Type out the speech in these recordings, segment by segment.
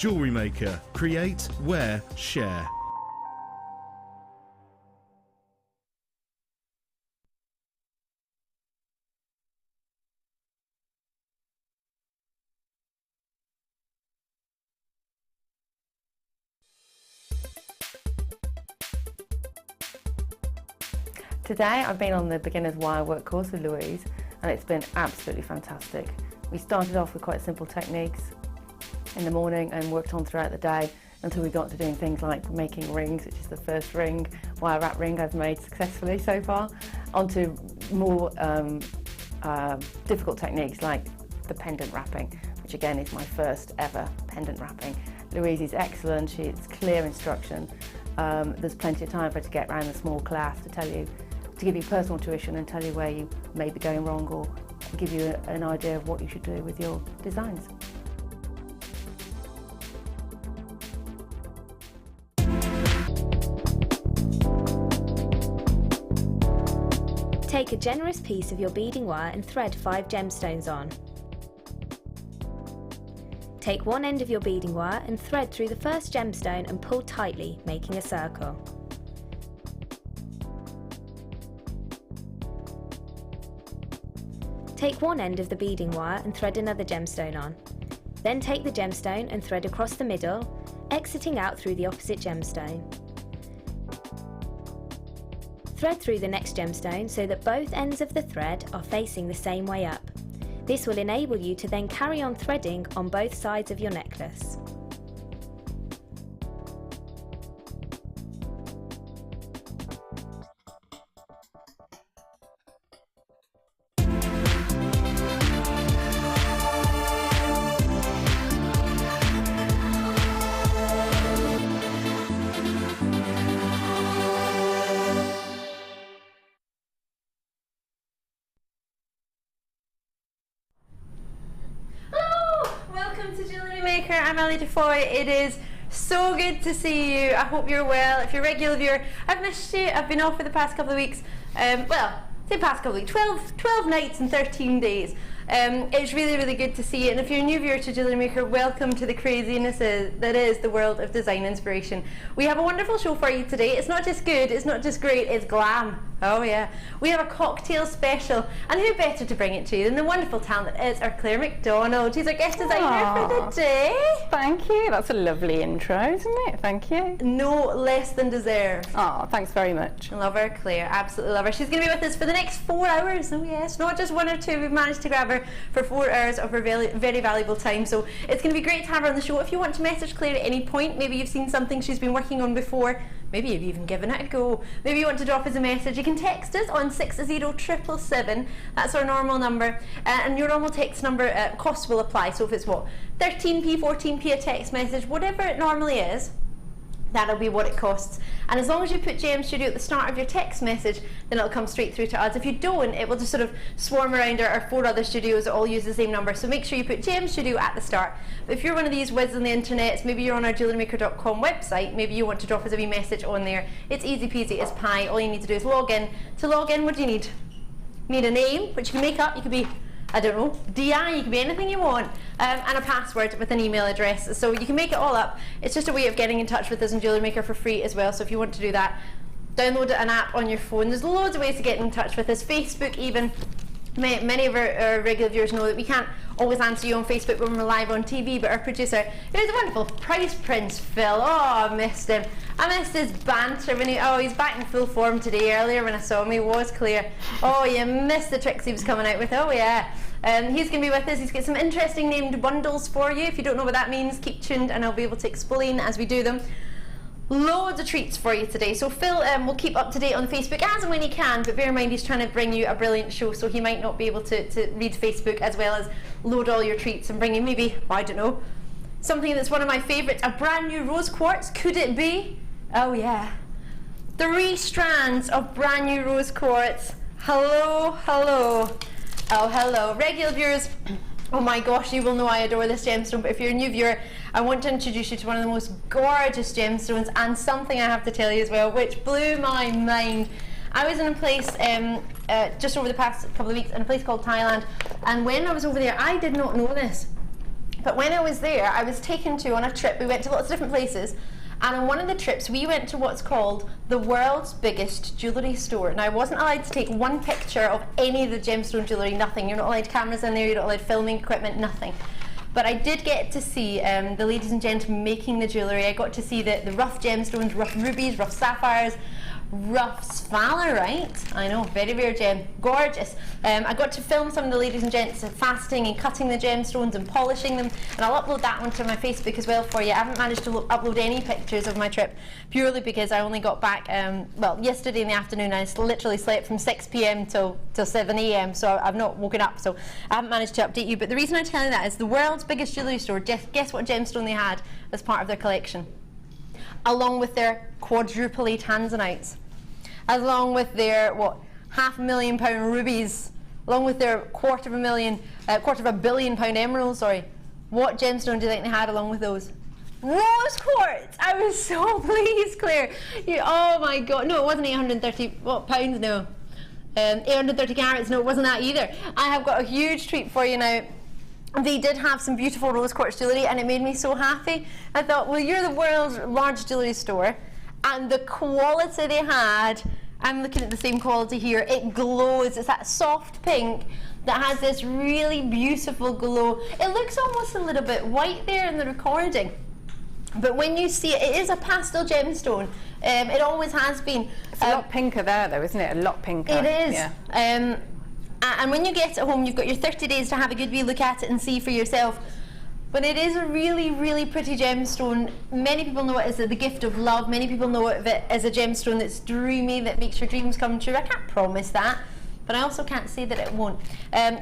Jewellery Maker. Create, wear, share. Today I've been on the beginner's wirework course with Louise and it's been absolutely fantastic. We started off with quite simple techniques in the morning and worked on throughout the day until we got to doing things like making rings, which is the first wire wrap ring I've made successfully so far, onto more difficult techniques like the pendant wrapping, which again is my first ever pendant wrapping. Louise is excellent, it's clear instruction. There's plenty of time for her to get around the small class to give you personal tuition and tell you where you may be going wrong or give you an idea of what you should do with your designs. Take a generous piece of your beading wire and thread 5 gemstones on. Take one end of your beading wire and thread through the first gemstone and pull tightly, making a circle. Take one end of the beading wire and thread another gemstone on. Then take the gemstone and thread across the middle, exiting out through the opposite gemstone. Thread through the next gemstone so that both ends of the thread are facing the same way up. This will enable you to then carry on threading on both sides of your necklace. Welcome to Jewellery Maker. I'm Defoy. It is so good to see you. I hope you're well. If you're a regular viewer, I've missed you. I've been off for the past couple of weeks. Well, say past couple of weeks, 12 nights and 13 days. It's really good to see you. And if you're a new viewer to Jewellery Maker, welcome to the craziness that is the world of design inspiration. We have a wonderful show for you today. It's not just good, it's not just great, it's glam. Oh yeah. We have a cocktail special, and who better to bring it to you than the wonderful talent that is our Claire MacDonald. She's our guest designer for the day. Thank you, that's a lovely intro, isn't it? Thank you. No less than deserved. Oh, thanks very much. Love her, Claire, absolutely love her. She's going to be with us for the next 4 hours. Oh yes, not just 1 or 2, we've managed to grab her for 4 hours of her very valuable time. So it's going to be great to have her on the show. If you want to message Claire at any point, maybe you've seen something she's been working on before, maybe you've even given it a go, maybe you want to drop us a message, you can text us on 60777. That's our normal number, and your normal text number cost will apply. So if it's what, 13p, 14p a text message, whatever it normally is, that'll be what it costs. And as long as you put JM Studio at the start of your text message, then it'll come straight through to us. If you don't, it will just sort of swarm around our 4 other studios that all use the same number. So make sure you put JM Studio at the start. But if you're one of these whiz on the internet, maybe you're on our jewellerymaker.com website, maybe you want to drop us a wee message on there. It's easy peasy as pie. All you need to do is log in. To log in, what do you need? You need a name, which you can make up. You could be, I don't know, DI, you can be anything you want, and a password with an email address. So you can make it all up. It's just a way of getting in touch with us in Jewellery Maker for free as well. So if you want to do that, download an app on your phone. There's loads of ways to get in touch with us. Facebook even. Many of our regular viewers know that we can't always answer you on Facebook when we're live on TV, but our producer, who's a wonderful Price Prince Phil, oh, I missed him. I missed his banter when he's back in full form today. Earlier when I saw him, he was clear. Oh, you missed the tricks he was coming out with, oh yeah. He's going to be with us. He's got some interesting named bundles for you. If you don't know what that means, keep tuned and I'll be able to explain as we do them. Loads of treats for you today. So Phil will keep up to date on Facebook as and when he can, but bear in mind he's trying to bring you a brilliant show, so he might not be able to read Facebook as well as load all your treats and bring you maybe, I don't know, something that's one of my favourites, a brand new rose quartz. Could it be? Oh yeah. 3 strands of brand new rose quartz. Hello. Oh, hello. Regular viewers, oh my gosh, you will know I adore this gemstone, but if you're a new viewer, I want to introduce you to one of the most gorgeous gemstones, and something I have to tell you as well, which blew my mind. I was in a place just over the past couple of weeks in a place called Thailand, and when I was over there, I did not know this. But when I was there, I was taken to on a trip. We went to lots of different places. And on one of the trips, we went to what's called the world's biggest jewellery store. Now, I wasn't allowed to take one picture of any of the gemstone jewellery, nothing. You're not allowed cameras in there, you're not allowed filming equipment, nothing. But I did get to see the ladies and gentlemen making the jewellery. I got to see the rough gemstones, rough rubies, rough sapphires, rough sphalerite. I know, very rare gem, gorgeous. I got to film some of the ladies and gents fasting and cutting the gemstones and polishing them, and I'll upload that onto my Facebook as well for you. I haven't managed to upload any pictures of my trip, purely because I only got back, well, yesterday in the afternoon. I literally slept from 6 p.m. till 7 a.m, so I've not woken up, so I haven't managed to update you. But the reason I'm telling you that is the world's biggest jewellery store, guess what gemstone they had as part of their collection? Along with their quadruplet tanzanites, along with their, what, £500,000 rubies, along with their quarter of a billion pound emeralds, sorry. What gemstone do you think they had along with those? Rose quartz! I was so pleased, Claire. Oh my God, no, it wasn't 830, what, pounds, no. 830 carats, no, it wasn't that either. I have got a huge treat for you now. They did have some beautiful rose quartz jewellery, and it made me so happy. I thought, well, you're the world's largest jewellery store, and the quality they had, I'm looking at the same quality here, it glows. It's that soft pink that has this really beautiful glow. It looks almost a little bit white there in the recording, but when you see it, it is a pastel gemstone. It always has been. It's a lot pinker there though, isn't it? A lot pinker. It is. Yeah. And when you get it home, you've got your 30 days to have a good wee look at it and see for yourself. But it is a really, really pretty gemstone. Many people know it as the gift of love. Many people know it as a gemstone that's dreamy, that makes your dreams come true. I can't promise that, but I also can't say that it won't.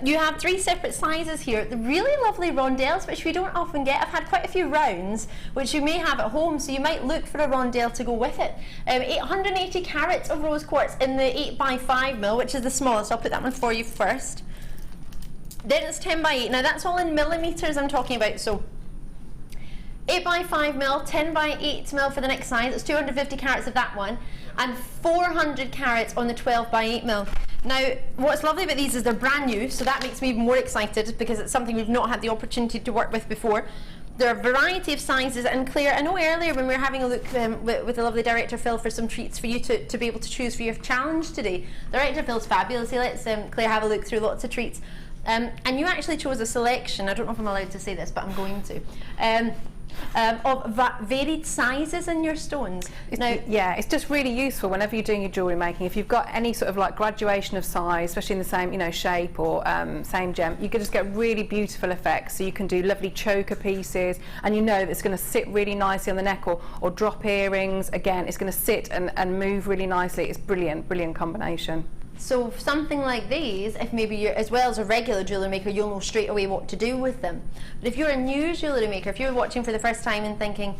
You have 3 separate sizes here. The really lovely rondelles, which we don't often get. I've had quite a few rounds, which you may have at home, so you might look for a rondelle to go with it. 880 carats of rose quartz in the 8x5mm, which is the smallest. I'll put that one for you first. Then it's 10x8. Now that's all in millimetres I'm talking about. So 8x5mm, 10x8mm for the next size. It's 250 carats of that one, and 400 carats on the 12x8mm. Now, what's lovely about these is they're brand new, so that makes me even more excited because it's something we've not had the opportunity to work with before. There are a variety of sizes, and Claire, I know earlier when we were having a look with the lovely director Phil for some treats for you to be able to choose for your challenge today. Director Phil's fabulous. He lets Claire have a look through lots of treats. And you actually chose a selection, I don't know if I'm allowed to say this, but I'm going to, of varied sizes in your stones. Now, yeah, it's just really useful whenever you're doing your jewellery making. If you've got any sort of like graduation of size, especially in the same, you know, shape or same gem, you can just get really beautiful effects. So you can do lovely choker pieces, and you know that it's going to sit really nicely on the neck, or drop earrings. Again, it's going to sit and move really nicely. It's brilliant, brilliant combination. So something like these, if maybe you're, as well as a regular jewellery maker, you'll know straight away what to do with them. But if you're a new jewellery maker, if you're watching for the first time and thinking,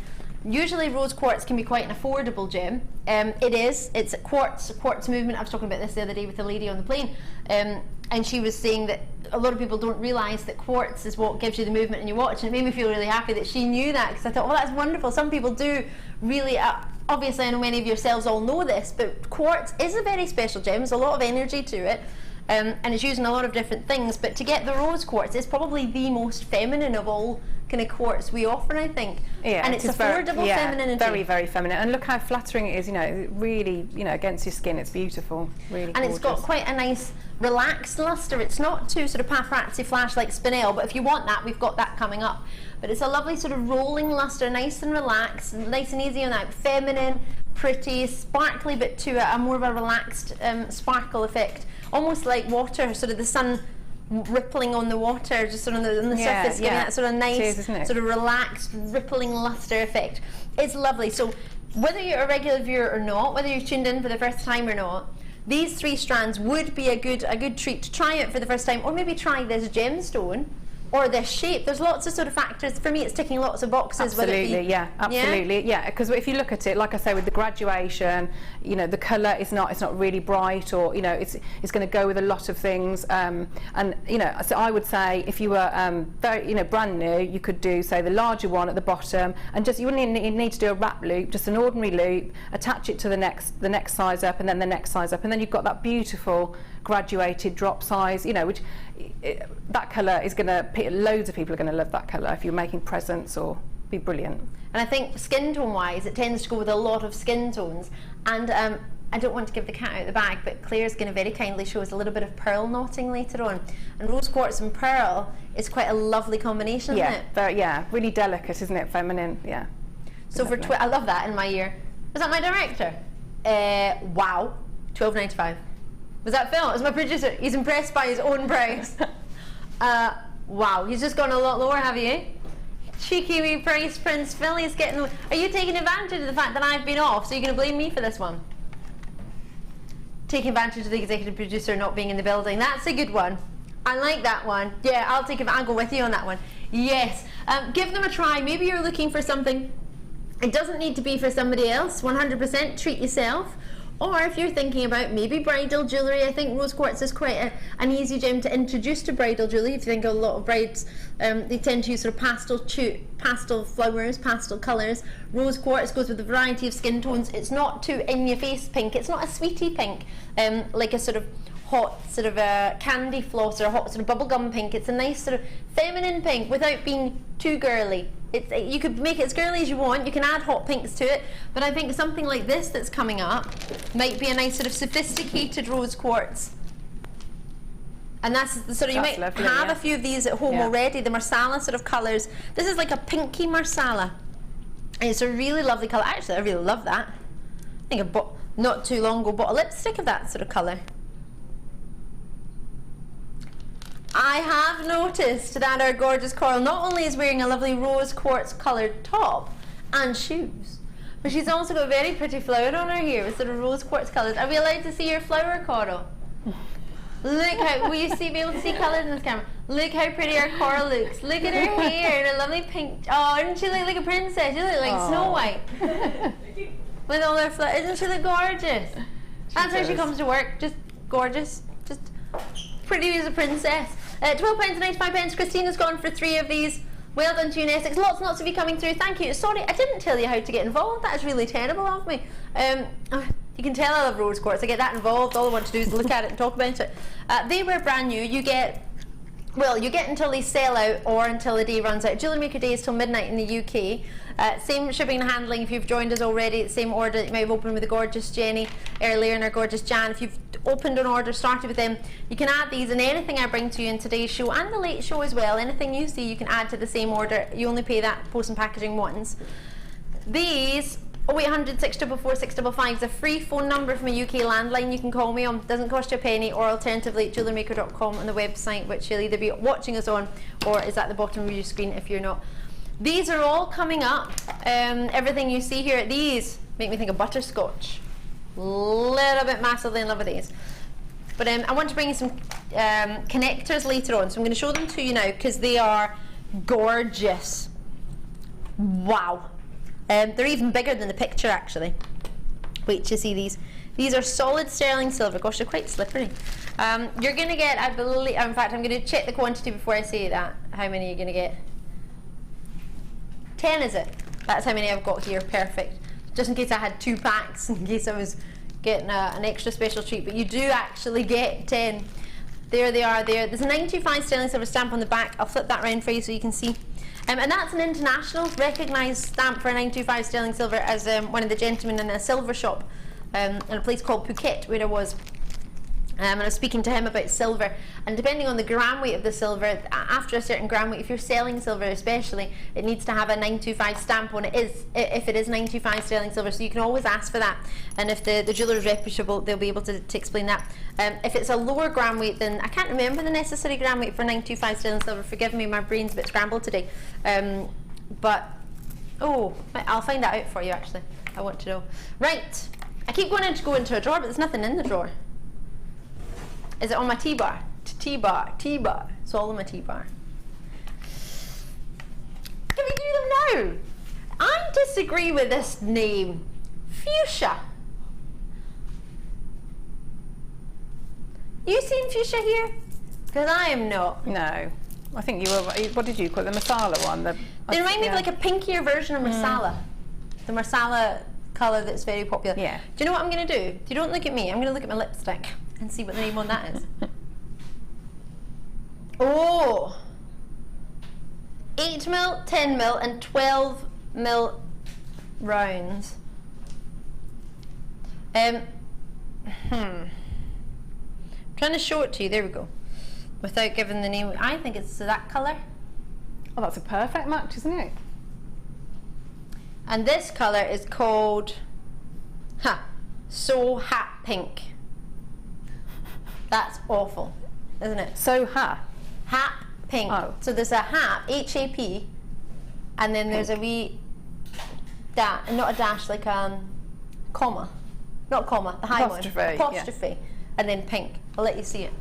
usually rose quartz can be quite an affordable gem. It is. It's a quartz movement. I was talking about this the other day with a lady on the plane, and she was saying that a lot of people don't realise that quartz is what gives you the movement in your watch, and it made me feel really happy that she knew that, because I thought, well, that's wonderful. Some people do really, obviously I know many of yourselves all know this, but quartz is a very special gem. There's a lot of energy to it, and it's used in a lot of different things, but to get the rose quartz, it's probably the most feminine of all kind of quartz we offer, I think. Yeah, and it's affordable, femininity. Very, very feminine, and look how flattering it is. You know, really, you know, against your skin, it's beautiful, really. And gorgeous. it's got quite a nice relaxed luster. It's not too sort of paparazzi flash like Spinel, but if you want that, we've got that coming up. But it's a lovely sort of rolling luster, nice and relaxed, nice and easy on that, feminine, pretty, sparkly, but to a more of a relaxed sparkle effect, almost like water, sort of the sun rippling on the water, just sort of on the surface, giving that sort of nice, sort of relaxed, rippling luster effect. It's lovely. So whether you're a regular viewer or not, whether you've tuned in for the first time or not, these 3 strands would be a good treat to try it for the first time, or maybe try this gemstone or this shape. There's lots of sort of factors. For me, it's ticking lots of boxes. Absolutely, yeah, absolutely, yeah. Because if you look at it, like I say, with the graduation, you know, the colour is not really bright, or you know, it's going to go with a lot of things. And you know, so I would say if you were very, you know, brand new, you could do, say, the larger one at the bottom, and just you wouldn't need to do a wrap loop, just an ordinary loop, attach it to the next size up, and then the next size up, and then you've got that beautiful graduated drop size, you know, which that colour is going to, loads of people are going to love that colour if you're making presents, or be brilliant. And I think skin tone wise, it tends to go with a lot of skin tones. And I don't want to give the cat out of the bag, but Claire's going to very kindly show us a little bit of pearl knotting later on. And rose quartz and pearl is quite a lovely combination, isn't it? Yeah, really delicate, isn't it? Feminine, yeah. So for I love that in my ear. Was that my director? Wow, $12.95. Was that Phil? It was my producer. He's impressed by his own price. Wow, he's just gone a lot lower, have you? Cheeky wee price, Prince Phil. He's getting. Are you taking advantage of the fact that I've been off? So you're going to blame me for this one? Taking advantage of the executive producer not being in the building. That's a good one. I like that one. Yeah, I'll go with you on that one. Yes. Give them a try. Maybe you're looking for something. It doesn't need to be for somebody else. 100% treat yourself. Or if you're thinking about maybe bridal jewellery, I think rose quartz is quite an easy gem to introduce to bridal jewellery. If you think a lot of brides, they tend to use sort of pastel flowers, pastel colours. Rose quartz goes with a variety of skin tones. It's not too in-your-face pink. It's not a sweetie pink, like a sort of hot sort of a candy floss or a hot sort of bubblegum pink. It's a nice sort of feminine pink without being too girly. You could make it as girly as you want. You can add hot pinks to it, but I think something like this that's coming up might be a nice sort of sophisticated rose quartz. And that's the sort of, you might lovely, have a few of these at home already. The marsala sort of colours. This is like a pinky marsala. And it's a really lovely colour. Actually, I really love that. I think I bought, not too long ago, bought a lipstick of that sort of colour. I have noticed that our gorgeous Coral not only is wearing a lovely rose quartz coloured top and shoes, but she's also got a very pretty flower on her here with sort of rose quartz colours. Are we allowed to see your flower, Coral? Look how, will you be able to see colours in this camera? Look how pretty our Coral looks. Look at her hair and a lovely pink. Oh, doesn't she look like a princess? You look like Snow White. With all her flowers. Doesn't she look gorgeous? That's how she comes to work. Just gorgeous. Just pretty as a princess. £12.95. Christina's gone for 3 of these. Well done to you, Essex. Lots and lots of you coming through. Thank you. Sorry, I didn't tell you how to get involved. That is really terrible of me. You can tell I love rose quartz. I get that involved. All I want to do is look at it and talk about it. They were brand new. You get until they sell out or until the day runs out. Jewellery Maker Day is till midnight in the UK. Same shipping and handling if you've joined us already. Same order that you might have opened with the gorgeous Jenny earlier and our gorgeous Jan. If you've opened an order, started with them, you can add these, and anything I bring to you in today's show and the late show as well, anything you see you can add to the same order. You only pay that post and packaging once. These 0800 644 655 is a free phone number from a UK landline you can call me on. Doesn't cost you a penny, or alternatively jewellerymaker.com on the website, which you'll either be watching us on or is at the bottom of your screen if you're not. These are all coming up. Everything you see here, these make me think of Butterscotch. Little bit massively in love with these. But I want to bring you some connectors later on, so I'm going to show them to you now because they are gorgeous. Wow. They're even bigger than the picture actually. Wait till you see these. These are solid sterling silver. Gosh, they're quite slippery. You're going to get, I believe, in fact I'm going to check the quantity before I say that. How many you're going to get? 10 is it? That's how many I've got here. Perfect. Just in case I had 2 packs, in case I was getting an extra special treat, but you do actually get 10. There they are there. There's a 925 sterling silver stamp on the back. I'll flip that round for you so you can see. And that's an international recognised stamp for a 925 sterling silver, as one of the gentlemen in a silver shop in a place called Phuket where I was. And I was speaking to him about silver, and depending on the gram weight of the silver, after a certain gram weight, if you're selling silver especially, it needs to have a 925 stamp on it, if it is 925 sterling silver, so you can always ask for that, and if the jeweller is reputable, they'll be able to explain that. If it's a lower gram weight, then I can't remember the necessary gram weight for 925 sterling silver, forgive me, my brain's a bit scrambled today, but oh, I'll find that out for you actually, I want to know. Right, I keep going to go into a drawer, but there's nothing in the drawer. Is it on my T-bar? T-bar, T-bar. It's all on my T-bar. Can we do them now? I disagree with this name. Fuchsia. You seen fuchsia here? Because I am not. No. I think you were, what did you call it? The Marsala one? They remind me of like a pinkier version of Marsala. The Marsala colour that's very popular. Yeah. Do you know what I'm going to do? If you don't look at me, I'm going to look at my lipstick. and see what the name on that is. Oh! 8mm, 10mm and 12mm rounds. I'm trying to show it to you, there we go. Without giving the name, I think it's that colour. Oh, that's a perfect match, isn't it? And this colour is called, So Hat Pink. That's awful, isn't it? So hat. Hat Pink. Oh. So there's a hat, H-A-P, and then there's a wee dash, not a dash, like comma. Not comma, the high Apostrophe, one. yeah. Apostrophe, and then pink. I'll let you see it.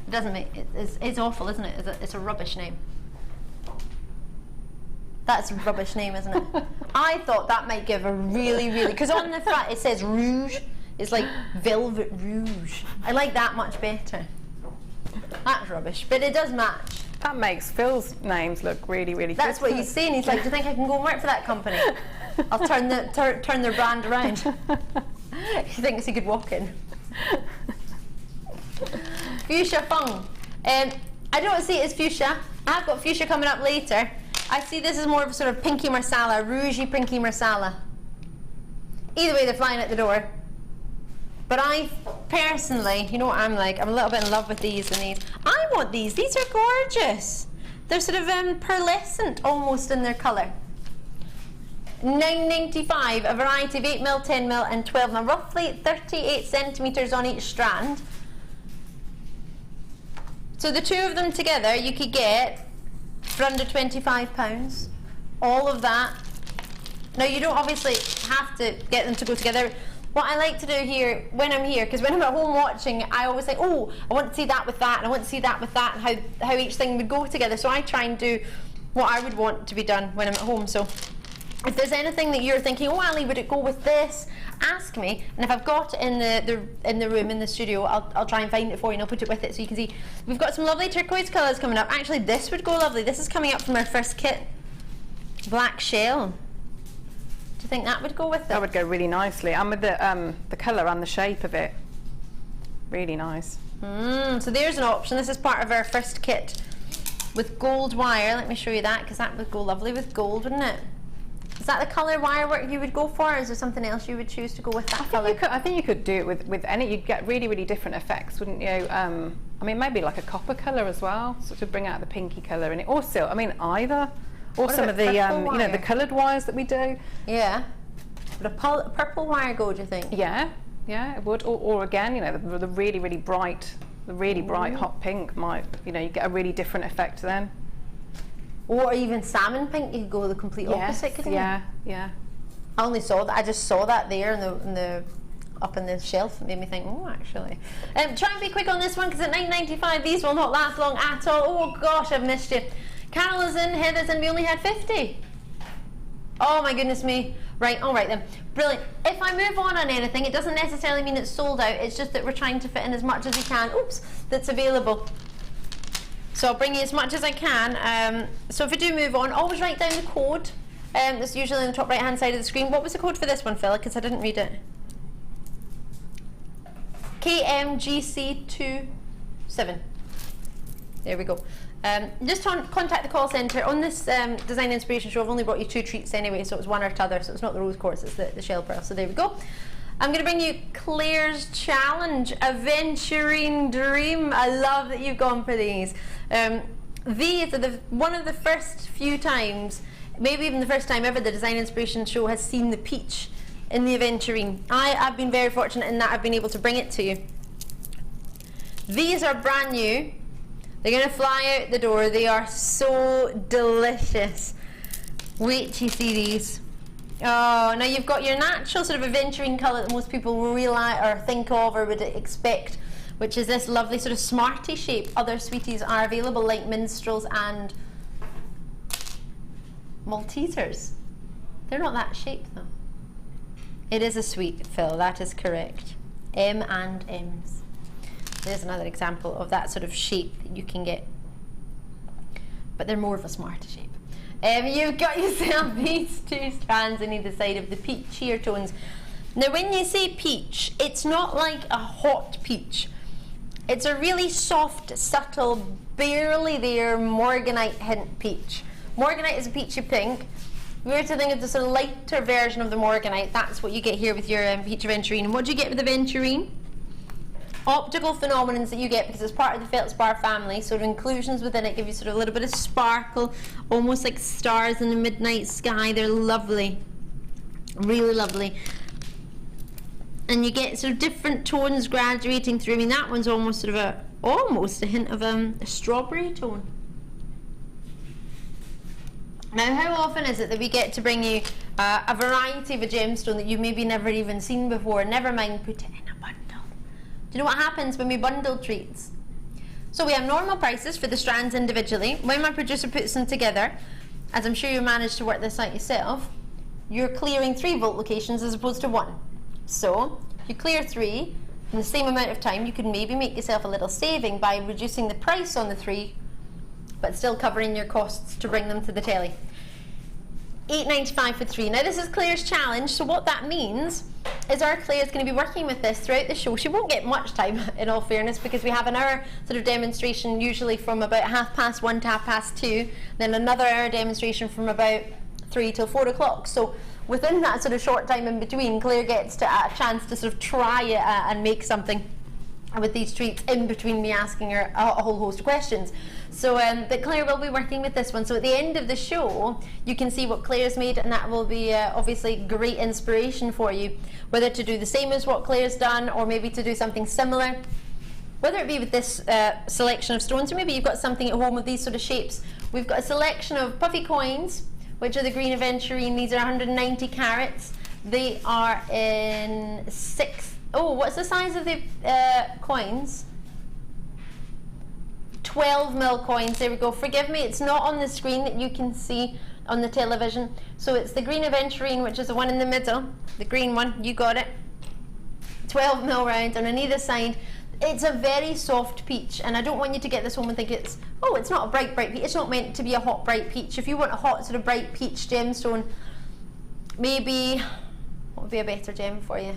It doesn't make, it's awful, isn't it? It's a rubbish name. That's a rubbish name, isn't it? I thought that might give a really, because on the front it says rouge. It's like velvet rouge. I like that much better. That's rubbish, but it does match. That makes Phil's names look really, really good. That's what he's saying. He's like, do you think I can go and work for that company? I'll turn their brand around. He thinks he could walk in. Fuchsia Fung. I don't see it as fuchsia. I've got fuchsia coming up later. I see this as more of a sort of pinky marsala, rougey pinky marsala. Either way, they're flying at the door. But I personally, you know what I'm like, I'm a little bit in love with these and these. I want these. These are gorgeous. They're sort of pearlescent almost in their colour. $9.95, a variety of 8mm, 10mm and 12mm, roughly 38 centimetres on each strand. So the two of them together you could get for under £25. All of that. Now you don't obviously have to get them to go together. What I like to do here, when I'm here, because when I'm at home watching, I always think, oh, I want to see that with that, and I want to see that with that, and how each thing would go together. So I try and do what I would want to be done when I'm at home. So if there's anything that you're thinking, oh, Ali, would it go with this? Ask me, and if I've got it in the room, in the studio, I'll try and find it for you, and I'll put it with it so you can see. We've got some lovely turquoise colours coming up. Actually, this would go lovely. This is coming up from our first kit. Black shell. Do you think that would go with it? That would go really nicely. And with the colour and the shape of it. Really nice. So there's an option. This is part of our first kit with gold wire. Let me show you that, because that would go lovely with gold, wouldn't it? Is that the colour wire work you would go for, or is there something else you would choose to go with that colour? I think you could do it with any. You'd get really, really different effects, wouldn't you? I mean, maybe like a copper colour as well, sort of bring out the pinky colour in it. Or silk. I mean, either. Or some of the, you know, the coloured wires that we do. Yeah. Would a purple wire go, do you think? Yeah, yeah, it would. Or again, you know, the really, really bright, hot pink might, you know, you get a really different effect then. Or even salmon pink, you could go the complete opposite, couldn't you? Yeah. I only saw that. I just saw that there in the up in the shelf. It made me think, oh, actually. Try and be quick on this one, because at $9.95 these will not last long at all. Oh gosh, I've missed you. Carol is in, Heather's in. We only had 50. Oh my goodness me. Right, all right then. Brilliant. If I move on anything, it doesn't necessarily mean it's sold out. It's just that we're trying to fit in as much as we can. Oops, that's available. So I'll bring you as much as I can. So if we do move on, always write down the code. That's usually on the top right hand side of the screen. What was the code for this one, Phil? Because I didn't read it. KMGC27. There we go. Just contact the call centre. On this design inspiration show, I've only brought you 2 treats anyway, so it's one or t'other, so it's not the rose quartz, it's the shell pearl. So there we go. I'm going to bring you Claire's Challenge, Aventurine Dream. I love that you've gone for these. These are one of the first few times, maybe even the first time ever, the design inspiration show has seen the peach in the Aventurine. I've been very fortunate in that I've been able to bring it to you. These are brand new. They're going to fly out the door. They are so delicious. Wait till you see these. Oh, now you've got your natural sort of aventurine colour that most people will realise or think of or would expect, which is this lovely sort of smarty shape. Other sweeties are available, like minstrels and Maltesers. They're not that shaped though. It is a sweet, Phil, that is correct. M&M's. There's another example of that sort of shape that you can get, but they're more of a smarter shape. You've got yourself these 2 strands on either side of the peachier tones. Now when you say peach, it's not like a hot peach. It's a really soft, subtle, barely there morganite hint peach. Morganite is a peachy pink. If you were to think of the sort of lighter version of the morganite, that's what you get here with your peach aventurine. And what do you get with aventurine? Optical phenomenons that you get because it's part of the feldspar family, sort of inclusions within it give you sort of a little bit of sparkle, almost like stars in the midnight sky. They're lovely, really lovely. And you get sort of different tones graduating through. I mean, that one's almost sort of almost a hint of a strawberry tone. Now, how often is it that we get to bring you a variety of a gemstone that you've maybe never even seen before? Never mind, put it in a bundle. Do you know what happens when we bundle treats? So we have normal prices for the strands individually. When my producer puts them together, as I'm sure you managed to work this out yourself, you're clearing 3 volt locations as opposed to 1. So if you clear 3 in the same amount of time, you can maybe make yourself a little saving by reducing the price on the 3, but still covering your costs to bring them to the telly. $8.95 for 3. Now this is Claire's challenge, so what that means is our Claire is going to be working with this throughout the show. She won't get much time, in all fairness, because we have an hour sort of demonstration usually from about 1:30 to 2:30, then another hour demonstration from about 3 till 4 o'clock. So within that sort of short time in between, Claire gets to, a chance to sort of try it and make something with these treats in between me asking her a whole host of questions. So but Claire will be working with this one, so at the end of the show you can see what Claire's made, and that will be obviously great inspiration for you, whether to do the same as what Claire's done or maybe to do something similar, whether it be with this selection of stones, or maybe you've got something at home with these sort of shapes. We've got a selection of puffy coins, which are the green aventurine. These are 190 carats. They are in 6. Oh, what's the size of the coins? 12mm coins. There we go. Forgive me, it's not on the screen that you can see on the television. So it's the green aventurine, which is the one in the middle, the green one. You got it. 12mm round, and on either side, it's a very soft peach. And I don't want you to get this home and think it's, oh, it's not a bright peach. It's not meant to be a hot, bright peach. If you want a hot, sort of bright peach gemstone, maybe what would be a better gem for you?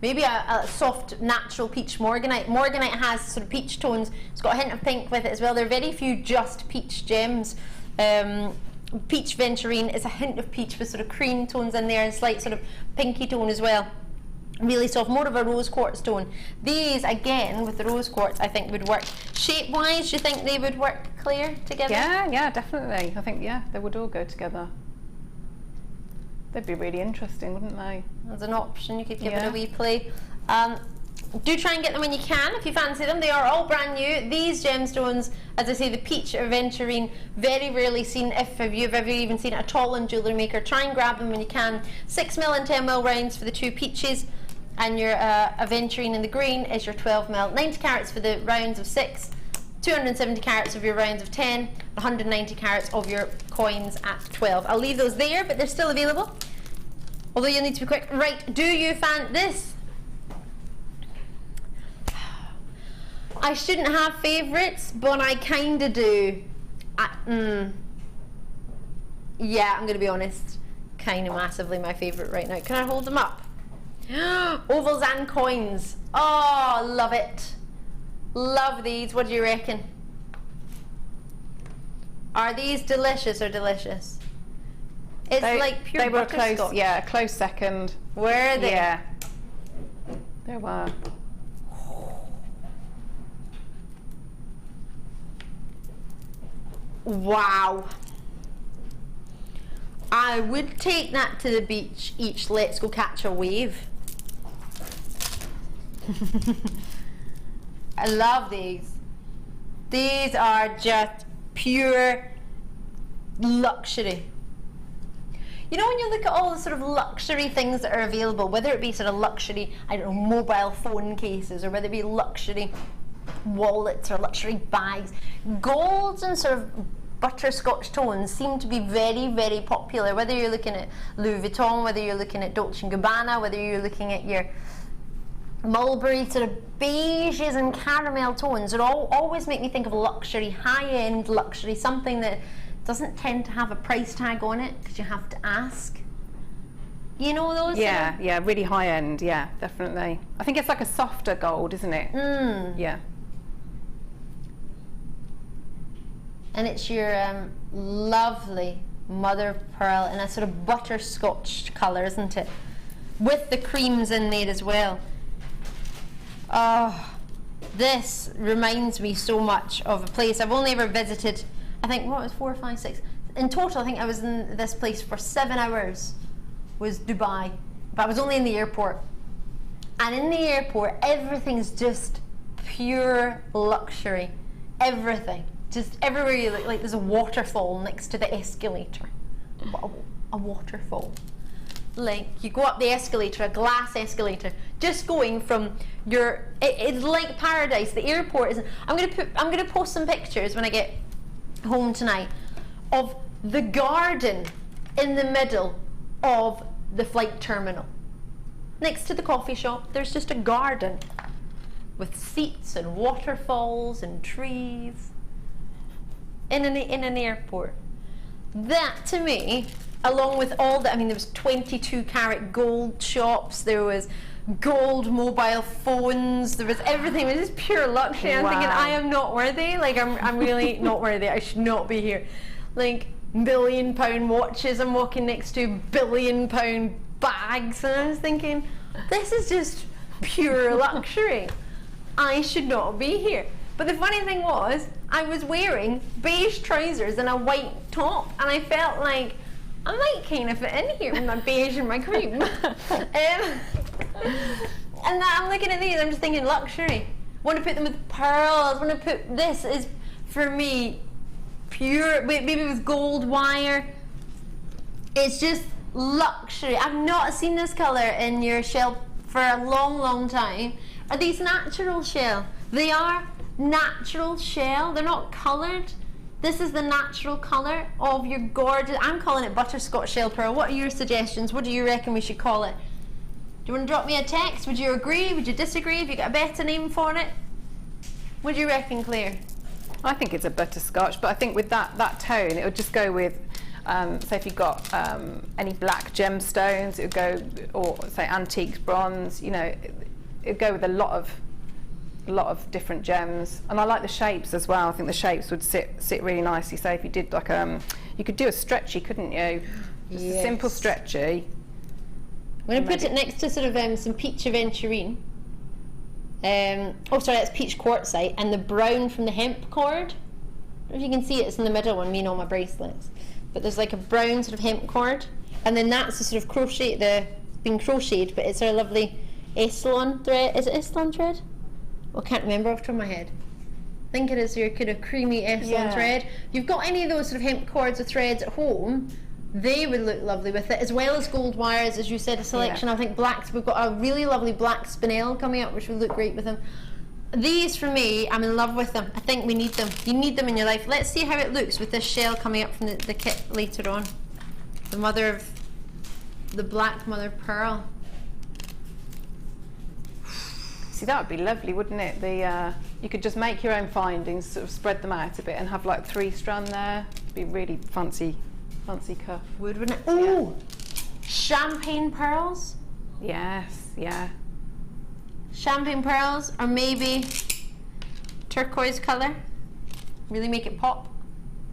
Maybe a soft, natural peach morganite. Morganite has sort of peach tones. It's got a hint of pink with it as well. There are very few just peach gems. Peach aventurine is a hint of peach with sort of cream tones in there and slight sort of pinky tone as well. Really soft, more of a rose quartz tone. These, again, with the rose quartz, I think would work. Shape-wise, do you think they would work, Claire, together? Yeah, definitely. I think, yeah, they would all go together. They'd be really interesting, wouldn't they? As an option, you could give it a wee play. Do try and get them when you can, if you fancy them. They are all brand new. These gemstones, as I say, the peach aventurine, very rarely seen, if you've ever even seen it at all in Jewellery Maker. Try and grab them when you can. 6mm and 10mm rounds for the 2 peaches, and your aventurine in the green is your 12mm. 90 carats for the rounds of 6. 270 carats of your rounds of 10, 190 carats of your coins at 12. I'll leave those there, but they're still available, although you'll need to be quick. Right, do you fan this? I shouldn't have favourites, but I kind of do. Yeah, I'm going to be honest, kind of massively my favourite right now. Can I hold them up? Ovals and coins. Oh, love it. Love these. What do you reckon? Are these delicious or delicious? It's like pure They were Butterscotch. close, yeah, a close second. Were they? Yeah. They were. Wow. I would take that to the beach each. Let's go catch a wave. I love these. These are just pure luxury. You know, when you look at all the sort of luxury things that are available, whether it be sort of luxury, I don't know, mobile phone cases, or whether it be luxury wallets or luxury bags, golds and sort of butterscotch tones seem to be very, very popular. Whether you're looking at Louis Vuitton, whether you're looking at Dolce & Gabbana, whether you're looking at your mulberry sort of beiges and caramel tones, it always make me think of luxury, high-end luxury, something that doesn't tend to have a price tag on it because you have to ask. You know those? Yeah, yeah, really high end, yeah, definitely. I think it's like a softer gold, isn't it? Yeah. And it's your lovely mother of pearl in a sort of butterscotch colour, isn't it? With the creams in there as well. Oh, this reminds me so much of a place I've only ever visited. I think, what was 4, 5, 6? In total, I think I was in this place for 7 hours. Was Dubai, but I was only in the airport. And in the airport, everything's just pure luxury. Everything. Just everywhere you look, like there's a waterfall next to the escalator. A waterfall. Like you go up the escalator, a glass escalator, just going from your, it's like paradise. The airport is, I'm gonna post some pictures when I get home tonight of the garden in the middle of the flight terminal. Next to the coffee shop, there's just a garden with seats and waterfalls and trees in an airport. That to me, along with all the, I mean, there was 22 karat gold shops, there was gold mobile phones, there was everything. It was just pure luxury. I'm thinking, I am not worthy. Like I'm really not worthy. I should not be here. Like £1 billion watches I'm walking next to, £1 billion bags, and I was thinking, this is just pure luxury. I should not be here. But the funny thing was, I was wearing beige trousers and a white top, and I felt like I might kind of fit in here with my beige and my cream. And I'm looking at these, I'm just thinking luxury. Want to put them with pearls, want to put, this is for me pure, maybe with gold wire. It's just luxury. I've not seen this colour in your shell for a long, long time. Are these natural shell? They are natural shell. They're not coloured. This is the natural colour of your gorgeous, I'm calling it butterscotch shell pearl. What are your suggestions? What do you reckon we should call it? Do you want to drop me a text? Would you agree? Would you disagree? Have you got a better name for it? What do you reckon, Claire? I think it's a butterscotch, but I think with that tone, it would just go with, say if you've got any black gemstones, it would go, or say antique bronze, you know, it would go with a lot of different gems. And I like the shapes as well. I think the shapes would sit really nicely. So if you did like you could do a stretchy, couldn't you? Just a simple stretchy. I'm going to put it next to sort of some peach aventurine. Oh sorry, that's peach quartzite, and the brown from the hemp cord. I don't know if you can see it, it's in the middle one, me and all my bracelets. But there's like a brown sort of hemp cord, and then that's the sort of crochet, been crocheted, but it's our lovely Essilon thread. Is it Essilon thread? Well, I can't remember off the top of my head. I think it is your kind of creamy Essilon thread. If you've got any of those sort of hemp cords or threads at home, they would look lovely with it, as well as gold wires, as you said, a selection. I think blacks, we've got a really lovely black Spinel coming up, which would look great with them. These, for me, I'm in love with them. I think we need them. You need them in your life. Let's see how it looks with this shell coming up from the kit later on. The black mother of pearl. See, that would be lovely, wouldn't it? You could just make your own findings, sort of spread them out a bit, and have like 3 strand there. It'd be really fancy cuff. Wouldn't it? Oh, champagne pearls. Yes, yeah. Champagne pearls, or maybe turquoise colour. Really make it pop.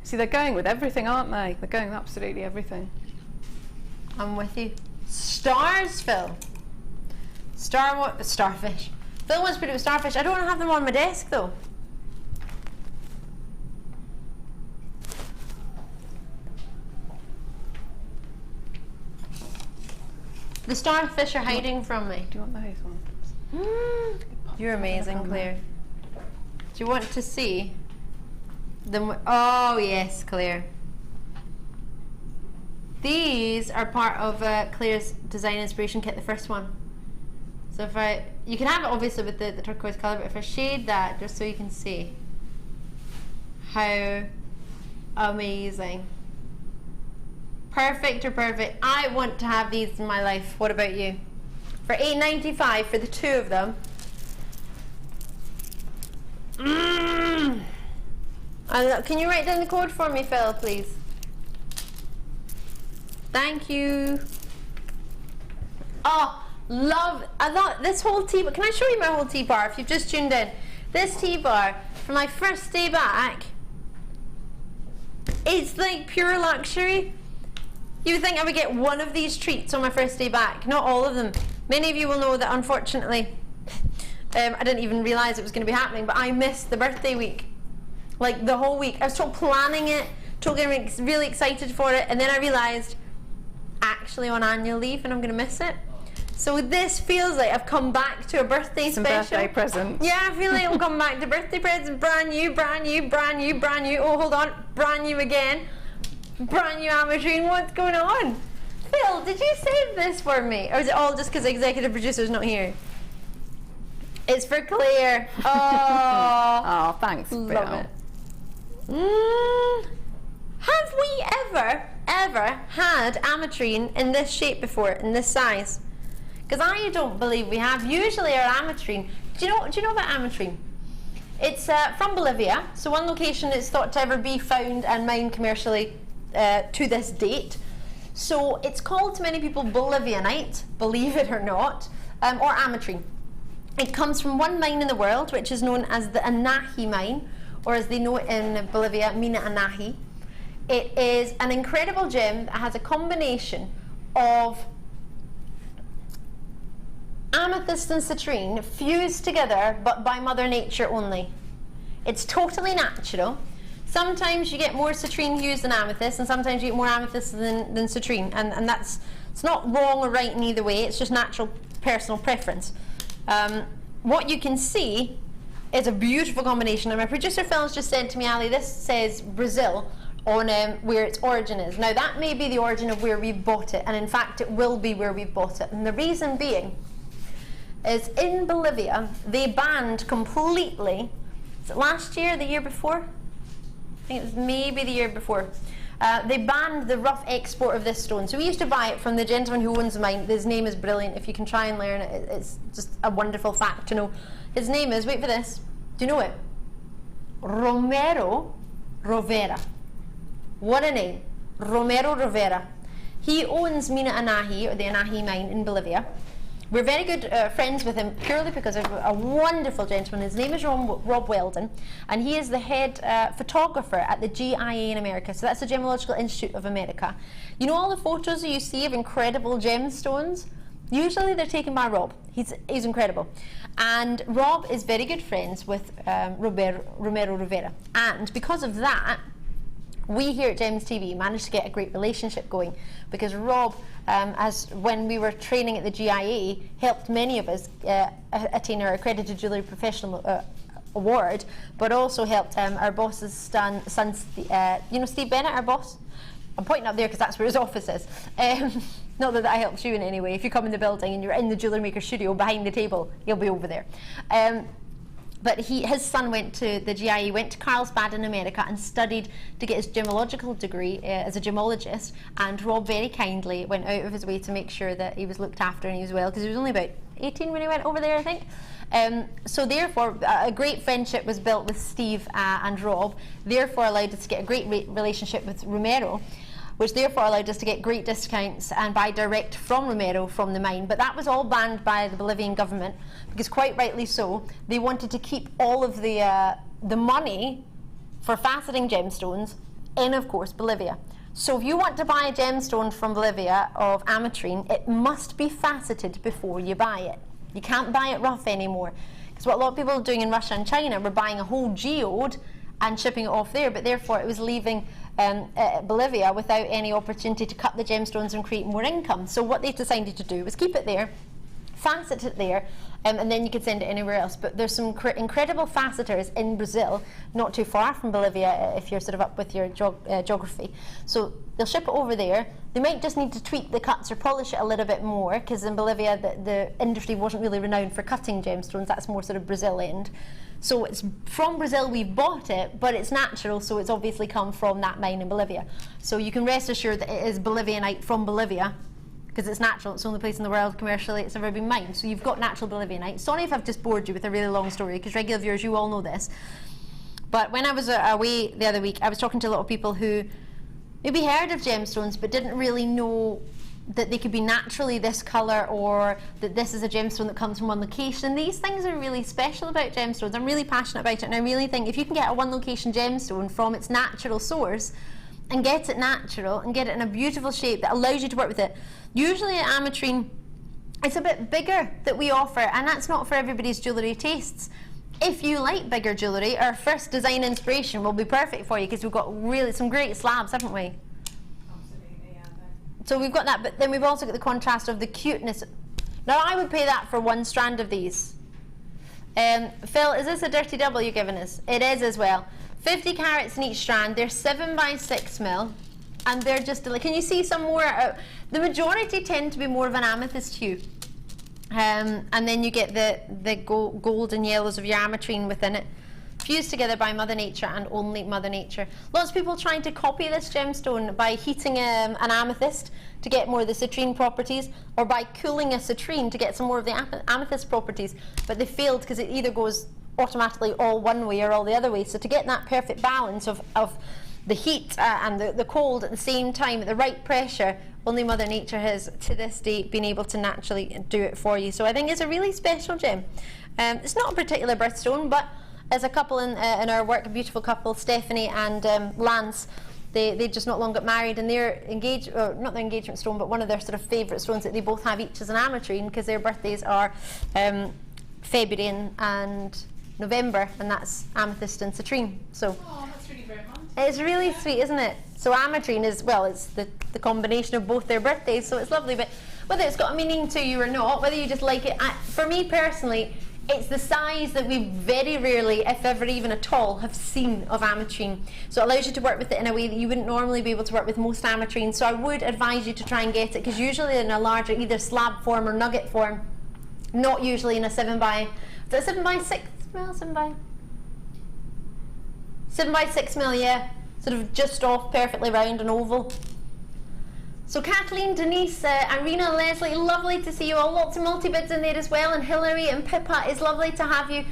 See, they're going with everything, aren't they? They're going with absolutely everything. I'm with you. Stars, Phil. Starfish. Phil wants to put it with starfish. I don't have them on my desk though. The starfish are hiding from me. Do you want those ones? You're amazing, Claire. Do you want to see them? Oh yes, Claire. These are part of Claire's design inspiration kit, the first one. So if you can have it obviously with the turquoise colour, but if I shade that just so you can see how amazing. Perfect or perfect. I want to have these in my life. What about you? For $8.95 for the 2 of them. Can you write down the code for me, Phil, please? Thank you. Oh, love, I thought this whole tea bar, can I show you my whole tea bar if you've just tuned in? This tea bar, for my first day back, it's like pure luxury. You would think I would get one of these treats on my first day back, not all of them. Many of you will know that unfortunately, I didn't even realise it was going to be happening, but I missed the birthday week. Like the whole week. I was still planning it, totally really excited for it, and then I realised, actually on annual leave and I'm going to miss it. So this feels like I've come back to a birthday Some special. birthday present. Yeah, I feel like I'm coming back to birthday presents, brand new, brand new, brand new, brand new. Oh, hold on, brand new again. Brand new Ametrine, what's going on? Phil, did you save this for me? Or is it all just because the executive producer's not here? It's for Claire. Oh, Oh, thanks, Bill. love it. Have we ever had Ametrine in this shape before, in this size? Because I don't believe we have. Usually our Ametrine, do you know about Ametrine? It's from Bolivia, so one location it's thought to ever be found and mined commercially to this date. So it's called to many people Bolivianite, believe it or not, or Ametrine. It comes from one mine in the world, which is known as the Anahi mine, or as they know it in Bolivia, Mina Anahi. It is an incredible gem that has a combination of amethyst and citrine fused together, but by Mother Nature only. It's totally natural. Sometimes you get more citrine hues than amethyst, and sometimes you get more amethyst than citrine, and that's, it's not wrong or right in either way, it's just natural personal preference. What you can see is a beautiful combination, and my producer Phil's just said to me, Ali, this says Brazil on where its origin is. Now that may be the origin of where we've bought it, and in fact it will be where we've bought it, and the reason being is in Bolivia they banned completely, is it last year, the year before? I think it was maybe the year before. They banned the rough export of this stone. So we used to buy it from the gentleman who owns the mine. His name is brilliant. If you can try and learn it, it's just a wonderful fact to know. His name is, wait for this, do you know it? Romero Rovera. What a name. Romero Rovera. He owns Mina Anahi, or the Anahi mine in Bolivia. We're very good friends with him purely because of a wonderful gentleman. His name is Rob Weldon, and he is the head photographer at the GIA in America. So that's the Gemological Institute of America. You know all the photos that you see of incredible gemstones? Usually they're taken by Rob. He's incredible. And Rob is very good friends with Romero Rivera. And because of that, we here at Gems TV managed to get a great relationship going, because Rob, as when we were training at the GIA, helped many of us attain our accredited jewellery professional award, but also helped our boss's son, you know Steve Bennett, our boss? I'm pointing up there because that's where his office is. Not that that helps you in any way. If you come in the building and you're in the Jewellery Maker studio behind the table, he'll be over there. But his son went to the GIE, went to Carlsbad in America and studied to get his gemological degree as a gemologist, and Rob very kindly went out of his way to make sure that he was looked after and he was well, because he was only about 18 when he went over there, I think. So therefore a great friendship was built with Steve and Rob, therefore allowed us to get a great relationship with Romero, which therefore allowed us to get great discounts and buy direct from Romero from the mine. But that was all banned by the Bolivian government, because quite rightly so, they wanted to keep all of the money for faceting gemstones in, of course, Bolivia. So if you want to buy a gemstone from Bolivia of Ametrine, it must be faceted before you buy it. You can't buy it rough anymore. Because what a lot of people are doing in Russia and China, were buying a whole geode and shipping it off there, but therefore it was leaving Bolivia without any opportunity to cut the gemstones and create more income. So what they decided to do was keep it there, facet it there, and then you could send it anywhere else. But there's some incredible faceters in Brazil, not too far from Bolivia if you're sort of up with your geography. So they'll ship it over there. They might just need to tweak the cuts or polish it a little bit more, because in Bolivia the industry wasn't really renowned for cutting gemstones. That's more sort of Brazil end. So it's from Brazil we've bought it, but it's natural, so it's obviously come from that mine in Bolivia. So you can rest assured that it is Bolivianite from Bolivia, because it's natural. It's the only place in the world commercially it's ever been mined. So you've got natural Bolivianite. Sorry if I've just bored you with a really long story, because regular viewers, you all know this. But when I was away the other week, I was talking to a lot of people who maybe heard of gemstones but didn't really know that they could be naturally this colour, or that this is a gemstone that comes from one location. These things are really special about gemstones. I'm really passionate about it, and I really think if you can get a one location gemstone from its natural source and get it natural and get it in a beautiful shape that allows you to work with it. Usually at Ametrine, it's a bit bigger that we offer, and that's not for everybody's jewellery tastes. If you like bigger jewellery, our first design inspiration will be perfect for you, because we've got really some great slabs, haven't we? So we've got that, but then we've also got the contrast of the cuteness. Now I would pay that for one strand of these. Phil, is this a dirty double you're giving us? It is as well. 50 carats in each strand. They're 7 by 6 mil, and they're just, can you see some more? The majority tend to be more of an amethyst hue. And then you get the gold and yellows of your ametrine within it, fused together by Mother Nature and only Mother Nature. Lots of people trying to copy this gemstone by heating an amethyst to get more of the citrine properties, or by cooling a citrine to get some more of the amethyst properties, but they failed because it either goes automatically all one way or all the other way. So to get that perfect balance of the heat and the cold at the same time at the right pressure, only Mother Nature has to this day been able to naturally do it for you. So I think it's a really special gem. It's not a particular birthstone, but as a couple in our work, a beautiful couple, Stephanie and Lance, they just not long got married, and their not their engagement stone, but one of their sort of favourite stones that they both have each is an ametrine, because their birthdays are February and November, and that's amethyst and citrine. So that's really very romantic. It's really sweet, isn't it? So ametrine is, well, it's the combination of both their birthdays, so it's lovely. But whether it's got a meaning to you or not, whether you just like it, for me personally, it's the size that we very rarely, if ever even at all, have seen of ametrine. So it allows you to work with it in a way that you wouldn't normally be able to work with most ametrines. So I would advise you to try and get it, because usually in a larger either slab form or nugget form, not usually in a 7 by 6 mil, 7 by 6 mil, yeah. Sort of just off, perfectly round and oval. So Kathleen, Denise, Irina, Leslie, lovely to see you all. Lots of multi-bids in there as well, and Hilary and Pippa, it's lovely to have you.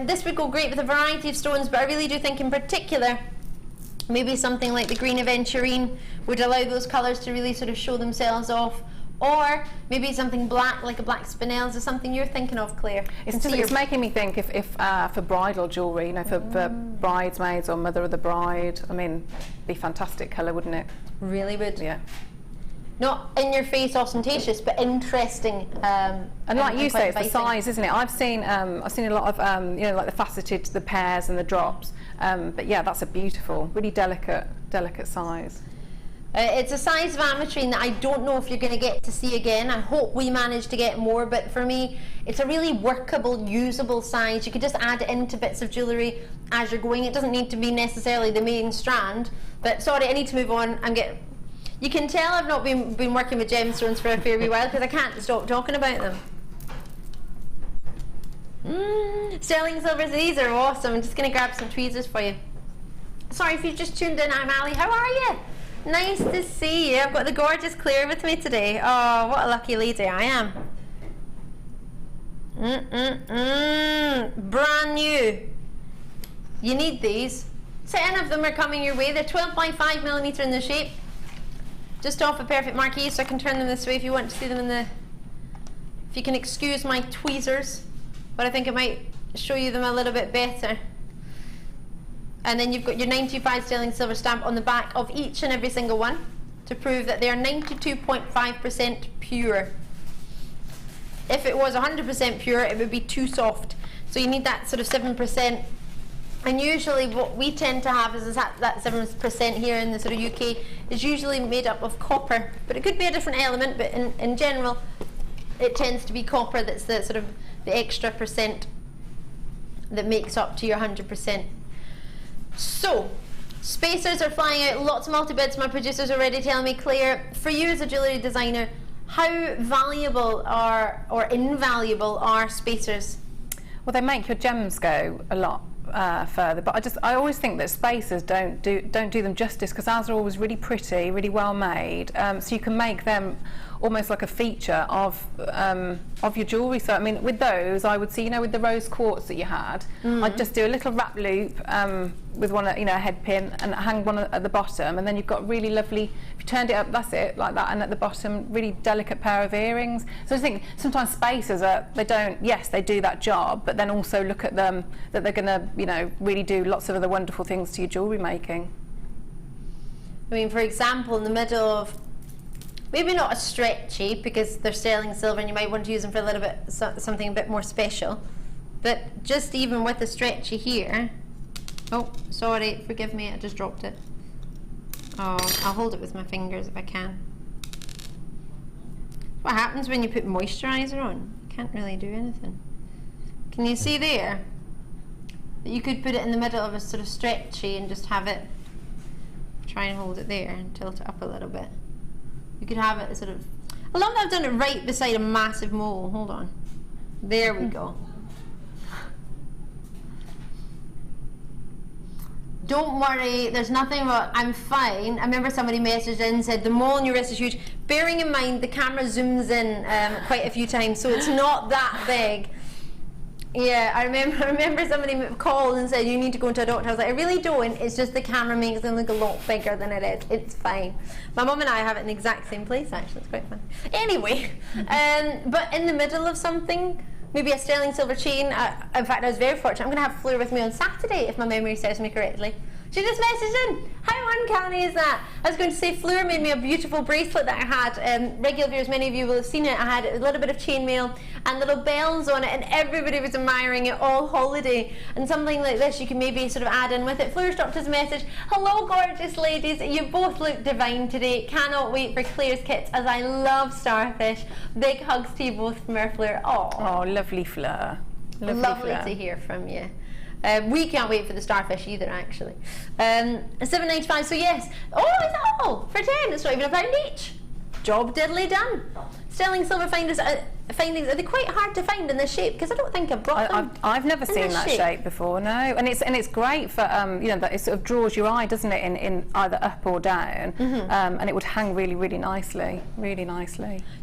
This would go great with a variety of stones, but I really do think in particular maybe something like the green aventurine would allow those colours to really sort of show themselves off. Or maybe something black, like a black Spinel, is something you're thinking of, Claire. It's making me think if for bridal jewellery, you know, for bridesmaids or mother of the bride, I mean, be fantastic colour, wouldn't it? Really would. Yeah. Not in your face ostentatious, but interesting. And like you say, it's the inviting. size, isn't it? I've seen a lot of you know, like the faceted, the pairs and the drops. But yeah, that's a beautiful, really delicate size. It's a size of ametrine that I don't know if you're going to get to see again. I hope we manage to get more, but for me, it's a really workable, usable size. You could just add it into bits of jewellery as you're going. It doesn't need to be necessarily the main strand. But sorry, I need to move on. You can tell I've not been working with gemstones for a fair wee while, because I can't stop talking about them. Sterling silvers, these are awesome. I'm just going to grab some tweezers for you. Sorry if you just tuned in, I'm Ali. How are you? Nice to see you. I've got the gorgeous Claire with me today. Oh, what a lucky lady I am. Brand new. You need these. 10 of them are coming your way. They're 12 by 5 millimetre in the shape. Just off a perfect marquee, so I can turn them this way if you want to see them in the... If you can excuse my tweezers, but I think it might show you them a little bit better. And then you've got your 925 sterling silver stamp on the back of each and every single one to prove that they are 92.5% pure. If it was 100% pure, it would be too soft. So you need that sort of 7%. And usually what we tend to have is that 7% here in the sort of UK is usually made up of copper. But it could be a different element, but in general, it tends to be copper that's the sort of the extra percent that makes up to your 100%. So, spacers are flying out, lots of multi-bids. My producers are already telling me, Claire, for you as a jewellery designer, how valuable or invaluable are spacers? Well, they make your gems go a lot further, but I always think that spacers don't do them justice, because ours are always really pretty, really well made, so you can make them almost like a feature of your jewellery. So I mean, with those, I would see, you know, with the rose quartz that you had, I'd just do a little wrap loop with one, you know, a head pin, and hang one at the bottom, and then you've got really lovely, if you turned it up, that's it, like that, and at the bottom, really delicate pair of earrings. So I think sometimes spacers are, they don't, yes, they do that job, but then also look at them, that they're gonna, you know, really do lots of other wonderful things to your jewellery making. I mean, for example, in the middle of, maybe not a stretchy, because they're sterling silver and you might want to use them for a little bit, something a bit more special, but just even with the stretchy here, oh, sorry, forgive me, I just dropped it. Oh, I'll hold it with my fingers if I can. What happens when you put moisturiser on? You can't really do anything. Can you see there? You could put it in the middle of a sort of stretchy and just have it, try and hold it there and tilt it up a little bit. You could have it sort of, I love that I've done it right beside a massive mole. Hold on. There we go. Don't worry, there's nothing wrong, I'm fine. I remember somebody messaged in and said the mole on your wrist is huge. Bearing in mind the camera zooms in quite a few times, so it's not that big. Yeah, I remember somebody called and said you need to go into a doctor. I was like, I really don't, it's just the camera makes them look a lot bigger than it is. It's fine. My mum and I have it in the exact same place actually, it's quite fun. Anyway, but in the middle of something, maybe a sterling silver chain. In fact, I was very fortunate. I'm going to have Fleur with me on Saturday, if my memory serves me correctly. She just messaged in. How uncanny is that? I was going to say, Fleur made me a beautiful bracelet that I had. Regular viewers, many of you will have seen it. I had a little bit of chainmail and little bells on it, and everybody was admiring it all holiday. And something like this you can maybe sort of add in with it. Fleur's dropped us a message. Hello, gorgeous ladies. You both look divine today. Cannot wait for Claire's kits, as I love Starfish. Big hugs to you both from our Fleur. Oh, lovely Fleur. Lovely to hear from you. We can't wait for the Starfish either, actually. $7.95, so yes. Oh, is that all? For 10, it's not even £1 each. Job diddly done. Sterling silver findings, are they quite hard to find in this shape? Because I don't think I've brought them. I've never seen that shape before, no. And it's great for, you know, that it sort of draws your eye, doesn't it, in either up or down. And it would hang really, really nicely,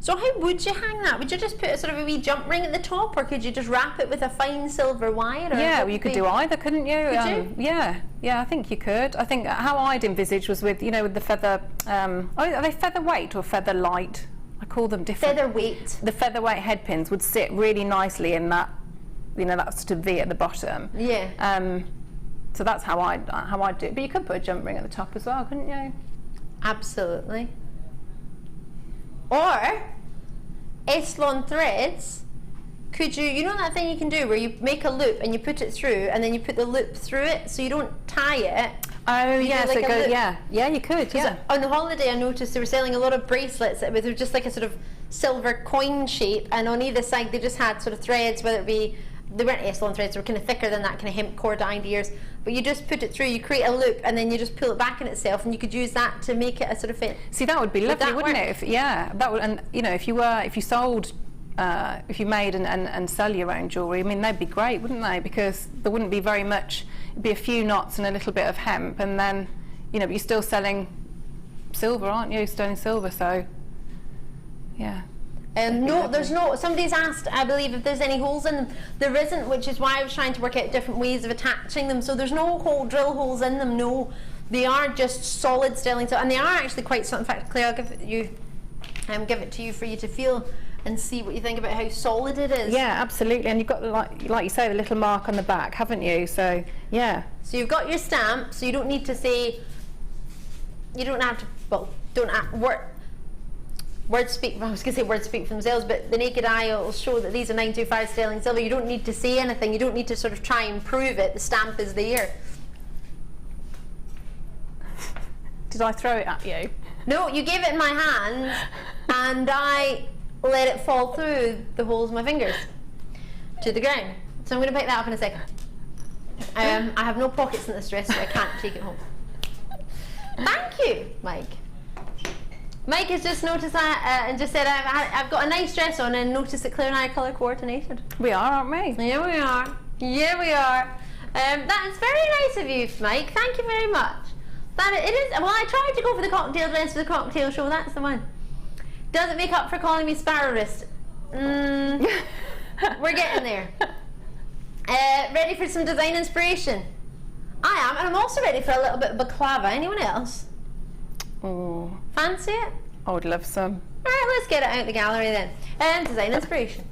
So how would you hang that? Would you just put a sort of a wee jump ring at the top, or could you just wrap it with a fine silver wire? Or yeah, well, you could do either, couldn't you? Could you? Yeah, I think you could. I think how I'd envisage was with, you know, with the feather, are they featherweight or feather light? I call them different. Featherweight. The featherweight head pins would sit really nicely in that, you know, that sort of V at the bottom. Yeah. So that's how I'd do it. But you could put a jump ring at the top as well, couldn't you? Absolutely. Or Eslon threads. Could you know that thing you can do where you make a loop and you put it through, and then you put the loop through it, so you don't tie it. Oh yeah, like so go, yeah, you could. Yeah. On the holiday, I noticed they were selling a lot of bracelets that were just like a sort of silver coin shape, and on either side they just had sort of threads, whether it be, they weren't Eslon threads, they were kind of thicker than that, kind of hemp cord ideas. But you just put it through, you create a loop, and then you just pull it back in itself, and you could use that to make it a sort of fit. See, that would be lovely, wouldn't it? That would, and you know, if you sold. If you made and sell your own jewellery, I mean, they'd be great, wouldn't they? Because there wouldn't be very much, it'd be a few knots and a little bit of hemp, and then, you know, but you're still selling silver, aren't you? Sterling silver, so, yeah. No, there's no, somebody's asked, I believe, if there's any holes in them. There isn't, which is why I was trying to work out different ways of attaching them. So there's no drill holes in them, no. They are just solid sterling silver, and they are actually quite solid. In fact, Claire, I'll give it to you for you to feel and see what you think about how solid it is. Yeah, absolutely. And you've got, like you say, the little mark on the back, haven't you? So, yeah. So you've got your stamp, so you don't need to say, you don't have to, well, words speak, I was going to say words speak for themselves, but the naked eye will show that these are 925 sterling silver. You don't need to say anything, you don't need to sort of try and prove it, the stamp is there. Did I throw it at you? No, you gave it in my hand, and I let it fall through the holes of my fingers to the ground. So I'm going to pick that up in a second. I have no pockets in this dress, so I can't take it home. Thank you, Mike. Mike has just noticed that and just said, I've got a nice dress on, and noticed that Claire and I are colour coordinated. We are, aren't we? Yeah, we are. Yeah, we are. That is very nice of you, Mike. Thank you very much. It is. Well, I tried to go for the cocktail dress for the cocktail show. That's the one. Does it make up for calling me Sparrow Wrist? We're getting there. Ready for some design inspiration? I am, and I'm also ready for a little bit of baklava. Anyone else? Oh, Fancy it? I would love some. All right, let's get it out of the gallery then. And design inspiration.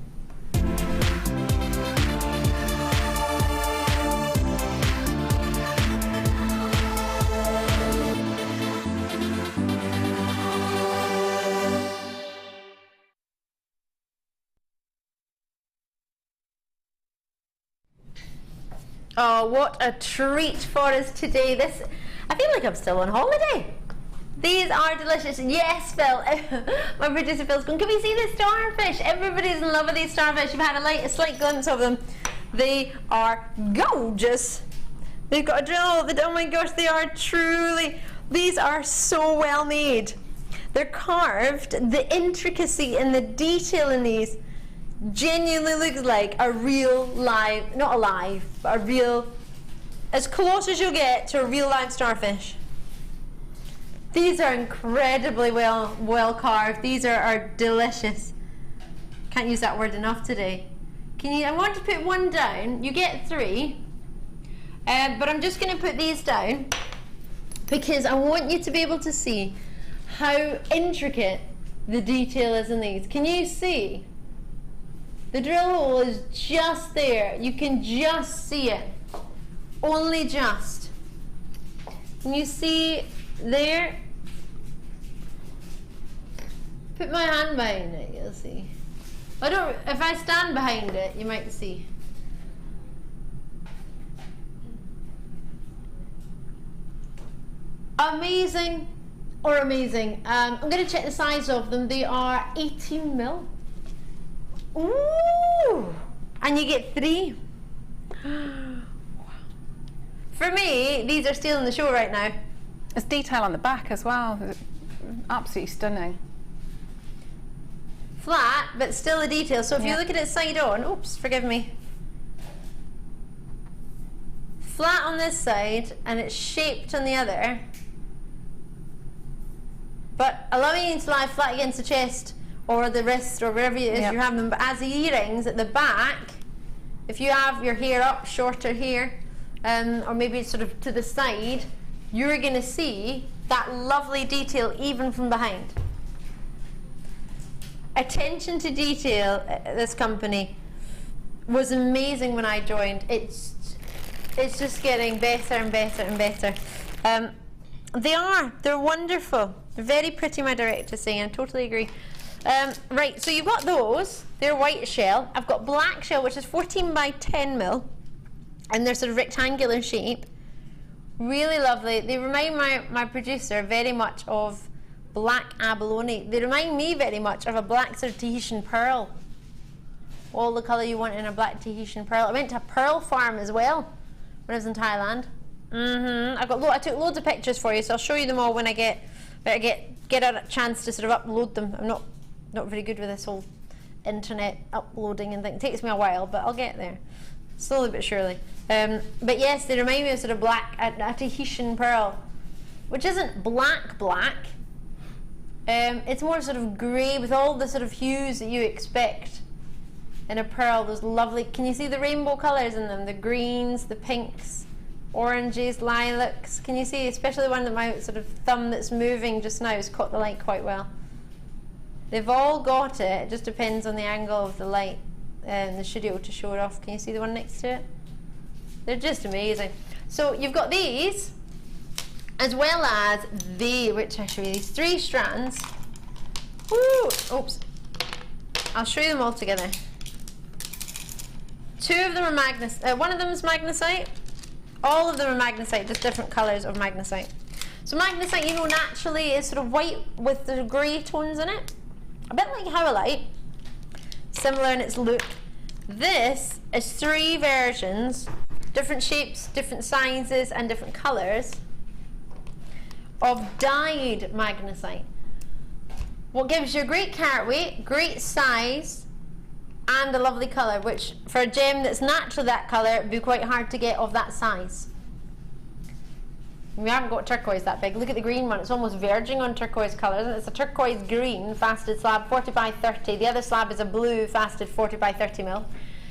Oh, what a treat for us today. This, I feel like I'm still on holiday. These are delicious. Yes, Phil. My producer Phil's going, can we see the starfish? Everybody's in love with these starfish. You've had a slight glimpse of them. They are gorgeous. They've got a drill. Oh my gosh, they are truly, these are so well made. They're carved. The intricacy and the detail in these genuinely looks like a real live, not alive, but a real, as close as you'll get to a real live starfish. These are incredibly well carved. These are delicious. Can't use that word enough today. I want to put one down. You get 3, but I'm just going to put these down because I want you to be able to see how intricate the detail is in these. Can you see? The drill hole is just there. You can just see it. Only just. Can you see there? Put my hand behind it, you'll see. If I stand behind it, you might see. Amazing or amazing. I'm going to check the size of them. They are 18 mil. Ooh! And you get 3. For me, these are stealing the show right now. There's detail on the back as well. Absolutely stunning. Flat, but still a detail. So if you look at it side on, oops, forgive me. Flat on this side, and it's shaped on the other. But allowing you to lie flat against the chest or the wrist or wherever it is you have them. But as the earrings at the back, if you have your hair up, shorter hair, or maybe sort of to the side, you're going to see that lovely detail even from behind. Attention to detail at this company was amazing when I joined. It's just getting better and better and better. They're wonderful. They're very pretty, my director's saying. I totally agree. Right, so you've got those. They're white shell. I've got black shell, which is 14 by 10 mil, and they're sort of rectangular shape. Really lovely. They remind my producer very much of black abalone. They remind me very much of a black sort of Tahitian pearl. All the colour you want in a black Tahitian pearl. I went to a pearl farm as well when I was in Thailand. I took loads of pictures for you, so I'll show you them all when I get a chance to sort of upload them. I'm not very good with this whole internet uploading and thing. It takes me a while, but I'll get there. Slowly but surely. But yes, they remind me of sort of black, a Tahitian pearl, which isn't black. It's more sort of grey with all the sort of hues that you expect in a pearl. Those lovely, can you see the rainbow colours in them? The greens, the pinks, oranges, lilacs. Can you see, especially one that my sort of thumb that's moving just now has caught the light quite well. They've all got it. It just depends on the angle of the light and the studio to show it off. Can you see the one next to it? They're just amazing. So you've got these, as well as which I show you, these 3 strands. Ooh, oops. I'll show you them all together. 2 of them are one of them is magnesite. All of them are magnesite, just different colours of magnesite. So magnesite, you know, naturally is sort of white with the grey tones in it. A bit like howlite. Similar in its look. This is 3 versions, different shapes, different sizes, and different colours of dyed magnesite. What gives you a great carat weight, great size, and a lovely colour, which for a gem that's naturally that colour, it would be quite hard to get of that size. We haven't got turquoise that big. Look at the green one, it's almost verging on turquoise colour, isn't it? It's a turquoise green faceted slab, 40 by 30. The other slab is a blue faceted 40 by 30 mil.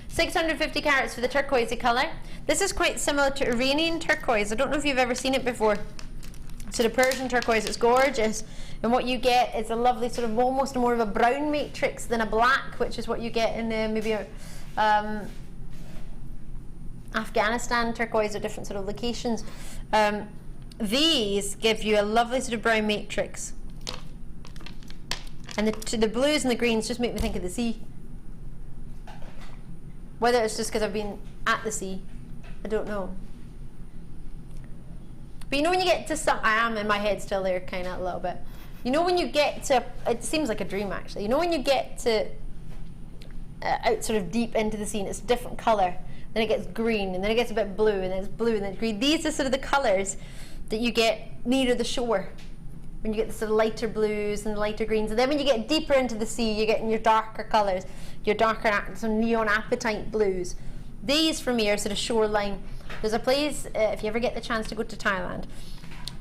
650 carats for the turquoisey colour. This is quite similar to Iranian turquoise. I don't know if you've ever seen it before. So the Persian turquoise, it's gorgeous. And what you get is a lovely sort of almost more of a brown matrix than a black, which is what you get in maybe Afghanistan turquoise or different sort of locations. These give you a lovely sort of brown matrix. And the blues and the greens just make me think of the sea. Whether it's just because I've been at the sea, I don't know. But you know when you get to some, I am in my head still there kind of a little bit. You know when you get to, it seems like a dream actually, you know when you get to out sort of deep into the sea and it's a different colour, then it gets green and then it gets a bit blue and then it's blue and then it's green. These are sort of the colours that you get near the shore. When you get the sort of lighter blues and lighter greens, and then when you get deeper into the sea, you get in your darker colours, your darker sort of neon apatite blues. These for me are sort of shoreline. There's a place, if you ever get the chance to go to Thailand,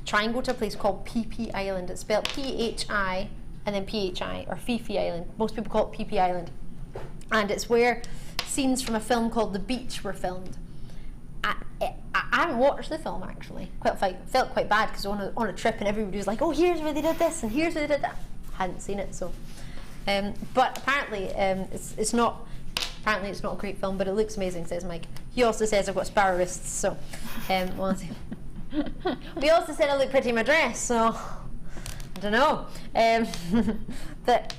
try and go to a place called Phi Island. It's spelled P-H-I and then P-H-I, or Phi Island. Most people call it Phi Island. And it's where scenes from a film called The Beach were filmed. I haven't watched the film actually. Felt quite bad because on a trip and everybody was like, oh, here's where they did this and here's where they did that. Hadn't seen it, so. But apparently it's not a great film, but it looks amazing, says Mike. He also says I've got sparrow wrists, so we'll see. We also said I look pretty in my dress, so I don't know. That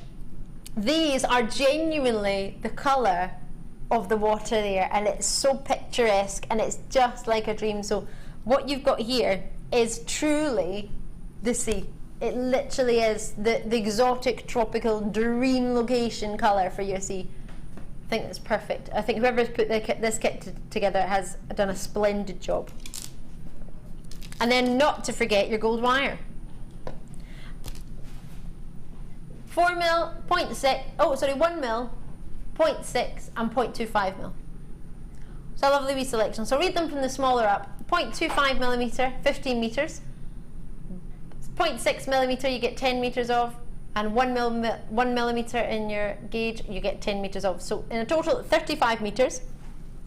these are genuinely the colour of the water there, and it's so picturesque and it's just like a dream. So what you've got here is truly the sea. It literally is the exotic tropical dream location colour for your sea. I think it's perfect. I think whoever's put this kit together has done a splendid job. And then not to forget your gold wire. 4 mil, 0.6, 1 mil, 0.6 and 0.25 mil. So a lovely wee selection. So read them from the smaller up. 0.25 millimetre, 15 metres. 0.6 millimetre you get 10 metres of, and 1 millimetre in your gauge you get 10 metres of. So in a total 35 metres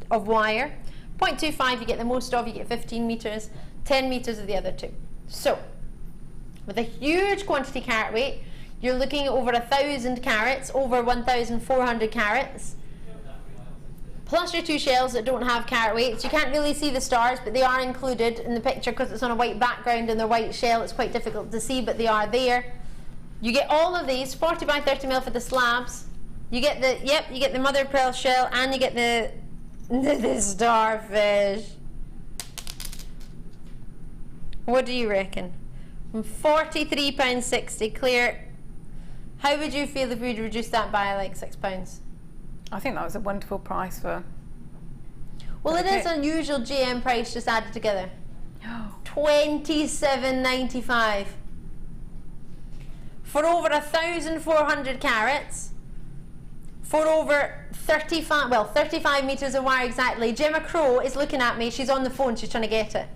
of wire. 0.25 you get the most of, you get 15 metres, 10 metres of the other two. So with a huge quantity carat weight, you're looking at over 1,000 carats, over 1,400 carats, plus your two shells that don't have carat weights. You can't really see the stars, but they are included in the picture because it's on a white background and they're white shell. It's quite difficult to see, but they are there. You get all of these, 40 by 30 mil for the slabs. You get the mother of pearl shell, and you get the starfish. What do you reckon? £43.60 clear. How would you feel if we'd reduce that by like £6? I think that was a wonderful price for. Well, it is unusual GM price just added together. £27.95 for over 1,400 carats, for over 35 metres of wire exactly. Gemma Crow is looking at me. She's on the phone. She's trying to get it.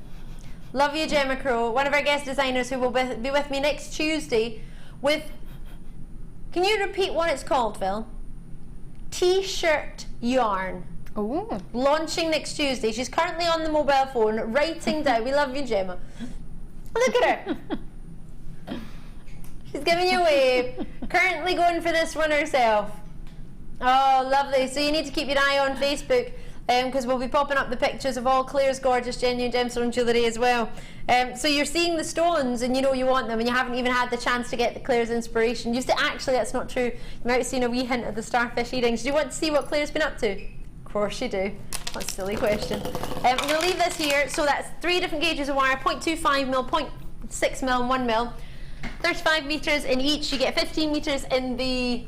Love you, Gemma Crow. One of our guest designers who will be with me next Tuesday with. Can you repeat what it's called, Phil? T-shirt yarn. Ooh. Launching next Tuesday. She's currently on the mobile phone writing down. We love you, Gemma. Look at her. She's giving you a wave. Currently going for this one herself. Oh, lovely. So you need to keep your eye on Facebook, because we'll be popping up the pictures of all Claire's gorgeous genuine gemstone jewellery as well. So you're seeing the stones and you know you want them, and you haven't even had the chance to get the Claire's inspiration. Actually, that's not true. You might have seen a wee hint of the starfish earrings. Do you want to see what Claire's been up to? Of course you do. What a silly question. I'm going to leave this here. So that's 3 different gauges of wire, 0.25 mil, 0.6 mil and 1 mil. 35 metres in each. You get 15 metres in the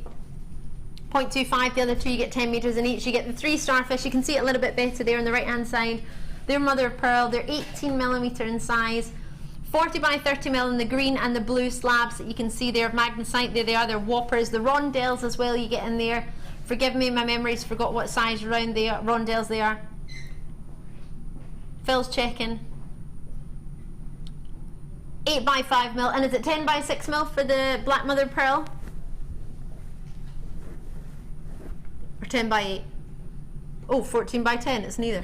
0.25, the other 2 you get 10 metres in each. You get the 3 starfish. You can see it a little bit better there on the right hand side. They're mother of pearl. They're 18 millimetre in size, 40 by 30 mil in the green and the blue slabs that you can see there of magnesite. There they are. They're whoppers. The Rondelles as well you get in there. Forgive me, my memory's forgot what size Rondelles they are. Phil's checking. 8 by 5 mil, and is it 10 by 6 mil for the black mother of pearl? Or 10 by 8? Oh, 14 by 10, it's neither.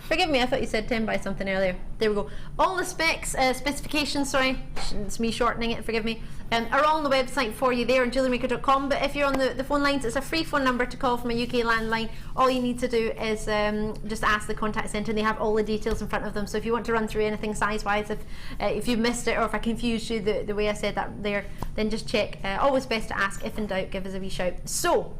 Forgive me, I thought you said 10 by something earlier. There we go. All the specifications, sorry, it's me shortening it, forgive me, are all on the website for you there on jewellerymaker.com. But if you're on the phone lines, it's a free phone number to call from a UK landline. All you need to do is just ask the contact centre, and they have all the details in front of them. So if you want to run through anything size-wise, if you've missed it, or if I confused you the way I said that there, then just check. Always best to ask. If in doubt, give us a wee shout. So,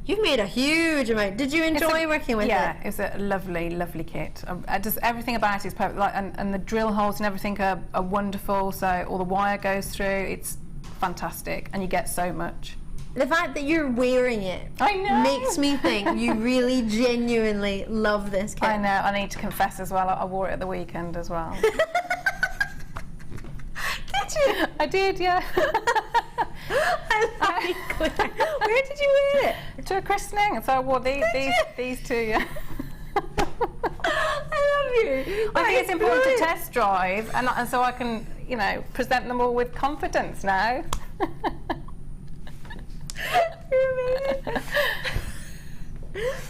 you've made a huge amount. Did you enjoy working with it? Yeah, it's a lovely, lovely kit. Just everything about it is perfect. Like, and the drill holes and everything are wonderful. So all the wire goes through. It's fantastic, and you get so much. The fact that you're wearing it, I know, makes me think you really genuinely love this kit. I know. I need to confess as well. I wore it at the weekend as well. Did you? I did, yeah. I love you, Claire. Where did you wear it? To a christening, so I wore these two, yeah. I love you. I think it's important to test drive, and so I can, you know, present them all with confidence now. You're amazing.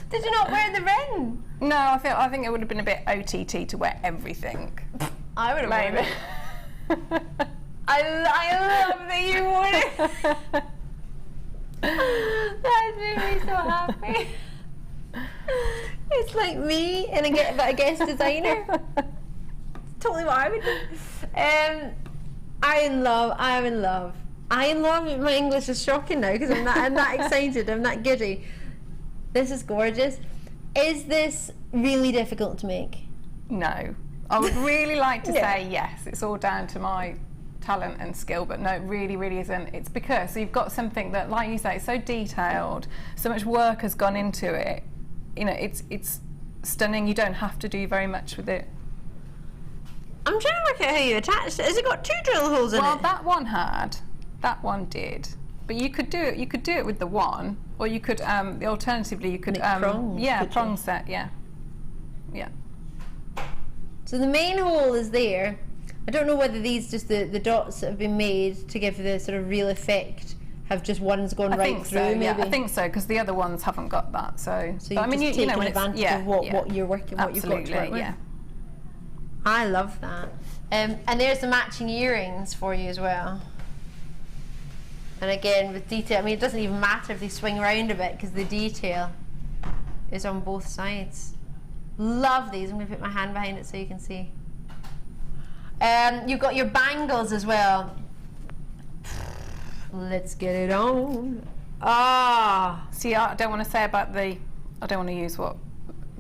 Did you not wear the ring? No, I think it would have been a bit OTT to wear everything. I would have worn Maybe. it. I love that you wore it. That made me so happy. It's like me and a guest designer. Totally what I would do. I'm in love. My English is shocking now because I'm that excited. I'm that giddy. This is gorgeous. Is this really difficult to make? No. I would really like to say yes. It's all down to my talent and skill, but no, it really, really isn't. It's because you've got something that, like you say, it's so detailed, so much work has gone into it. You know, it's stunning. You don't have to do very much with it. I'm trying to work out how you attached it. Has it got 2 drill holes in it? Well, that one did. But you could do it. You could do it with the one, or you could alternatively you could prongs, prong set, yeah. So the main hole is there. I don't know whether these just the dots that have been made to give the sort of real effect have just one's gone right through. So, maybe. yeah, I think so, because the other ones haven't got that. So you've just taken advantage of what you're working, what you've got to work with. Yeah. I love that. And there's the matching earrings for you as well. And again, with detail, I mean, it doesn't even matter if they swing around a bit because the detail is on both sides. Love these. I'm going to put my hand behind it so you can see. You've got your bangles as well. Let's get it on. Ah. See, I don't want to say about I don't want to use what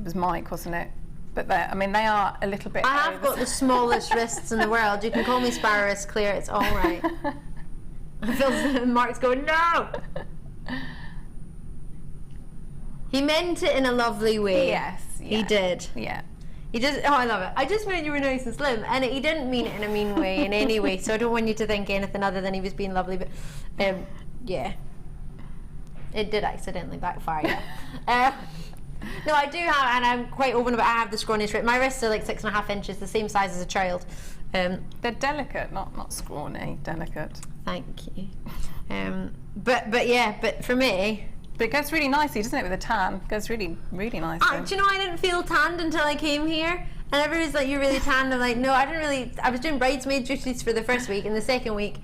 was Mike, wasn't it? But I mean, they are a little bit. I have got the smallest wrists in the world. You can call me Sparrow Wrist, Claire. It's all right. I feel Mark's going, no. He meant it in a lovely way. Yes. Yeah. He did. Yeah. He just, oh, I love it. I just meant you were nice and slim, and he didn't mean it in a mean way in any way. So I don't want you to think anything other than he was being lovely. But yeah, it did accidentally backfire. Yeah. No, I do have, and I'm quite open about. I have the scrawniest wrist. My wrists are like 6.5 inches, the same size as a child. They're delicate, not scrawny. Delicate. Thank you. But for me. But it goes really nicely, doesn't it, with a tan? It goes really, really nicely. Do you know, I didn't feel tanned until I came here. And everybody's like, you're really tanned. I'm like, no, I didn't really. I was doing bridesmaid duties for the first week. And the second week,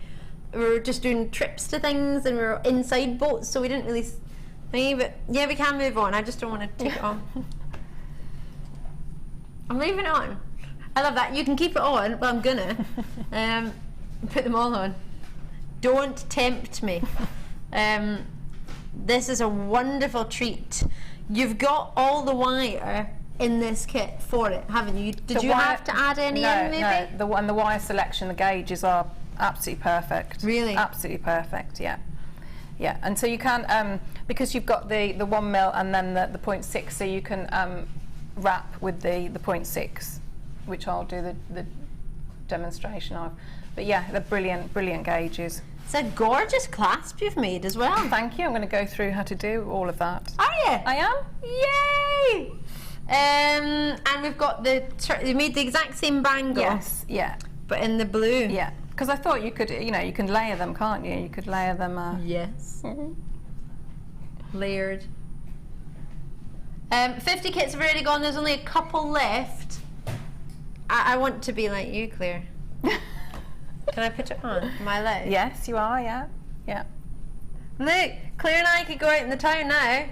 we were just doing trips to things and we were inside boats. So we didn't really. But yeah, we can move on. I just don't want to take it off. I'm leaving it on. I love that. You can keep it on. Well, I'm gonna. Put them all on. Don't tempt me. This is a wonderful treat. You've got all the wire in this kit for it, haven't you? Did you have to add any in, maybe? No, the wire selection, the gauges are absolutely perfect. Really? Absolutely perfect, yeah. Yeah, and so you can, because you've got the 1 mil and then the 0.6, so you can wrap with the 0.6, which I'll do the demonstration of. But yeah, they're brilliant, brilliant gauges. It's a gorgeous clasp you've made as well. Thank you. I'm going to go through how to do all of that. Are you? I am. Yay! And we've got you made the exact same bangle. Yes. Yeah. But in the blue. Yeah. Because I thought you could, you can layer them, can't you? You could layer them. Yes. Layered. 50 kits have already gone. There's only a couple left. I want to be like you, Claire. Can I put it on? Am I allowed? Yes, you are, yeah. Yeah. Look, Claire and I could go out in the town now.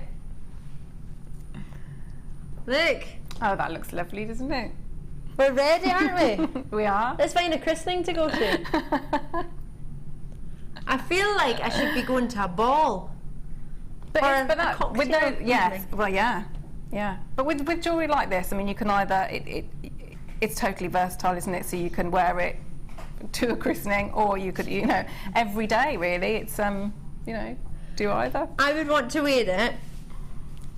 Look. Oh, that looks lovely, doesn't it? We're ready, aren't we? We are. Let's find a christening to go to. I feel like I should be going to a ball. But Or with those, cocktail yes, evening. well, yeah. But with jewellery like this, I mean, you can either, it's totally versatile, isn't it? So you can wear it to a christening, or you could, you know, every day really. It's, you know, do either. I would want to wear it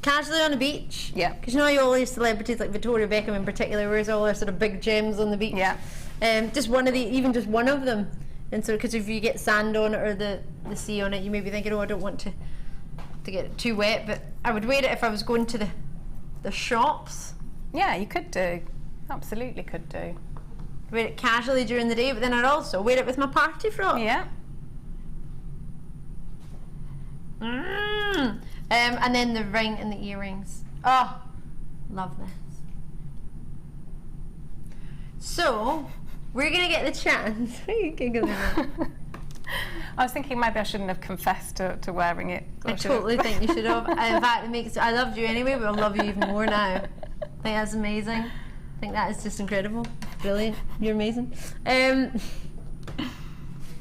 casually on the beach. Yeah. Because you know how all these celebrities, like Victoria Beckham in particular, wears all their sort of big gems on the beach. Yeah. Just one of the, even just one of them. And so, because if you get sand on it or the sea on it, you may be thinking, oh, I don't want to get it too wet. But I would wear it if I was going to the shops. Yeah, you could do. Absolutely could do. Wear it casually during the day, but then I'd also wear it with my party frock. Yeah. And then the ring and the earrings. Oh, love this. So, we're going to get the chance. What are you giggling at? I was thinking maybe I shouldn't have confessed to wearing it. I totally think you should have. In fact, it makes, I loved you anyway, but I'll love you even more now. I think that's amazing. I think that is just incredible. Brilliant. You're amazing. So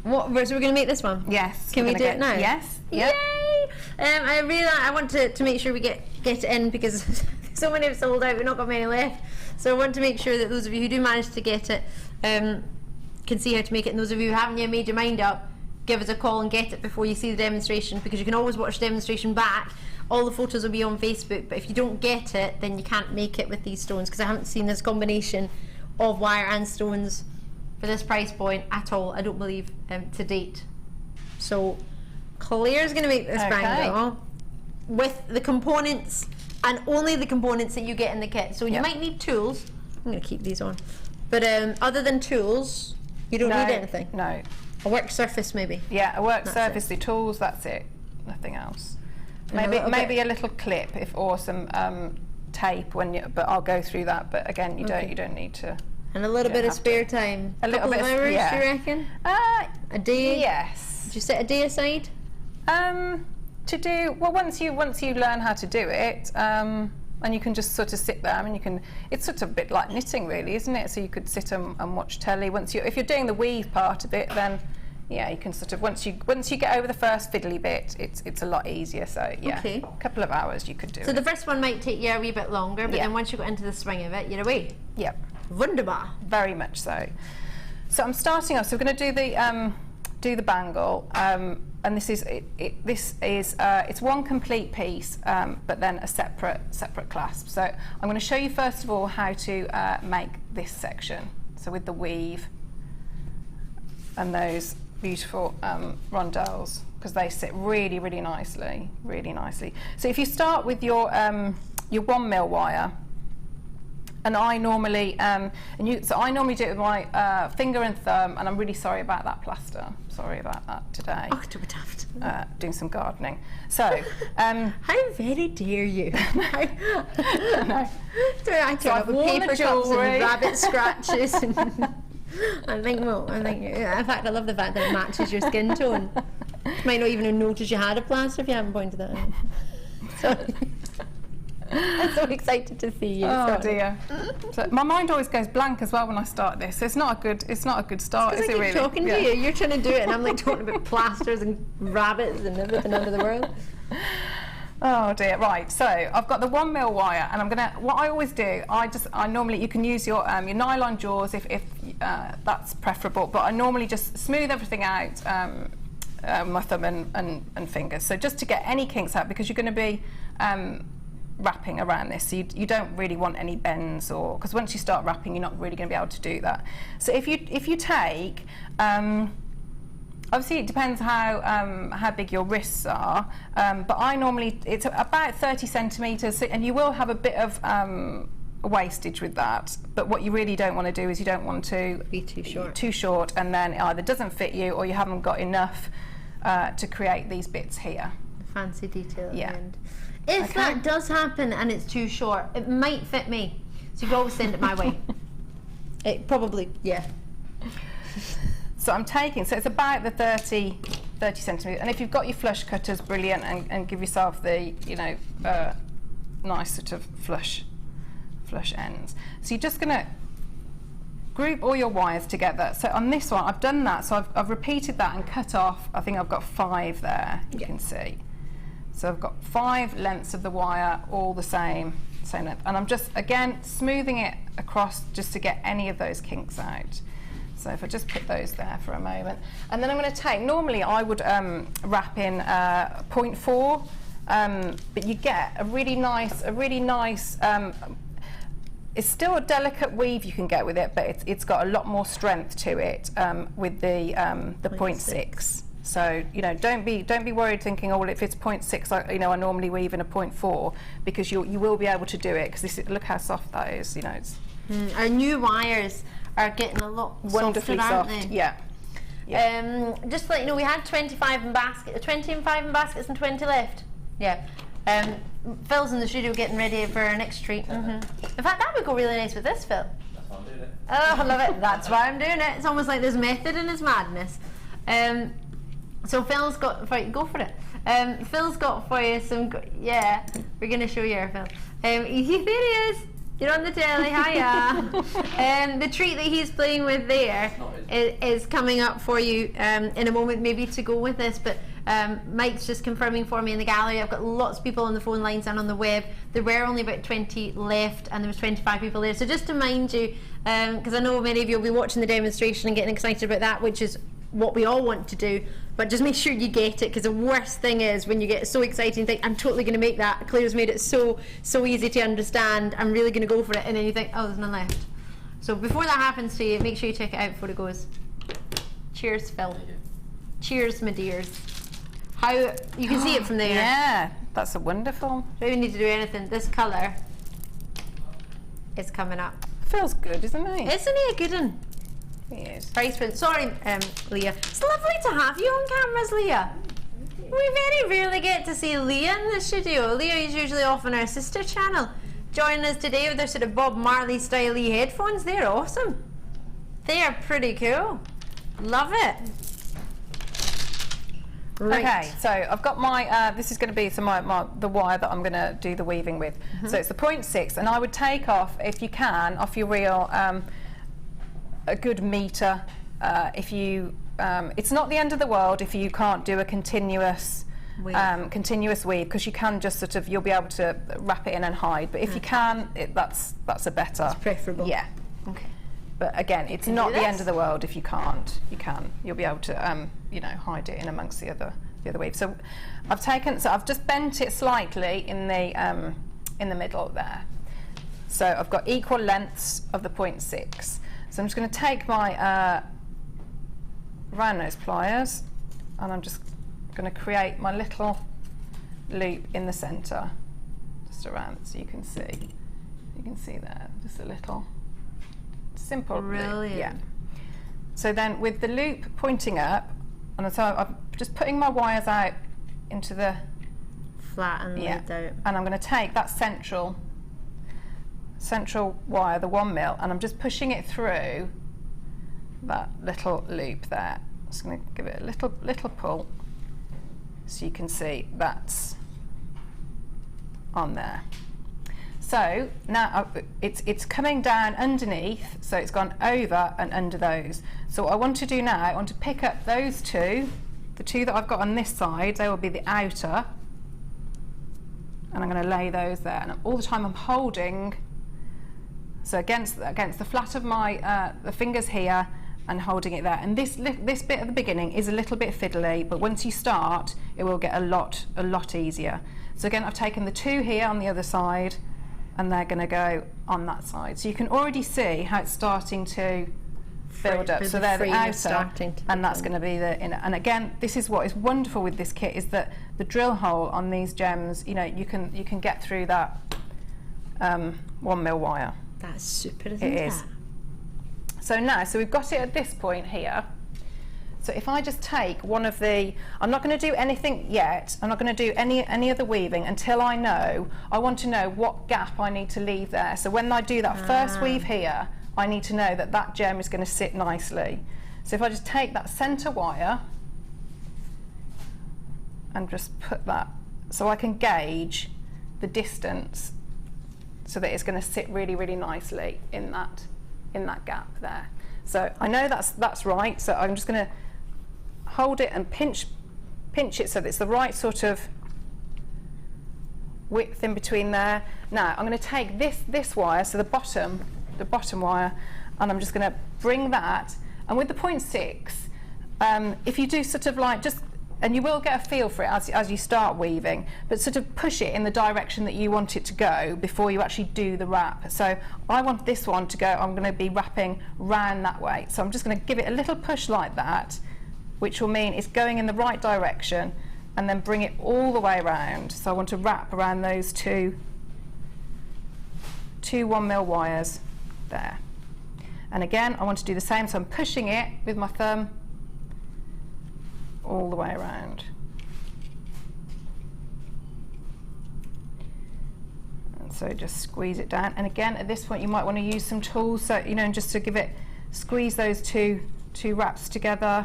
we're going to make this one? Yes. Can we do it now? Yes. Yep. Yay! I want to make sure we get it in, because so many have sold out, we've not got many left. So I want to make sure that those of you who do manage to get it can see how to make it, and those of you who haven't yet made your mind up, give us a call and get it before you see the demonstration, because you can always watch the demonstration back. All the photos will be on Facebook, but if you don't get it, then you can't make it with these stones, because I haven't seen this combination of wire and stones for this price point at all, I don't believe, to date. So Claire's going to make this bangle with the components, and only the components that you get in the kit. So you might need tools. I'm going to keep these on. But other than tools, you don't need anything. No. A work surface maybe. Yeah, a work surface, the tools, that's it. Nothing else. Maybe a little clip, or some tape but I'll go through that. But again, you don't need to. And a little bit of spare time. A little bit of hours, do you reckon? A day? Yes. Did you set a day aside? To do once you learn how to do it, and you can just sort of sit there. I mean, it's sort of a bit like knitting, really, isn't it? So you could sit and watch telly. If you're doing the weave part of it, then yeah, you can sort of once you get over the first fiddly bit, it's a lot easier. So yeah, a couple of hours you could do. So the first one might take you a wee bit longer, but then once you go into the swing of it, you're away. Yep. Wunderbar. Very much so. So I'm starting off. So we're going to do the bangle, and this is it's one complete piece, but then a separate clasp. So I'm going to show you first of all how to make this section. So with the weave and those beautiful rondelles, because they sit really, really nicely, really nicely. So if you start with your 1 mil wire. And I normally, I normally do it with my finger and thumb, and I'm really sorry about that plaster. Sorry about that today. Oh, to be daft. Doing some gardening. So, how very dare you? No. I turn up with paper cups and rabbit scratches. And I think, in fact, I love the fact that it matches your skin tone. You might not even have noticed you had a plaster if you haven't pointed that out. Sorry. I'm so excited to see you. Oh dear. So my mind always goes blank as well when I start this. So it's not a good start, is it really? I'm talking to you. You're trying to do it, and I'm like talking about plasters and rabbits and everything under the world. Oh dear. Right. So I've got the 1 mil wire, and what I always do, I normally, you can use your nylon jaws if that's preferable, but I normally just smooth everything out with my thumb and fingers. So just to get any kinks out, because you're going to be wrapping around this, so you don't really want any bends, or because once you start wrapping, you're not really going to be able to do that. So if you take, obviously it depends how big your wrists are, but I normally, it's about 30 centimetres, and you will have a bit of wastage with that, but what you really don't want to do is you don't want to be too short, and then it either doesn't fit you or you haven't got enough to create these bits here. Fancy detail at the end. If that does happen and it's too short, it might fit me. So you can always send it my way. It probably, yeah. So I'm taking, so it's about the 30 centimetres, and if you've got your flush cutters, brilliant, and give yourself the, you know, nice sort of flush ends. So you're just going to group all your wires together. So on this one, I've done that, so I've repeated that and cut off, I think I've got 5 there, you can see. So I've got 5 lengths of the wire, all the same length, and I'm just, again, smoothing it across just to get any of those kinks out. So if I just put those there for a moment, and then I'm going to take, normally I would wrap in 0.4, but you get a really nice, it's still a delicate weave you can get with it, but it's got a lot more strength to it with the 0.6. So, you know, don't be worried thinking, oh, well, if it's 0.6, you know, I normally weave in a 0.4, because you will be able to do it, because look how soft that is, you know. It's our new wires are getting a lot wonderfully softer, aren't soft. they? Yeah. Just to let you know, we had 20 and 5 in baskets and 20 left. Yeah. Phil's in the studio getting ready for our next treat. In fact, that would go really nice with this, Phil. That's why I'm doing it. Oh, I love it. That's why I'm doing it. It's almost like there's method in his madness. So Phil's got, go for it. Phil's got for you some, yeah, we're going to show you our Phil. There he is. You're on the telly, hiya. The treat that he's playing with there is coming up for you in a moment, maybe to go with this, but Mike's just confirming for me in the gallery. I've got lots of people on the phone lines and on the web. There were only about 20 left, and there was 25 people there. So just to mind you, because I know many of you will be watching the demonstration and getting excited about that, which is what we all want to do, but just make sure you get it, because the worst thing is when you get so excited and think, I'm totally going to make that, Claire's made it so easy to understand, I'm really going to go for it, and then you think, oh, there's none left. So before that happens to you, make sure you check it out before it goes. Cheers, Phil. Cheers, my dears. How you can see it from there. Yeah, that's a wonderful. Don't even need to do anything. This colour is coming up. Feels good, isn't it? Isn't he a good one? He is. Price print. Sorry, Leah. It's lovely to have you on cameras, Leah. We very rarely get to see Leah in the studio. Leah is usually off on our sister channel. Joining us today with their sort of Bob Marley style headphones. They're awesome. They are pretty cool. Love it. Right. Okay, so I've got my, this is going to be the wire that I'm going to do the weaving with. So it's the 0.6, and I would take off, if you can, off your reel, a good metre. If you, it's not the end of the world if you can't do a continuous weave, because you can just sort of, you'll be able to wrap it in and hide. But if you can, that's a better. It's preferable. Yeah. Okay. But again, it's not the end of the world if you can't. You'll be able to, you know, hide it in amongst the other weave. So I've just bent it slightly in the middle there. So I've got equal lengths of the 0.6. So I'm just going to take my round nose pliers, and I'm just going to create my little loop in the centre, just around, so you can see. You can see there, just a little simple Brilliant. loop. Yeah. So then with the loop pointing up, and so I'm just putting my wires out into the Flatten yeah, it out. and I'm going to take that central wire, the 1 mil, and I'm just pushing it through that little loop there. I'm just going to give it a little pull, so you can see that's on there. So now it's coming down underneath, so it's gone over and under those. So what I want to do now, I want to pick up those two, the two that I've got on this side, they will be the outer, and I'm going to lay those there, and all the time I'm holding, so against the flat of my the fingers here, and holding it there. And this bit at the beginning is a little bit fiddly, but once you start, it will get a lot easier. So again, I've taken the two here on the other side, and they're going to go on that side. So you can already see how it's starting to build up. So they're the outer, and that's going to be the inner. And again, this is what is wonderful with this kit, is that the drill hole on these gems, you know, you can get through that 1 mil wire. That's super, isn't it? It is. So now, so we've got it at this point here. So if I just take one of the, I'm not going to do anything yet, I'm not going to do any other weaving until I want to know what gap I need to leave there. So when I do that first weave here, I need to know that that gem is going to sit nicely. So if I just take that centre wire and just put that, so I can gauge the distance so that it's going to sit really, really nicely in that gap there. So I know that's right, so I'm just going to hold it and pinch it so that it's the right sort of width in between there. Now I'm going to take this wire, so the bottom wire, and I'm just going to bring that, and with the 0.6, if you do sort of like just, and you will get a feel for it as you start weaving, but sort of push it in the direction that you want it to go before you actually do the wrap. So I want this one to go, I'm going to be wrapping round that way. So I'm just going to give it a little push like that, which will mean it's going in the right direction, and then bring it all the way around. So I want to wrap around those two 1mm wires there. And again, I want to do the same, so I'm pushing it with my thumb all the way around. And so just squeeze it down. And again, at this point you might want to use some tools, so just to give it, squeeze those two wraps together,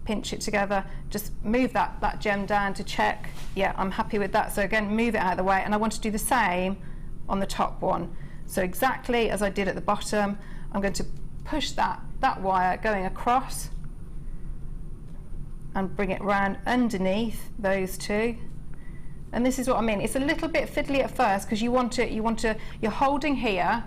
pinch it together, just move that gem down to check, yeah, I'm happy with that. So again, move it out of the way, and I want to do the same on the top one. So exactly as I did at the bottom, I'm going to push that wire going across and bring it round underneath those two. And this is what I mean, it's a little bit fiddly at first because you're holding here,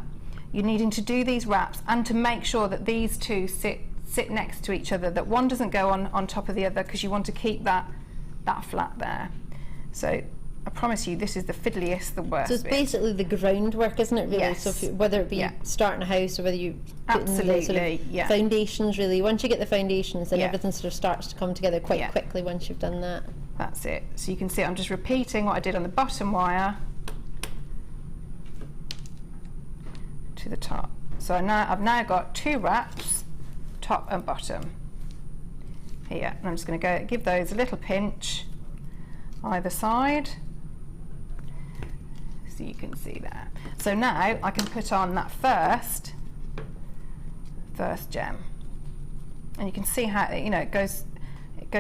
you're needing to do these wraps and to make sure that these two sit next to each other, that one doesn't go on top of the other, because you want to keep that flat there. So I promise you, this is the fiddliest, the worst. So it's bit. Basically the groundwork, isn't it, really? Yes. So whether it be starting a house or whether you put in the sort of foundations, really. Once you get the foundations, then everything sort of starts to come together quite quickly once you've done that. That's it. So you can see I'm just repeating what I did on the bottom wire to the top. So I've now got two wraps, top and bottom here, and I'm just going to go give those a little pinch either side, so you can see there. So now I can put on that first gem, and you can see how it goes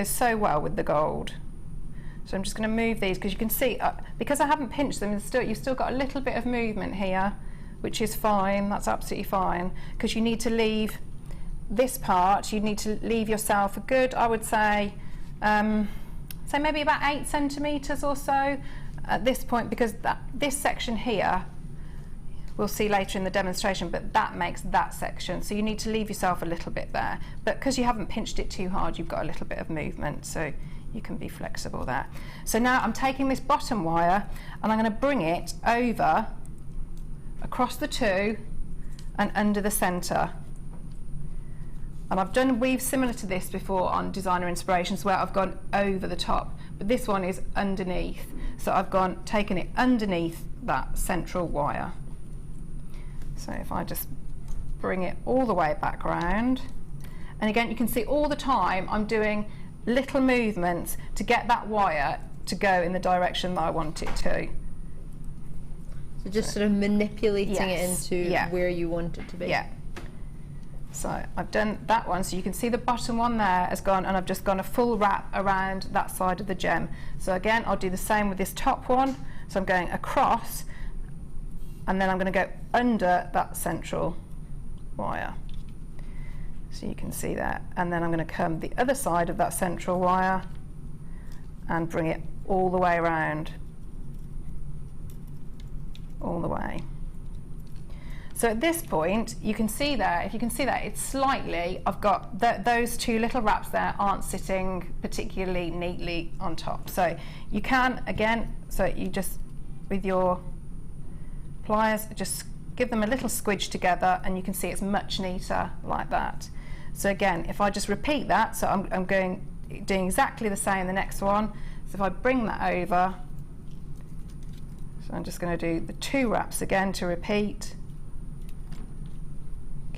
so well with the gold. So I'm just going to move these, because you can see because I haven't pinched them, you've still got a little bit of movement here, which is fine. That's absolutely fine, because you need to leave this part, you need to leave yourself a good, I would say maybe about 8 centimetres or so at this point, because this section here we'll see later in the demonstration, but that makes that section, so you need to leave yourself a little bit there, but because you haven't pinched it too hard, you've got a little bit of movement, so you can be flexible there. So now I'm taking this bottom wire and I'm going to bring it over across the two and under the centre. And I've done weaves similar to this before on Designer Inspirations, where I've gone over the top, but this one is underneath. So I've taken it underneath that central wire. So if I just bring it all the way back round, and again you can see all the time I'm doing little movements to get that wire to go in the direction that I want it to. So just sort of manipulating it into where you want it to be. Yeah. So I've done that one, so you can see the bottom one there has gone, and I've just gone a full wrap around that side of the gem. So again, I'll do the same with this top one. So I'm going across, and then I'm going to go under that central wire. So you can see that. And then I'm going to come the other side of that central wire and bring it all the way around. All the way. So at this point, you can see there, if you can see that, it's slightly, I've got those two little wraps there aren't sitting particularly neatly on top. So you can, again, so you just, with your pliers, just give them a little squidge together, and you can see it's much neater like that. So again, if I just repeat that, so I'm doing exactly the same the next one. So if I bring that over, so I'm just going to do the two wraps again to repeat.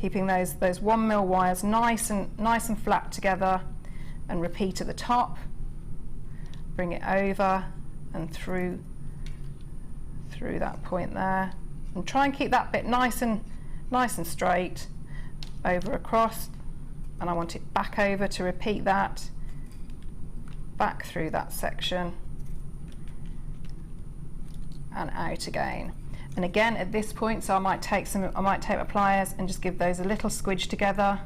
keeping those 1mm wires nice and flat together, and repeat at the top. Bring it over and through that point there, and try and keep that bit nice and straight, over across, and I want it back over to repeat that, back through that section and out again. And again at this point, so I might take my pliers and just give those a little squidge together,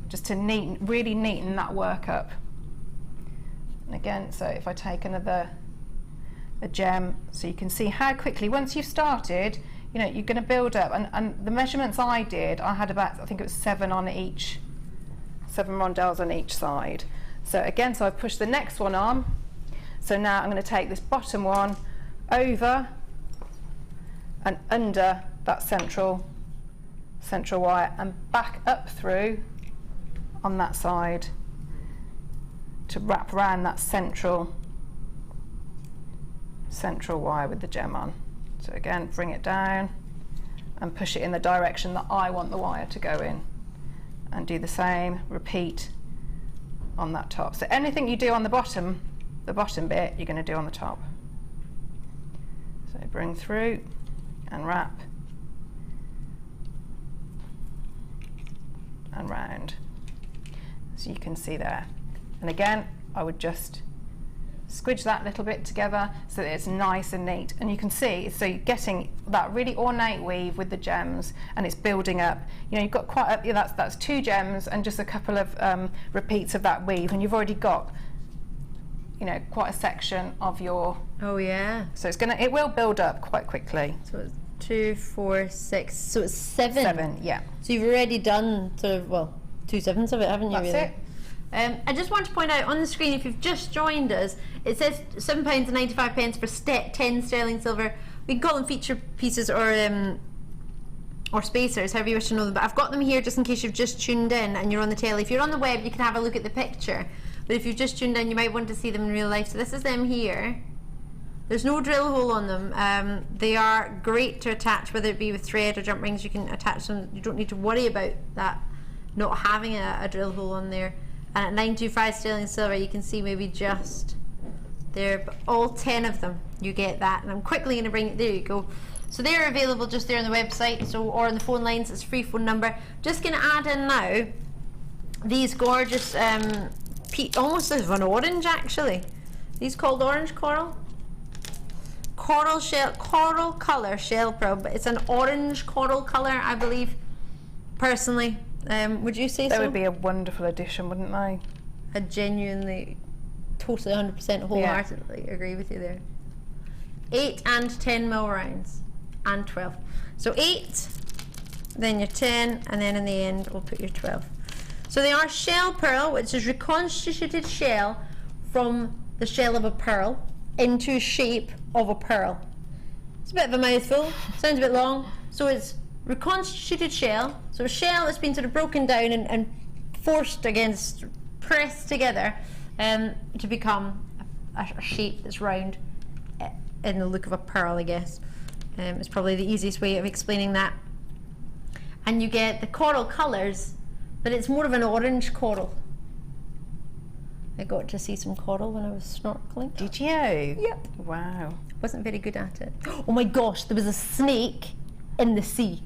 just to really neaten that work up. And again, so if I take a gem, so you can see how quickly, once you've started, you know, you're going to build up. And the measurements I did, I had about, I think it was 7 rondelles on each side. So again, so I've pushed the next one on. So now I'm going to take this bottom one over and under that central wire, and back up through on that side to wrap around that central wire with the gem on. So again, bring it down and push it in the direction that I want the wire to go in, and do the same, repeat on that top. So anything you do on the bottom bit, you're going to do on the top. So bring through and wrap and round, so you can see there. And again, I would just squidge that little bit together so that it's nice and neat, and you can see, so you're getting that really ornate weave with the gems, and it's building up. You know, you've got quite a, that's 2 gems and just a couple of repeats of that weave, and you've already got, you know, quite a section of your, oh yeah, so it will build up quite quickly. So it's 2, 4, 6, so it's 7. 7, yeah. So you've already done sort of, well, 2 7s of it, haven't you? That's really? it. I just want to point out on the screen, if you've just joined us, it says £7.95 for 10 sterling silver. We can call them feature pieces or spacers, however you wish to know them, but I've got them here just in case you've just tuned in and you're on the telly. If you're on the web, you can have a look at the picture, but if you've just tuned in, you might want to see them in real life. So this is them here. There's no drill hole on them. They are great to attach, whether it be with thread or jump rings. You can attach them. You don't need to worry about that not having a drill hole on there. And at 925 sterling silver, you can see maybe just there, but all 10 of them, you get that. And I'm quickly going to bring it, there you go. So they're available just there on the website, so, or on the phone lines. It's a free phone number. Just going to add in now these gorgeous, almost as an orange actually. These called orange coral. Coral colour shell pearl, but it's an orange coral colour, I believe, personally. Would you say so? That would be a wonderful addition, wouldn't they? I genuinely, totally 100% wholeheartedly agree with you there. 8 and 10mm rounds, and 12. So 8, then your 10, and then in the end we'll put your 12. So they are shell pearl, which is reconstituted shell from the shell of a pearl into shape of a pearl. It's a bit of a mouthful, sounds a bit long. So it's reconstituted shell, so a shell that's been sort of broken down and forced against, pressed together to become a shape that's round in the look of a pearl, I guess. It's probably the easiest way of explaining that. And you get the coral colours, but it's more of an orange coral. I got to see some coral when I was snorkeling. Did you? Yep. Wow. Wasn't very good at it. Oh my gosh, there was a snake in the sea.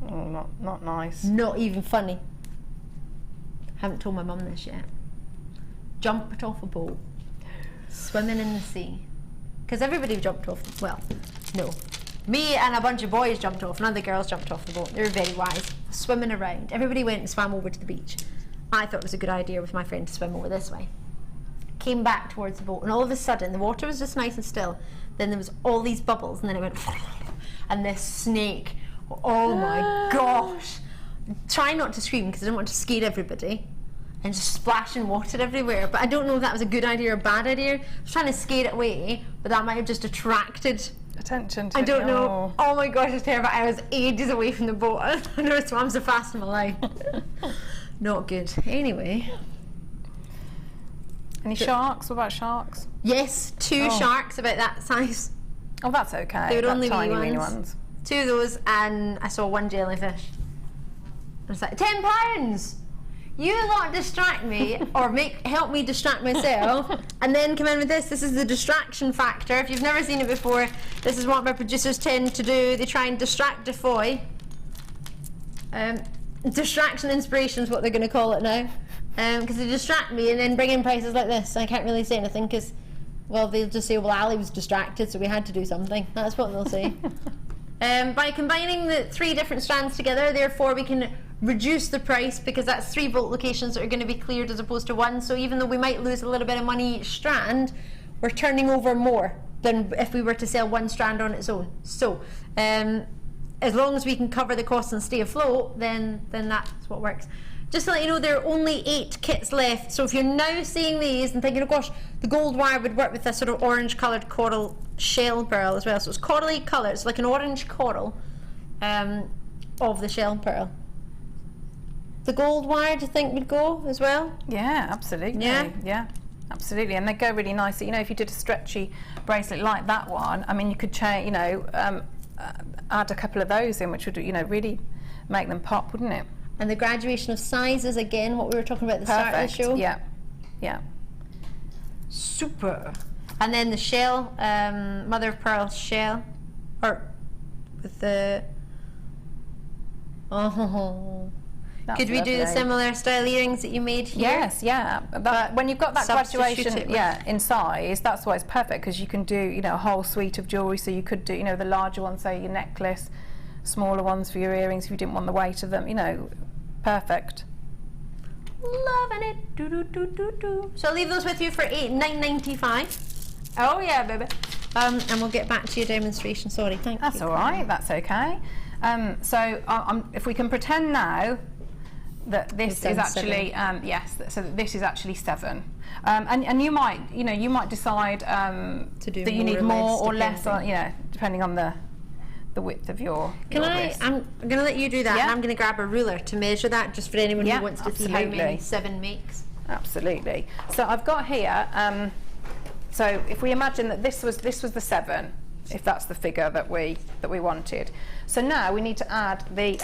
Oh, not nice. Not even funny. Haven't told my mum this yet. Jumped off a boat, swimming in the sea. Because everybody jumped off, well, no. Me and a bunch of boys jumped off, none of the girls jumped off the boat. They were very wise, swimming around. Everybody went and swam over to the beach. I thought it was a good idea with my friend to swim over this way. Came back towards the boat, and all of a sudden, the water was just nice and still. Then there was all these bubbles, and then it went, and this snake, oh my gosh. Try not to scream because I don't want to scare everybody, and just splashing water everywhere. But I don't know if that was a good idea or a bad idea. I was trying to scare it away, but that might have just attracted attention to I don't know. Oh my gosh, it's terrible. I was ages away from the boat. I never swam so fast in my life. Not good. Anyway. Any sharks? What about sharks? Yes, 2 sharks about that size. Oh, that's okay. They would only be tiny ones. weeny ones. 2 of those, and I saw 1 jellyfish. I was like, £10! You lot distract me, or help me distract myself, and then come in with this. This is the distraction factor. If you've never seen it before, this is what my producers tend to do. They try and distract Defoy. Distraction inspiration is what they're going to call it now, because they distract me and then bring in prices like this. I can't really say anything because, well, they'll just say, well, Ali was distracted, so we had to do something. That's what they'll say. By combining the 3 different strands together, therefore, we can reduce the price because that's 3 volt locations that are going to be cleared as opposed to 1. So even though we might lose a little bit of money each strand, we're turning over more than if we were to sell 1 strand on its own. So as long as we can cover the costs and stay afloat, then that's what works. Just to let you know, there are only 8 kits left. So if you're now seeing these and thinking, oh gosh, the gold wire would work with this sort of orange coloured coral shell pearl as well. So it's corally colour, it's like an orange coral of the shell pearl. The gold wire, do you think would go as well? Yeah, absolutely. Yeah, absolutely. And they go really nicely. You know, if you did a stretchy bracelet like that one, I mean, you could change, you know, add a couple of those in, which would, you know, really make them pop, wouldn't it? And the graduation of sizes, again, what we were talking about at the start of the show. Yeah, yeah. Super. And then the shell, mother of pearl shell, or with the, oh. That's Could we do the similar style earrings that you made here? Yes, yeah. But when you've got that graduation, in size, that's why it's perfect, because you can do, you know, a whole suite of jewellery. So you could do, you know, the larger ones, say your necklace, smaller ones for your earrings if you didn't want the weight of them. You know, perfect. Loving it. Do do do do do. So I'll leave those with you for $9.95. Oh yeah, baby. And we'll get back to your demonstration. Sorry, thank you. That's all right. That's okay. So if we can pretend now that this is actually yes, so that this is actually 7, and you might, you know, you might decide to do that you need more or less, or, you know, depending on the width of your. I'm going to let you do that, and I'm going to grab a ruler to measure that, just for anyone who wants to see how many 7 makes. Absolutely. So I've got here. So if we imagine that this was the 7, if that's the figure that we wanted. So now we need to add the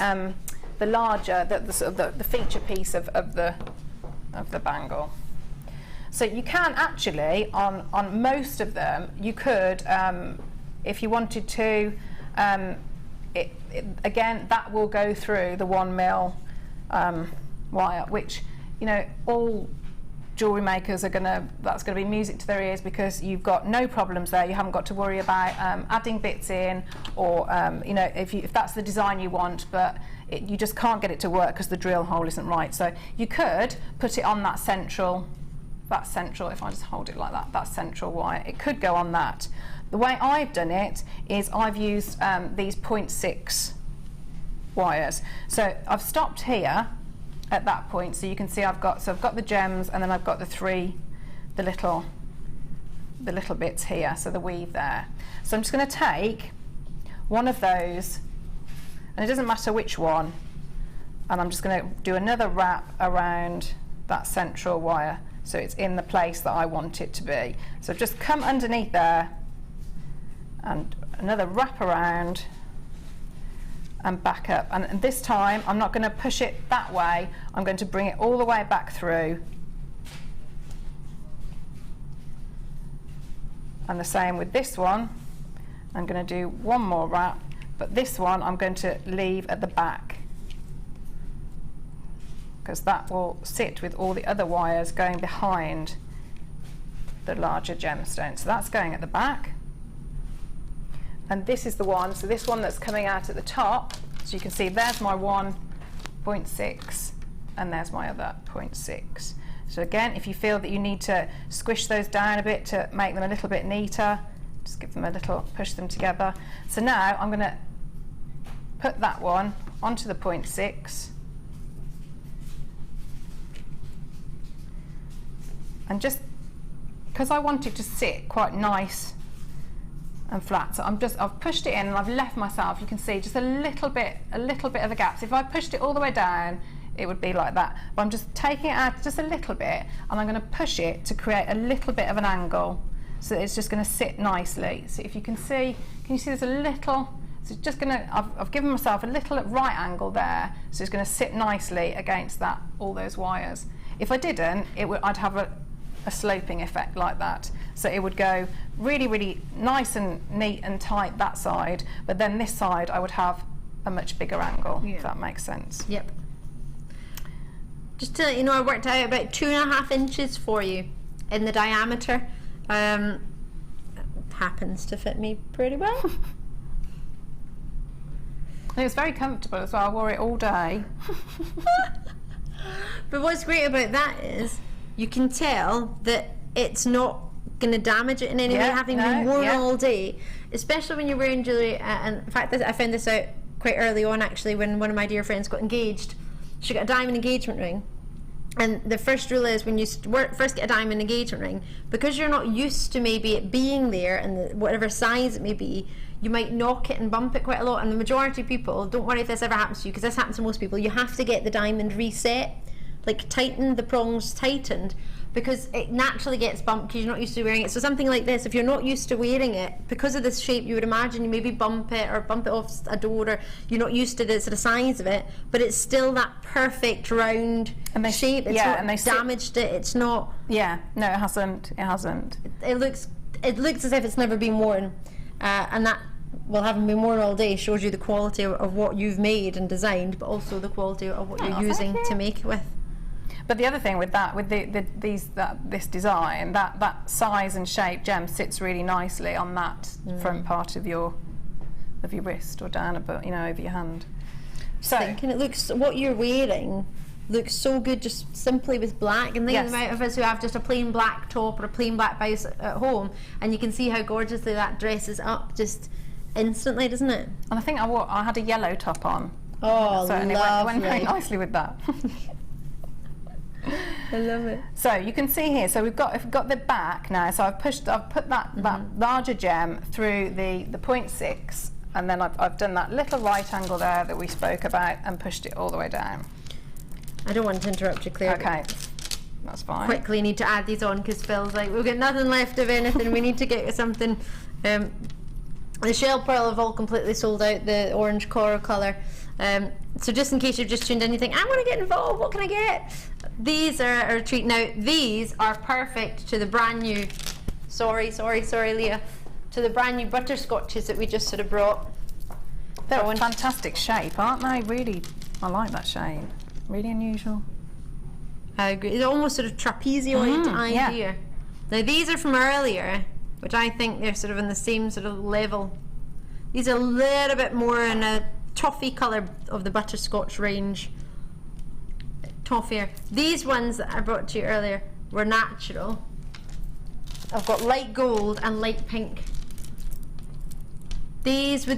larger, the feature piece of the bangle. So you can actually, on most of them, you could, if you wanted to, again, that will go through the 1mm wire, which, you know, all jewellery makers are that's going to be music to their ears, because you've got no problems there. You haven't got to worry about adding bits in, or you know, if that's the design you want, but you just can't get it to work because the drill hole isn't right. So you could put it on that central, if I just hold it like that central wire, it could go on that. The way I've done it is I've used these 0.6 wires. So I've stopped here at that point, so you can see I've got the gems, and then I've got the little bits here, so the weave there. So I'm just going to take one of those, and it doesn't matter which one, and I'm just going to do another wrap around that central wire, so it's in the place that I want it to be. So just come underneath there, and another wrap around, and back up, and this time I'm not going to push it that way, I'm going to bring it all the way back through, and the same with this one. I'm going to do one more wrap, but this one I'm going to leave at the back, because that will sit with all the other wires going behind the larger gemstone. So that's going at the back. And this is the one, so this one that's coming out at the top, so you can see there's my 1.6 and there's my other 0.6. So again, if you feel that you need to squish those down a bit to make them a little bit neater, just give them a little, push them together. So now I'm going to put that one onto the 0.6, and just because I want it to sit quite nice and flat, so I've pushed it in and I've left myself, you can see, just a little bit of a gap. So if I pushed it all the way down, it would be like that. But I'm just taking it out just a little bit, and I'm going to push it to create a little bit of an angle, so that it's just going to sit nicely. So if you can see, there's a little So it's just gonna, I've given myself a little right angle there, so it's gonna sit nicely against that, all those wires. If I didn't, I'd have a sloping effect like that. So it would go really, really nice and neat and tight that side, but then this side I would have a much bigger angle, if that makes sense. Yep. Just to let you know, I worked out about 2.5 inches for you in the diameter. Happens to fit me pretty well. And it's very comfortable as well. I wore it all day. But what's great about that is you can tell that it's not going to damage it in any way, having been worn all day, especially when you're wearing jewellery. And in fact, I found this out quite early on, actually, when one of my dear friends got engaged. She got a diamond engagement ring, and the first rule is when you first get a diamond engagement ring, because you're not used to maybe it being there and whatever size it may be, you might knock it and bump it quite a lot. And the majority of people, don't worry if this ever happens to you, because this happens to most people, you have to get the diamond reset, like tightened, the prongs tightened, because it naturally gets bumped because you're not used to wearing it. So something like this, if you're not used to wearing it, because of this shape, you would imagine you maybe bump it off a door, or you're not used to the sort of size of it, but it's still that perfect round shape. It's not damaged it. It's not. Yeah, no, it hasn't. It hasn't. It looks as if it's never been worn, and that, well, having been worn all day shows you the quality of what you've made and designed, but also the quality of what you're using to make it with. But the other thing with that, with this design, that size and shape gem sits really nicely on that front part of your wrist, or down over your hand. So, and it looks, what you're wearing looks so good just simply with black. And think of the amount of us who have just a plain black top or a plain black blouse at home, and you can see how gorgeously that dresses up just instantly, doesn't it? And I think I had a yellow top on. Oh, so lovely. It went very nicely with that. I love it. So you can see here, so we've got the back now, so I've put that larger gem through the 0.6, and then I've done that little right angle there that we spoke about and pushed it all the way down. I don't want to interrupt you, Claire. Okay, that's fine. Quickly need to add these on because Phil's like, we've got nothing left of anything, we need to get something. The shell pearl have all completely sold out, the orange coral colour. So just in case you've just tuned in, you think, I want to get involved, what can I get? These are a treat. Now, these are perfect to the brand new, sorry Leah, to the brand new butterscotches that we just sort of brought. They're a fantastic shape, aren't they? Really, I like that shape. Really unusual. I agree. It's almost sort of trapezoid idea. Yeah. Now, these are from earlier, which I think they're sort of in the same sort of level. These are a little bit more in a toffee colour of the butterscotch range. Toffier. These ones that I brought to you earlier were natural. I've got light gold and light pink. These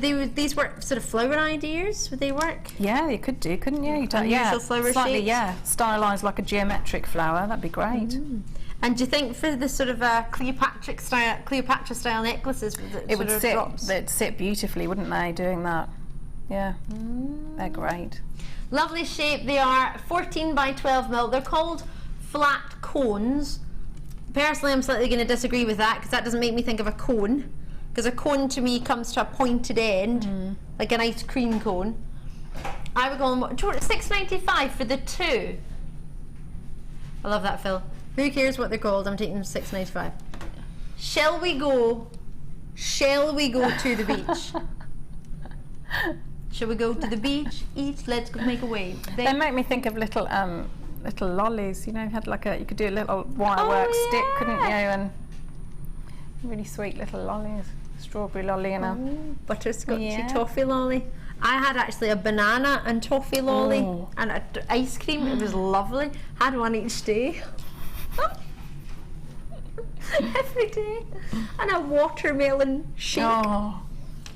work sort of flower ideas? Would they work? Yeah, you could do, couldn't you? Unusual flower slightly, shapes? stylised like a geometric flower. That'd be great. And do you think for the sort of Cleopatra style necklaces, they'd sit beautifully, wouldn't they? Doing that. Yeah, they're great. Lovely shape. They are 14 by 12 mil. They're called flat cones. Personally, I'm slightly going to disagree with that because that doesn't make me think of a cone. Because a cone to me comes to a pointed end, like an ice cream cone. I would go on $6.95 for the two. I love that, Phil. Who cares what they're called? I'm taking them $6.95. Shall we go to the beach? Shall we go to the beach? Let's go make a wave. They make me think of little lollies. You know, you could do a little wirework stick, couldn't you? And really sweet little lollies. Strawberry lolly and a butterscotchy toffee lolly. I had actually a banana and toffee lolly and ice cream. It was lovely. Had one each day. Every day. And a watermelon shake.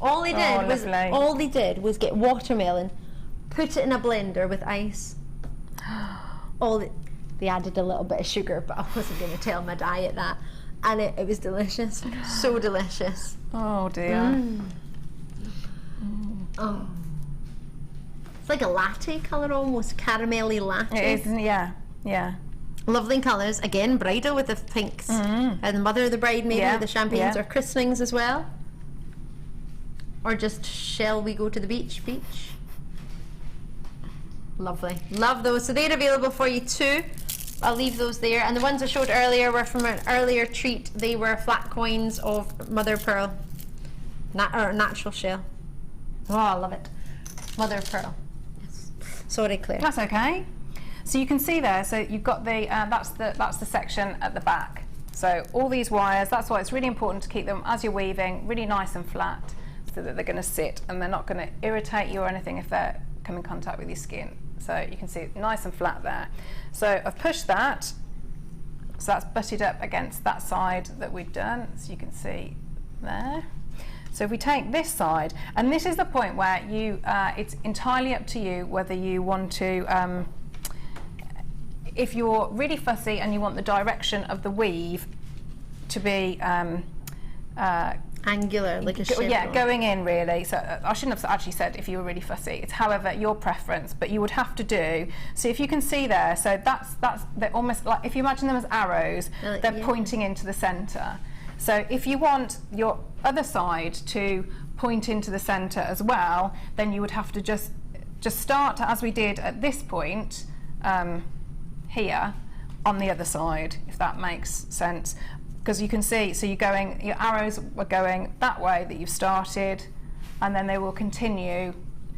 All they did was get watermelon, put it in a blender with ice. They added a little bit of sugar, but I wasn't going to tell my diet that. And it was delicious. So delicious. Oh dear. Oh. It's like a latte colour almost, caramelly latte. It is, yeah. Lovely colours. Again, bridal with the pinks. And the mother of the bride maybe with the champagnes or christenings as well. or just shall we go to the beach? Lovely, love those. So they're available for you too. I'll leave those there. And the ones I showed earlier were from an earlier treat. They were flat coins of mother of pearl, or natural shell. Oh, I love it. Mother of pearl. Yes. Sorry, Claire. That's okay. So you can see there, so you've got the, that's the section at the back. So all these wires, that's why it's really important to keep them, as you're weaving, really nice and flat, so that they're going to sit and they're not going to irritate you or anything if they come in contact with your skin. So you can see it nice and flat there. So I've pushed that, so that's butted up against that side that we've done, so you can see there. So if we take this side, and this is the point where you, it's entirely up to you whether you want to, if you're really fussy and you want the direction of the weave to be angular, like a chevron. Yeah, going in really. So I shouldn't have actually said if you were really fussy. It's however your preference, but you would have to do. So if you can see there, so they're almost like, if you imagine them as arrows, they're pointing into the centre. So if you want your other side to point into the centre as well, then you would have to just start as we did at this point here on the other side, if that makes sense. Because you can see, so your arrows were going that way that you've started, and then they will continue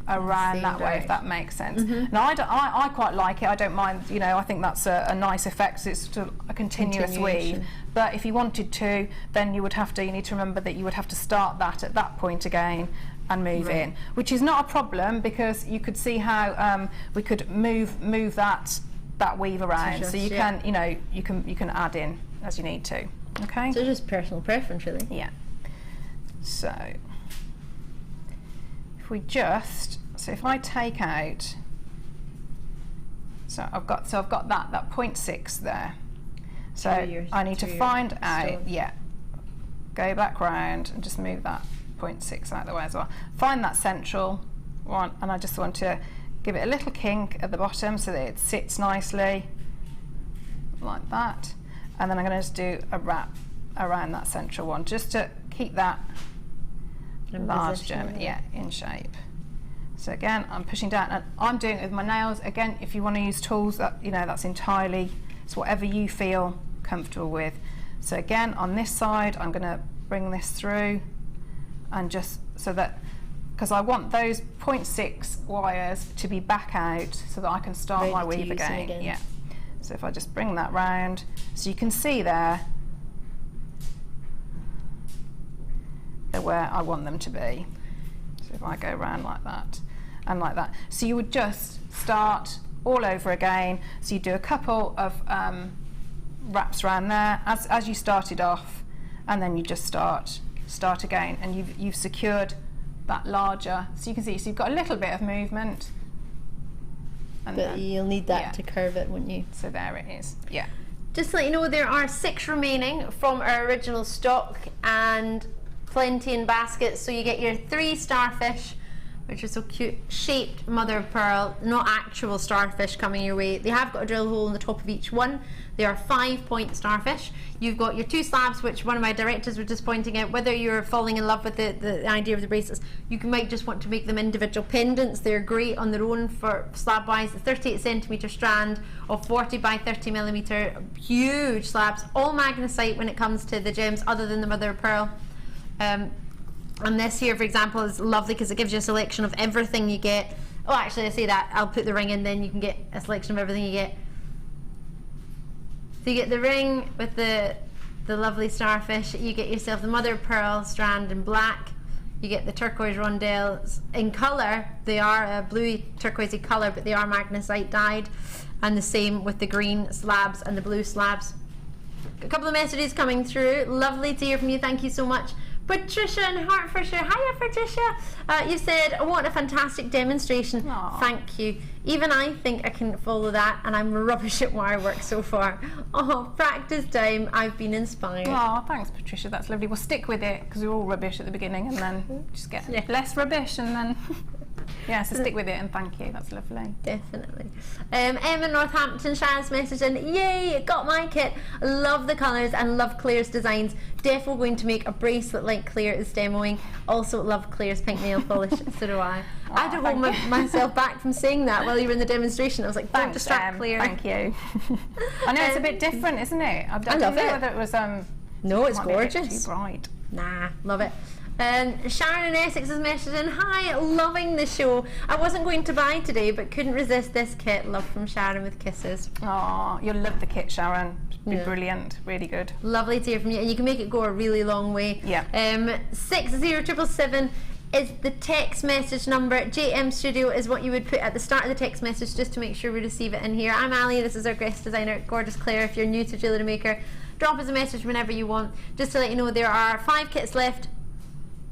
around that way, if that makes sense. Now I quite like it, I don't mind, you know, I think that's a nice effect, it's still a continuous weave. But if you wanted to, then you need to remember that you would have to start that at that point again and move in, which is not a problem, because you could see how we could move that weave around, so you can, you know, you can add in as you need to. Okay. So just personal preference, really. Yeah. So if I take out, I've got that 0.6 there. So I need to find out, go back round and just move that 0.6 out of the way as well. Find that central one, and I just want to give it a little kink at the bottom so that it sits nicely like that. And then I'm going to just do a wrap around that central one, just to keep that large gem in shape. So again, I'm pushing down, and I'm doing it with my nails. Again, if you want to use tools, that's entirely, it's whatever you feel comfortable with. So again, on this side, I'm going to bring this through, and just so that, because I want those 0.6 wires to be back out so that I can start my weave again. Yeah. So if I just bring that round, so you can see there, they're where I want them to be. So if I go around like that and like that, so you would just start all over again. So you do a couple of wraps around there as you started off, and then you just start again, and you've secured that larger. So you can see, so you've got a little bit of movement. But you'll need that to curve it, won't you? So there it is. Yeah. Just to let you know, there are 6 remaining from our original stock, and plenty in baskets. So you get your 3 starfish, which are so cute, shaped mother of pearl, not actual starfish coming your way. They have got a drill hole in the top of each one. They are 5-point starfish. You've got your 2 slabs, which one of my directors was just pointing out, whether you're falling in love with the idea of the bracelets, you might just want to make them individual pendants. They're great on their own for slab wise. The 38cm strand of 40 by 30mm, huge slabs, all magnesite when it comes to the gems other than the mother of pearl. And this here, for example, is lovely because it gives you a selection of everything you get. Oh, actually, I say that, I'll put the ring in, then you can get a selection of everything you get. So you get the ring with the lovely starfish, you get yourself the mother of pearl strand in black, you get the turquoise rondelles in colour. They are a bluey turquoisey colour, but they are magnesite dyed, and the same with the green slabs and the blue slabs. A couple of messages coming through. Lovely to hear from you, thank you so much. Patricia in Hertfordshire. Hiya, Patricia. You said, I want a fantastic demonstration. Aww. Thank you. Even I think I can follow that, and I'm rubbish at wire work so far. Oh, practice time. I've been inspired. Oh, thanks, Patricia. That's lovely. We'll stick with it because we're all rubbish at the beginning, and then just get less rubbish, and then Yeah, so stick with it and thank you, that's lovely. Definitely. Emma Northampton, Sharon's message in, yay, got my kit. Love the colours and love Claire's designs. Defo going to make a bracelet like Claire is demoing. Also love Claire's pink nail polish, so do I. I had to hold myself back from saying that while you were in the demonstration. I was like, don't distract Claire. Thank you. I know it's a bit different, isn't it? I don't know whether it was... no, it's gorgeous. Be a bit too bright. Nah, love it. Sharon in Essex is messaging, hi, loving the show. I wasn't going to buy today but couldn't resist this kit. Love from Sharon with kisses. Oh, you'll love the kit, Sharon. It'll be brilliant, really good. Lovely to hear from you, and you can make it go a really long way. Yeah. 60777 is the text message number. JM Studio is what you would put at the start of the text message just to make sure we receive it in here. I'm Ali, this is our guest designer, Gorgeous Claire. If you're new to Jewellery Maker, drop us a message whenever you want. Just to let you know, there are 5 kits left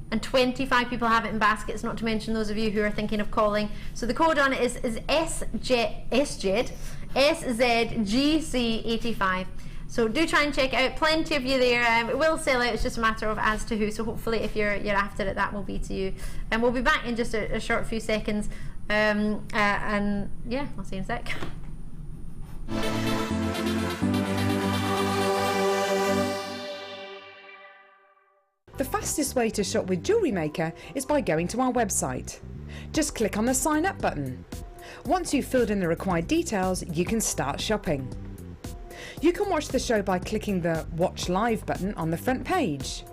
and 25 people have it in baskets, not to mention those of you who are thinking of calling. So the code on it is SZGC85. So do try and check it out. Plenty of you there. It will sell out. It's just a matter of as to who. So hopefully, if you're after it, that will be to you. And we'll be back in just a short few seconds. And yeah, I'll see you in a sec. The fastest way to shop with Jewellery Maker is by going to our website. Just click on the sign up button. Once you've filled in the required details, you can start shopping. You can watch the show by clicking the Watch Live button on the front page.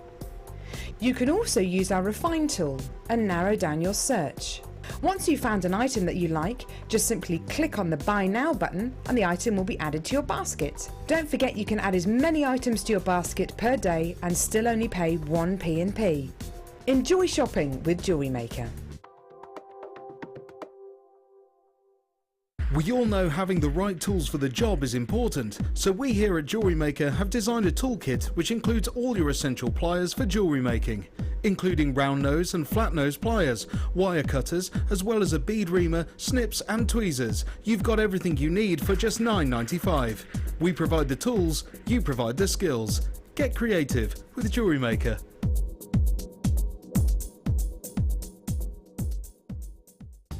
You can also use our Refine tool and narrow down your search. Once you've found an item that you like, just simply click on the Buy Now button and the item will be added to your basket. Don't forget you can add as many items to your basket per day and still only pay 1 P&P. Enjoy shopping with Jewellery Maker. We all know having the right tools for the job is important, so we here at Jewellery Maker have designed a toolkit which includes all your essential pliers for jewellery making, including round nose and flat nose pliers, wire cutters, as well as a bead reamer, snips and tweezers. You've got everything you need for just $9.95. We provide the tools, you provide the skills. Get creative with Jewellery Maker.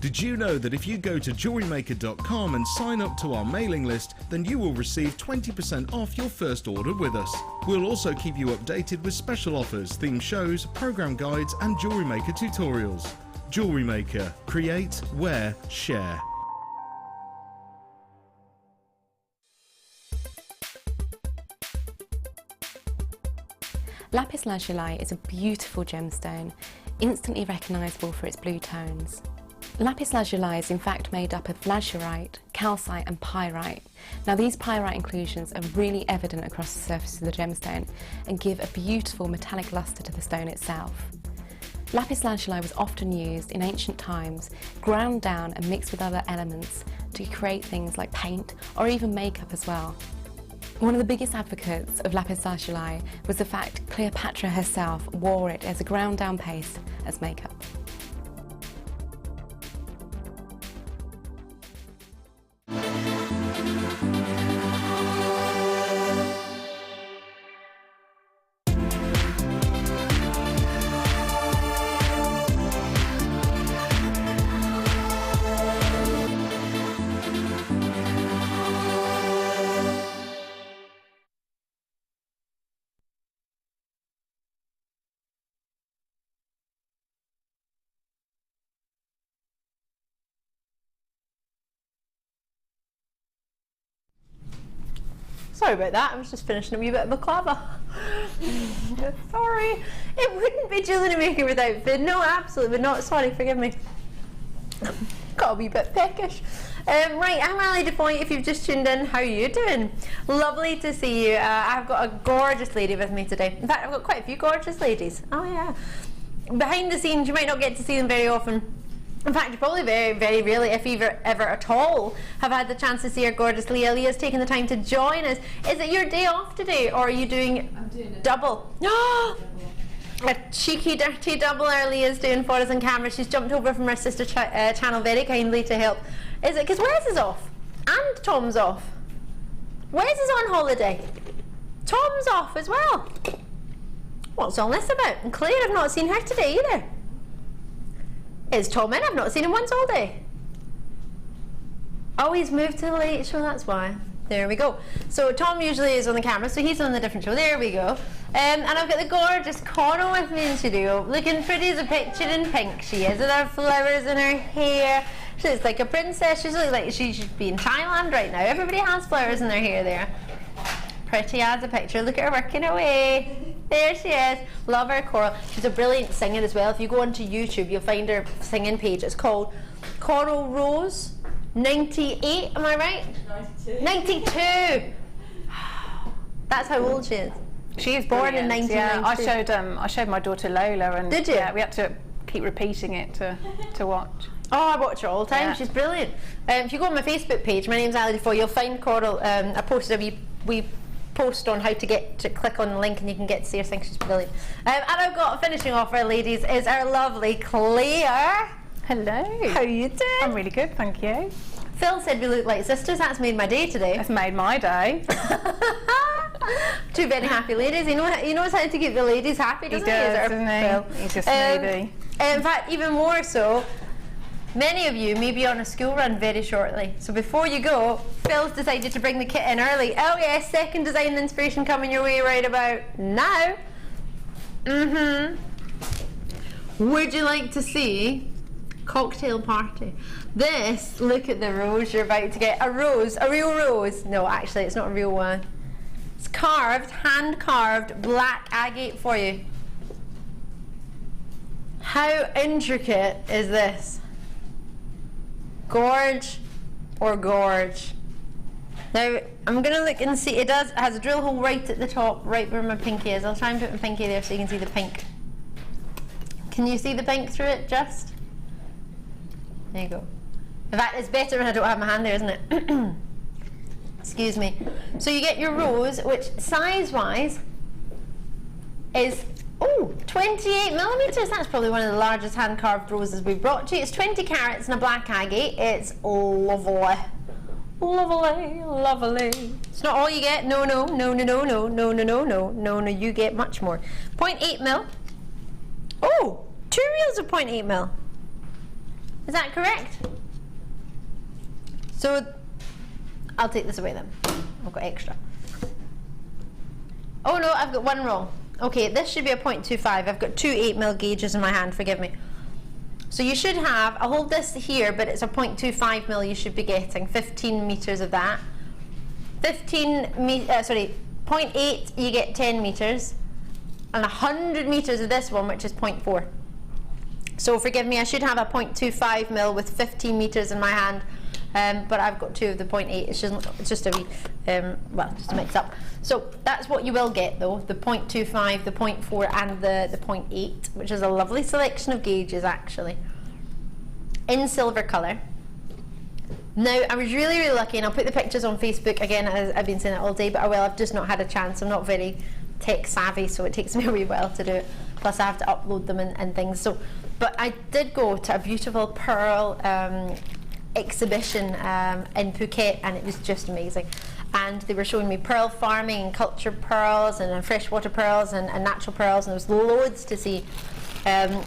Did you know that if you go to jewellerymaker.com and sign up to our mailing list, then you will receive 20% off your first order with us. We'll also keep you updated with special offers, theme shows, program guides and Jewellery Maker tutorials. Jewellery Maker. Create, wear, share. Lapis lazuli is a beautiful gemstone, instantly recognisable for its blue tones. Lapis lazuli is in fact made up of lazurite, calcite and pyrite. Now these pyrite inclusions are really evident across the surface of the gemstone and give a beautiful metallic lustre to the stone itself. Lapis lazuli was often used in ancient times, ground down and mixed with other elements to create things like paint or even makeup as well. One of the biggest advocates of lapis lazuli was the fact Cleopatra herself wore it as a ground down paste as makeup. Sorry about that, I was just finishing a wee bit of baklava. Sorry, it wouldn't be Jewellery Maker without food. No, absolutely not. Sorry, forgive me. Got a wee bit peckish. Right, I'm Ali Defoy. If you've just tuned in, how are you doing? Lovely to see you. I've got a gorgeous lady with me today. In fact, I've got quite a few gorgeous ladies. Oh yeah. Behind the scenes, you might not get to see them very often. In fact, you probably very rarely, if ever at all, have had the chance to see our gorgeous Leah. Leah's taken the time to join us. Is it your day off today, or are you doing? I'm doing a double. A cheeky, dirty double our Leah's doing for us on camera. She's jumped over from her sister channel very kindly to help. Is it because Wes is off and Tom's off? Wes is on holiday. Tom's off as well. What's all this about? And Claire, I've not seen her today either. Is Tom in? I've not seen him once all day. Oh, he's moved to the late show, that's why. There we go. So Tom usually is on the camera, so he's on the different show. There we go. And I've got the gorgeous Coral with me in studio, looking pretty as a picture in pink. She is with her flowers in her hair. She looks like a princess. She looks like she should be in Thailand right now. Everybody has flowers in their hair there. Pretty as a picture. Look at her working away. There she is. Love her, Coral. She's a brilliant singer as well. If you go onto YouTube, you'll find her singing page. It's called Coral Rose 98, am I right? 92. 92! That's how old she is. She is born in 1992. Yeah, I showed my daughter Lola, and did you? Yeah, we had to keep repeating it to watch. Oh, I watch her all the time. Yeah. She's brilliant. If you go on my Facebook page, my name's Ali Defoy, you'll find Coral. I posted a wee post on how to get to click on the link and you can get to see her sing. She's brilliant. And I've got finishing off our ladies is our lovely Claire. Hello. How are you doing? I'm really good, thank you. Phil said we look like sisters. That's made my day today. That's made my day. Two very happy ladies. He knows how to keep the ladies happy, doesn't he? Doesn't he? He's a smoothie. In fact, even more so, many of you may be on a school run very shortly. So before you go, Phil's decided to bring the kit in early. Oh yes, second design inspiration coming your way right about now. Would you like to see cocktail party? This, look at the rose you're about to get. A rose, a real rose. No, actually, it's not a real one. It's carved, hand carved, black agate for you. How intricate is this? Gorge or gorge? Now, I'm going to look and see. It has a drill hole right at the top, right where my pinky is. I'll try and put my pinky there so you can see the pink. Can you see the pink through it, just? There you go. In fact, it's better when I don't have my hand there, isn't it? Excuse me. So you get your rose, which size-wise is 28 millimeters. That's probably one of the largest hand-carved roses we've brought to you. It's 20 carats and a black agate. It's lovely. Lovely, lovely. It's not all you get. No, you get much more. 0.8 mil. Oh, 2 reels of 0.8 mil. Is that correct? So, I'll take this away then. I've got extra. Oh no, I've got one wrong. Okay, this should be a 0.25. I've got two 8 mil gauges in my hand, forgive me. So you should have, I'll hold this here, but it's a 0.25 mil you should be getting, 15 meters of that. 0.8 you get 10 meters, and 100 meters of this one, which is 0.4. So forgive me, I should have a 0.25 mil with 15 meters in my hand, but I've got two of the 0.8. It's just a wee, just a mix up. So that's what you will get though, the 0.25, the 0.4 and the 0.8, which is a lovely selection of gauges actually, in silver colour. Now, I was really, really lucky, and I'll put the pictures on Facebook again, as I've been saying it all day, but I've just not had a chance. I'm not very tech savvy, so it takes me a wee while to do it. Plus I have to upload them and things. So, but I did go to a beautiful pearl exhibition in Phuket, and it was just amazing. And they were showing me pearl farming and cultured pearls and freshwater pearls and natural pearls, and there was loads to see. And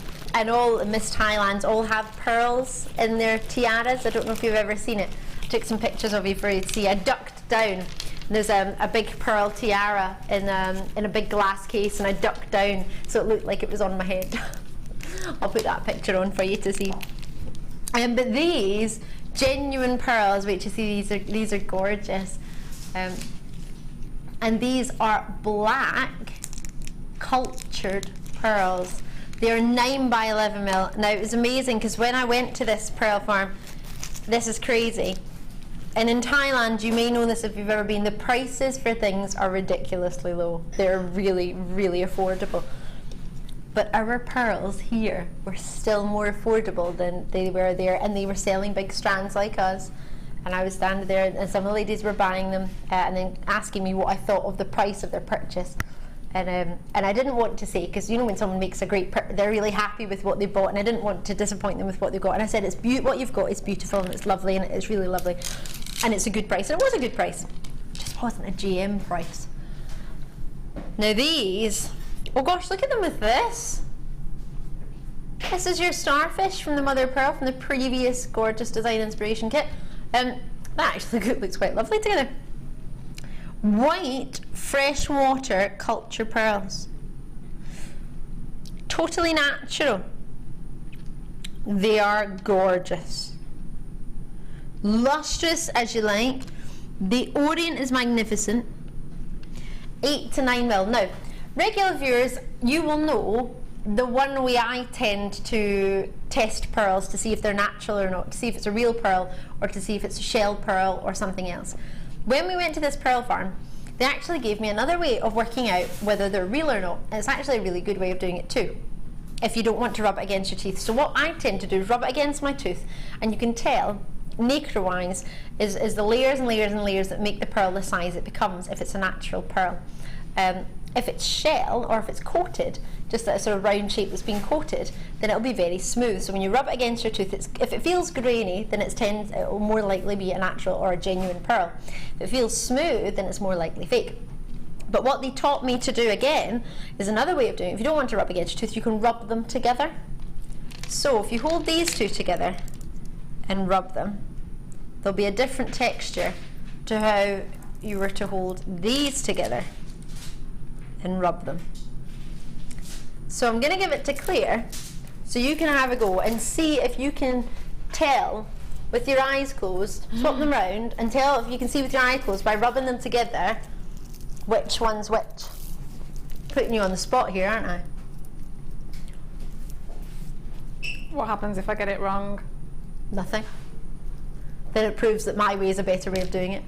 all Miss Thailands all have pearls in their tiaras. I don't know if you've ever seen it. I took some pictures of you for you to see. I ducked down. There's a big pearl tiara in a big glass case, and I ducked down so it looked like it was on my head. I'll put that picture on for you to see. But these genuine pearls, wait to see, these are gorgeous. And these are black cultured pearls. They're 9 by 11 mil. Now it was amazing because when I went to this pearl farm, this is crazy. And in Thailand, you may know this if you've ever been, the prices for things are ridiculously low. They're really, really affordable. But our pearls here were still more affordable than they were there, and they were selling big strands like us. And I was standing there, and some of the ladies were buying them and then asking me what I thought of the price of their purchase. And I didn't want to say, because you know when someone makes a great they're really happy with what they bought, and I didn't want to disappoint them with what they got. And I said, what you've got is beautiful, and it's lovely, and it's really lovely, and it's a good price. And it was a good price, it just wasn't a GM price. Now these, oh gosh, look at them with this. This is your Starfish from the Mother of Pearl from the previous gorgeous design inspiration kit. That actually looks quite lovely together. White freshwater culture pearls. Totally natural. They are gorgeous. Lustrous as you like. The orient is magnificent. 8 to 9 mil. Now, regular viewers, you will know the one way I tend to test pearls to see if they're natural or not, to see if it's a real pearl or to see if it's a shelled pearl or something else. When we went to this pearl farm, they actually gave me another way of working out whether they're real or not. And it's actually a really good way of doing it too, if you don't want to rub it against your teeth. So what I tend to do is rub it against my tooth, and you can tell nacre-wise is the layers and layers and layers that make the pearl the size it becomes if it's a natural pearl. If it's shell or if it's coated, just that sort of round shape that's been coated, then it'll be very smooth. So when you rub it against your tooth, if it feels grainy, then it will more likely be a natural or a genuine pearl. If it feels smooth, then it's more likely fake. But what they taught me to do again is another way of doing it. If you don't want to rub against your tooth, you can rub them together. So if you hold these two together and rub them, there'll be a different texture to how you were to hold these together and rub them. So I'm going to give it to Claire so you can have a go and see if you can tell with your eyes closed, swap them round and tell if you can see with your eyes closed by rubbing them together which one's which. Putting you on the spot here, aren't I? What happens if I get it wrong? Nothing. Then it proves that my way is a better way of doing it.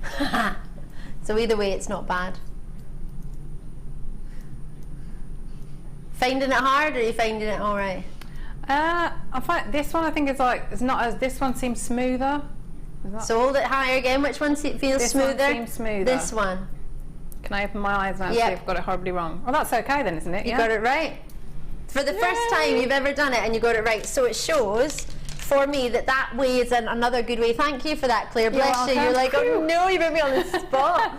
So either way, it's not bad. Finding it hard, or are you finding it all right? I find this one, I think, it's not as, this one seems smoother. So hold it higher again. Which one feels smoother? This one seems smoother. This one. Can I open my eyes now and see if I've got it horribly wrong? Oh, that's okay then, isn't it? You got it right. For the first time you've ever done it and you got it right. So it shows for me that way is another good way. Thank you for that, Claire. Bless you. You're like, oh no, you put me on the spot.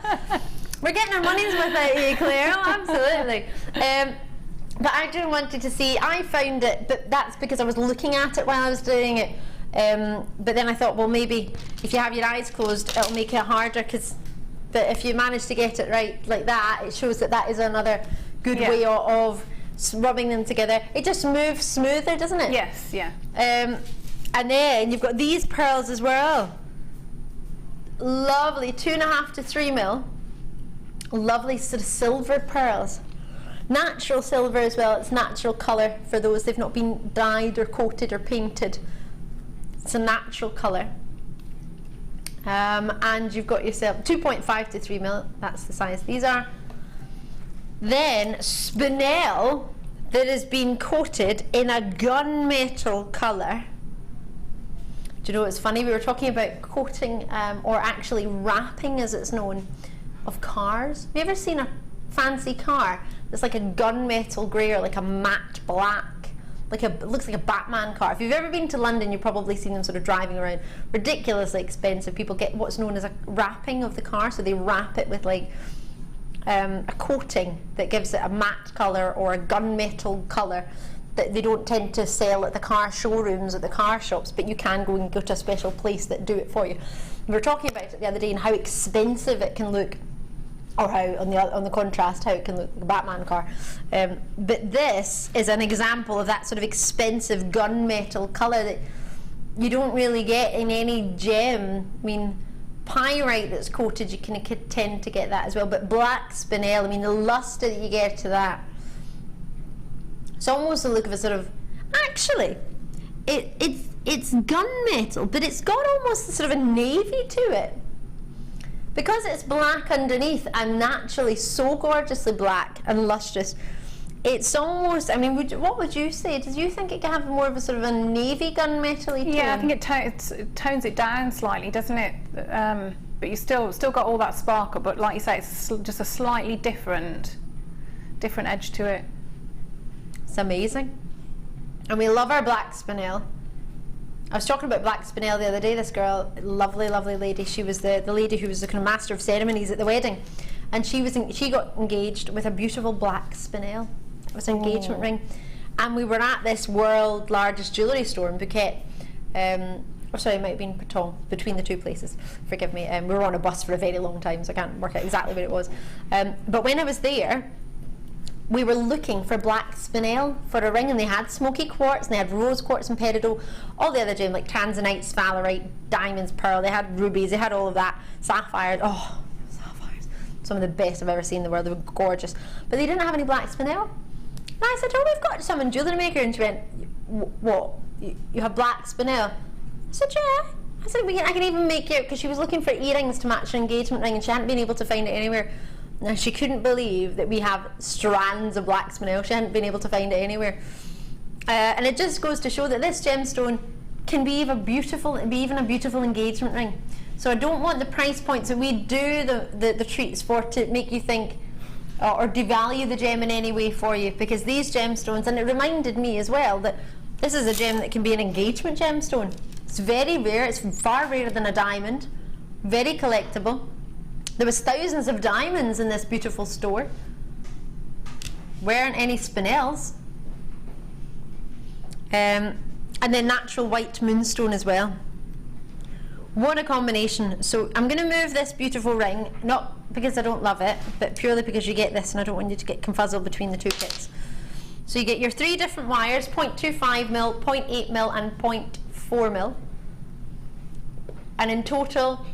We're getting our money's worth out of you, Claire. Oh, absolutely. But I just wanted to see, I found it, but that's because I was looking at it while I was doing it. But then I thought, well, maybe if you have your eyes closed, it'll make it harder, but if you manage to get it right like that, it shows that is another good way of rubbing them together. It just moves smoother, doesn't it? Yes, yeah. And then you've got these pearls as well. Lovely, 2.5 to 3 mil. Lovely sort of silver pearls. Natural silver as well. It's natural colour for those. They've not been dyed or coated or painted. It's a natural colour. And you've got yourself 2.5 to 3 mil. That's the size these are. Then Spinel that has been coated in a gunmetal colour. Do you know what's funny? We were talking about coating or actually wrapping, as it's known, of cars. Have you ever seen a fancy car that's like a gunmetal grey or like a matte black? It looks like a Batman car. If you've ever been to London, you've probably seen them sort of driving around. Ridiculously expensive. People get what's known as a wrapping of the car, so they wrap it with like a coating that gives it a matte colour or a gunmetal colour that they don't tend to sell at the car showrooms at the car shops, but you can go to a special place that do it for you. We were talking about it the other day and how expensive it can look, or how on the contrast how it can look like a Batman car. But this is an example of that sort of expensive gunmetal colour that you don't really get in any gem. I mean, pyrite that's coated, you can tend to get that as well, but black spinel, I mean, the lustre that you get to that, it's almost the look of a sort of, actually, it's gunmetal, but it's got almost a sort of a navy to it. Because it's black underneath and naturally so gorgeously black and lustrous, it's almost, I mean, what would you say? Did you think it could have more of a sort of a navy gunmetal-y tone? Yeah, I think it tones it down slightly, doesn't it? But you still got all that sparkle, but like you say, it's just a slightly different edge to it. It's amazing. And we love our black spinel. I was talking about black spinel the other day. This girl, lovely, lovely lady. She was the lady who was the kind of master of ceremonies at the wedding, and she got engaged with a beautiful black spinel. It was an engagement ring, and we were at this world largest jewellery store in Phuket. Or sorry, it might have been Petal, between the two places. Forgive me. We were on a bus for a very long time, so I can't work out exactly where it was. But when I was there, we were looking for black spinel for a ring, and they had smoky quartz, and they had rose quartz and peridot, all the other gems like tanzanite, sphalerite, diamonds, pearl. They had rubies, they had all of that, sapphires. Oh, sapphires! Some of the best I've ever seen in the world. They were gorgeous, but they didn't have any black spinel. And I said, "Oh, we've got some in Jewellery Maker," and she went, "What? You have black spinel?" I said, "Yeah." I said, I can even make it," because she was looking for earrings to match her engagement ring, and she hadn't been able to find it anywhere. Now, she couldn't believe that we have strands of black spinel. She hadn't been able to find it anywhere. And it just goes to show that this gemstone can be even a beautiful engagement ring. So I don't want the price points that we do the treats for to make you think or devalue the gem in any way for you, because these gemstones, and it reminded me as well that this is a gem that can be an engagement gemstone. It's very rare. It's far rarer than a diamond. Very collectible. There was thousands of diamonds in this beautiful store. Weren't any spinels. And then natural white moonstone as well. What a combination. So I'm going to move this beautiful ring, not because I don't love it, but purely because you get this, and I don't want you to get confuzzled between the two kits. So you get your 3 different wires, 0.25mm, 0.8mm and 0.4mm. And in total,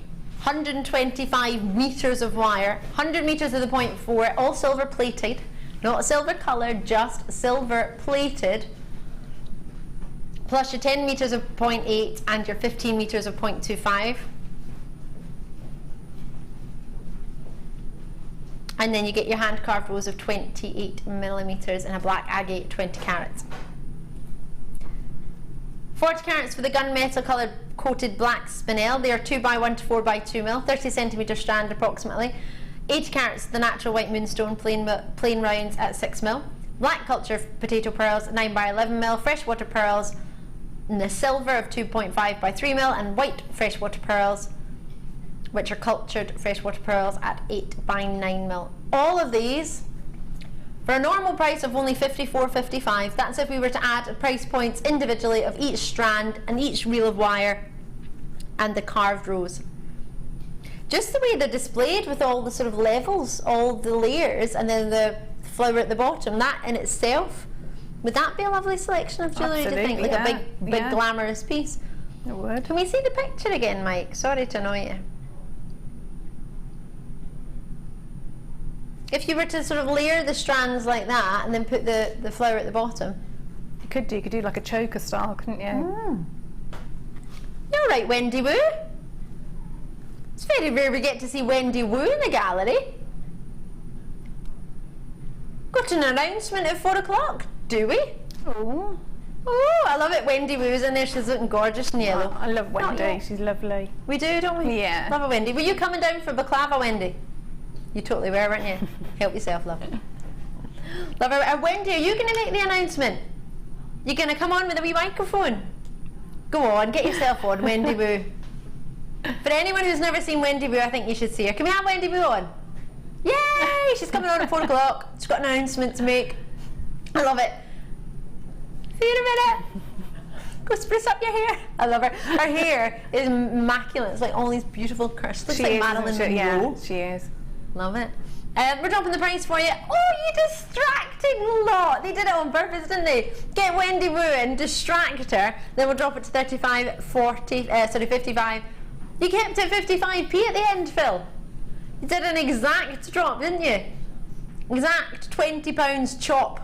125 meters of wire, 100 meters of the 0.4, all silver plated, not silver colored, just silver plated, plus your 10 meters of 0.8 and your 15 meters of 0.25. And then you get your hand carved rows of 28 millimeters and a black agate 20 carats. 40 carats for the gunmetal coloured coated black spinel. They are 2x1 to 4x2 mil, 30 centimetre strand approximately. 80 carats the natural white moonstone plain rounds at 6 mil. Black culture potato pearls 9x11 mil. Freshwater pearls in the silver of 2.5x3 mil, and white freshwater pearls, which are cultured freshwater pearls, at 8x9 mil. All of these for a normal price of only $54.55. That's if we were to add price points individually of each strand and each reel of wire and the carved rows. Just the way they're displayed with all the sort of levels, all the layers, and then the flower at the bottom, that in itself, would that be a lovely selection of jewellery, do you think? Like a big glamorous piece? It would. Can we see the picture again, Mike? Sorry to annoy you. If you were to sort of layer the strands like that and then put the flower at the bottom. You could do like a choker style, couldn't you? You're right, Wendy Woo. It's very rare we get to see Wendy Woo in the gallery. Got an announcement at 4 o'clock, do we? Oh. Oh, I love it. Wendy Woo's in there. She's looking gorgeous in yellow. Oh, I love Wendy. She's lovely. We do, don't we? Yeah. Love a Wendy. Were you coming down for baklava, Wendy? You totally were, weren't you? Help yourself, love. Love her. Wendy, are you going to make the announcement? You going to come on with a wee microphone? Go on, get yourself on, Wendy Woo. For anyone who's never seen Wendy Woo, I think you should see her. Can we have Wendy Woo on? Yay! She's coming on at 4 o'clock. She's got an announcement to make. I love it. See you in a minute. Go spruce up your hair. I love her. Her hair is immaculate. It's like all these beautiful curls. Looks like Marilyn Monroe. Yeah, she is. Love it. We're dropping the price for you. Oh, you distracting lot. They did it on purpose, didn't they? Get Wendy Woo and distract her. Then we'll drop it to 55. You kept it 55p at the end, Phil. You did an exact drop, didn't you? Exact £20 chop.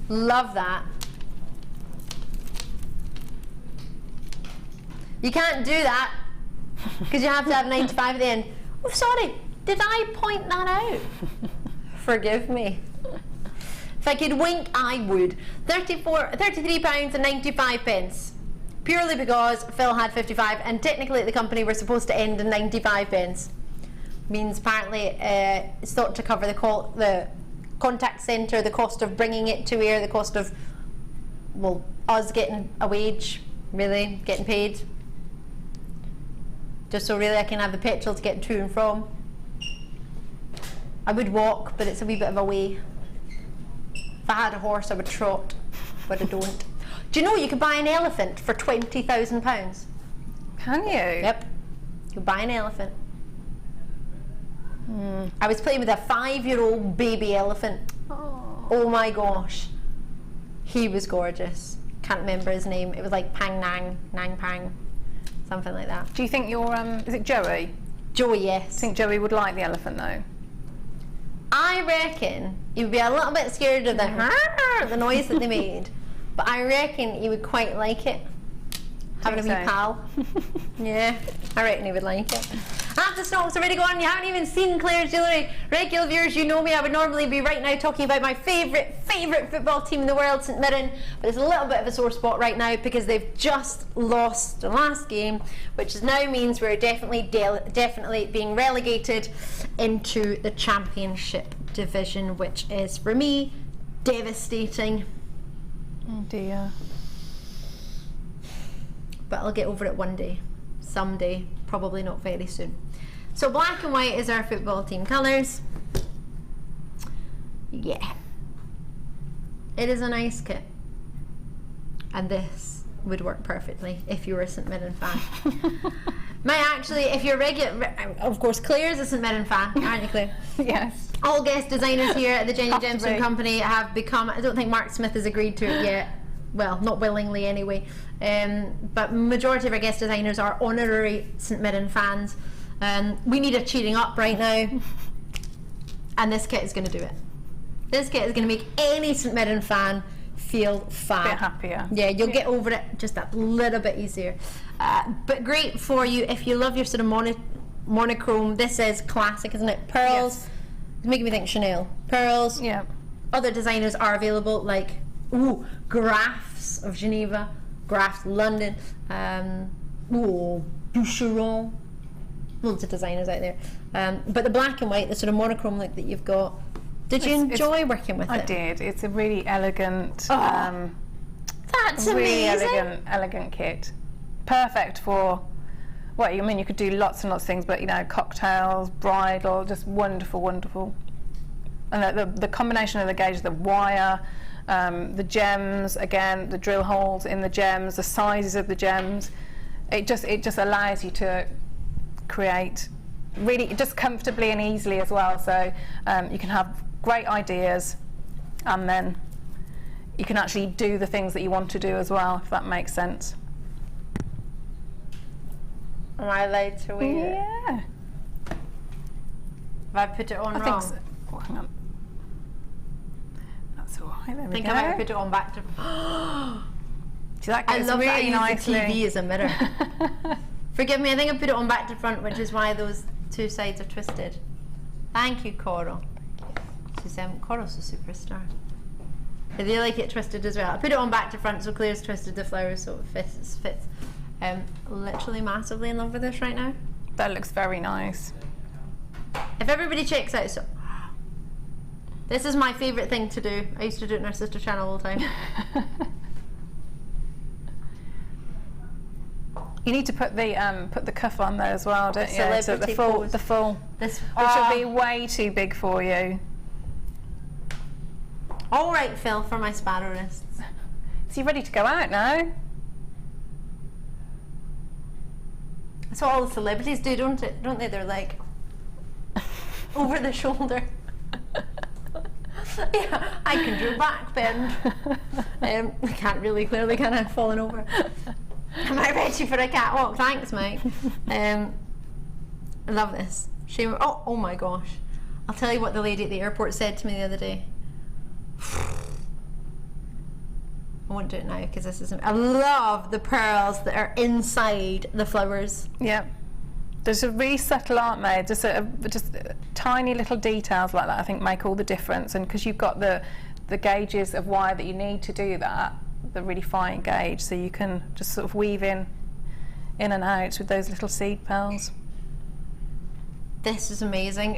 Love that. You can't do that because you have to have 95 at the end. Oh, sorry, did I point that out? Forgive me. If I could wink, I would. £33.95. Purely because Phil had 55 and technically at the company we're supposed to end in 95 pence. Means apparently it's thought to cover the contact centre, the cost of bringing it to air, the cost of, well, us getting a wage, really, getting paid. Just so really I can have the petrol to get to and from. I would walk, but it's a wee bit of a way. I had a horse I would trot, but I don't. Do you know you could buy an elephant for £20,000? Can you? Yep. You could buy an elephant. I was playing with a 5-year-old baby elephant. Oh my gosh. He was gorgeous. Can't remember his name. It was like Pang Nang, Nang Pang, something like that. Do you think your is it Joey? Joey, I yes. think Joey would like the elephant though. I reckon he would be a little bit scared of the noise that they made, but I reckon he would quite like it. Having a wee pal. Yeah, I reckon he would like it. After stock's already gone, you haven't even seen Claire's jewellery. Regular viewers, you know me, I would normally be right now talking about my favourite football team in the world, St Mirren, but it's a little bit of a sore spot right now because they've just lost the last game, which now means we're definitely being relegated into the Championship division, which is, for me, devastating. Oh dear. But I'll get over it one day, someday, probably not very soon. So black and white is our football team colours. Yeah. It is a nice kit. And this would work perfectly if you were a St Mirren fan. If you're regular, of course, Claire's a St Mirren fan, aren't you, Claire? Yes. All guest designers here at the Jenny Have to Gemstone be. Company have become, I don't think Mark Smith has agreed to it yet. Well, not willingly anyway. But majority of our guest designers are honorary St Mirren fans. We need a cheering up right now. And this kit is going to do it. This kit is going to make any St Mirren fan feel fab. A bit happier. Yeah, you'll get over it just a little bit easier. But great for you if you love your sort of monochrome. This is classic, isn't it? Pearls. Yes. It's making me think Chanel. Pearls. Yeah. Other designers are available, like Graphs of Geneva, Graphs London, Boucheron. Loads of designers out there. But the black and white, the sort of monochrome look that you've got, did you enjoy working with it? I did. It's a really elegant, That's really amazing. elegant kit. Perfect for, well, you mean you could do lots and lots of things, but you know, cocktails, bridal, just wonderful, wonderful. And the combination of the gauge, the wire, the gems, again, the drill holes in the gems, the sizes of the gems, it just allows you to create really just comfortably and easily as well. So you can have great ideas, and then you can actually do the things that you want to do as well, if that makes sense. Am I allowed to wear it? Yeah. Have I put it on I wrong? think so. Oh, hang on. That's all right. There I we think go. I might put it on back to. See, that I goes love really that I use nicely. the TV as a mirror. Forgive me, I think I put it on back to front, which is why those two sides are twisted. Thank you, Coral. Coral's a superstar. I really like it twisted as well. I put it on back to front, so Claire's twisted the flowers so it fits. Literally massively in love with this right now. That looks very nice. If everybody checks out, so this is my favourite thing to do. I used to do it in our sister channel all the time. You need to put the cuff on there as well, don't you? So Celebrity the full, This which will be way too big for you. all right, Phil, for my sparrow wrists. So you're ready to go out now? That's what all the celebrities do, don't they? They're like over the shoulder. Yeah, I can do back bend. I can't really clearly, can I? Falling over. Am I ready for a catwalk? Thanks, Mike. I love this. Oh my gosh. I'll tell you what the lady at the airport said to me the other day. I won't do it now because this isn't. I love the pearls that are inside the flowers. Yep. There's a really subtle art made, just tiny little details like that I think make all the difference, and because you've got the gauges of wire that you need to do that, the really fine gauge, so you can just sort of weave in and out with those little seed pearls. This is amazing.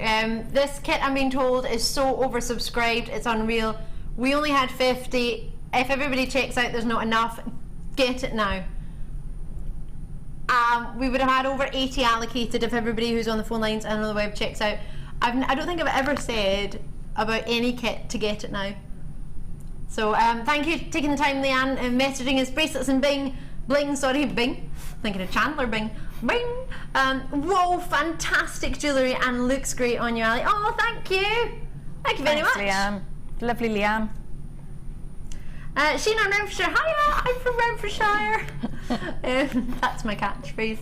This kit, I'm being told, is so oversubscribed, it's unreal. We only had 50. If everybody checks out there's not enough, get it now. We would have had over 80 allocated if everybody who's on the phone lines and on the web checks out. I don't think I've ever said about any kit to get it now. So thank you for taking the time, Leanne, and messaging us. Bracelets and Bing. Thinking of Chandler Bing. Whoa, fantastic jewellery and looks great on you, Ali. Oh, thank you. Thank you very much. Leanne. Lovely Leanne. Sheena, Renfrewshire. Hiya, I'm from Renfrewshire. That's my catchphrase.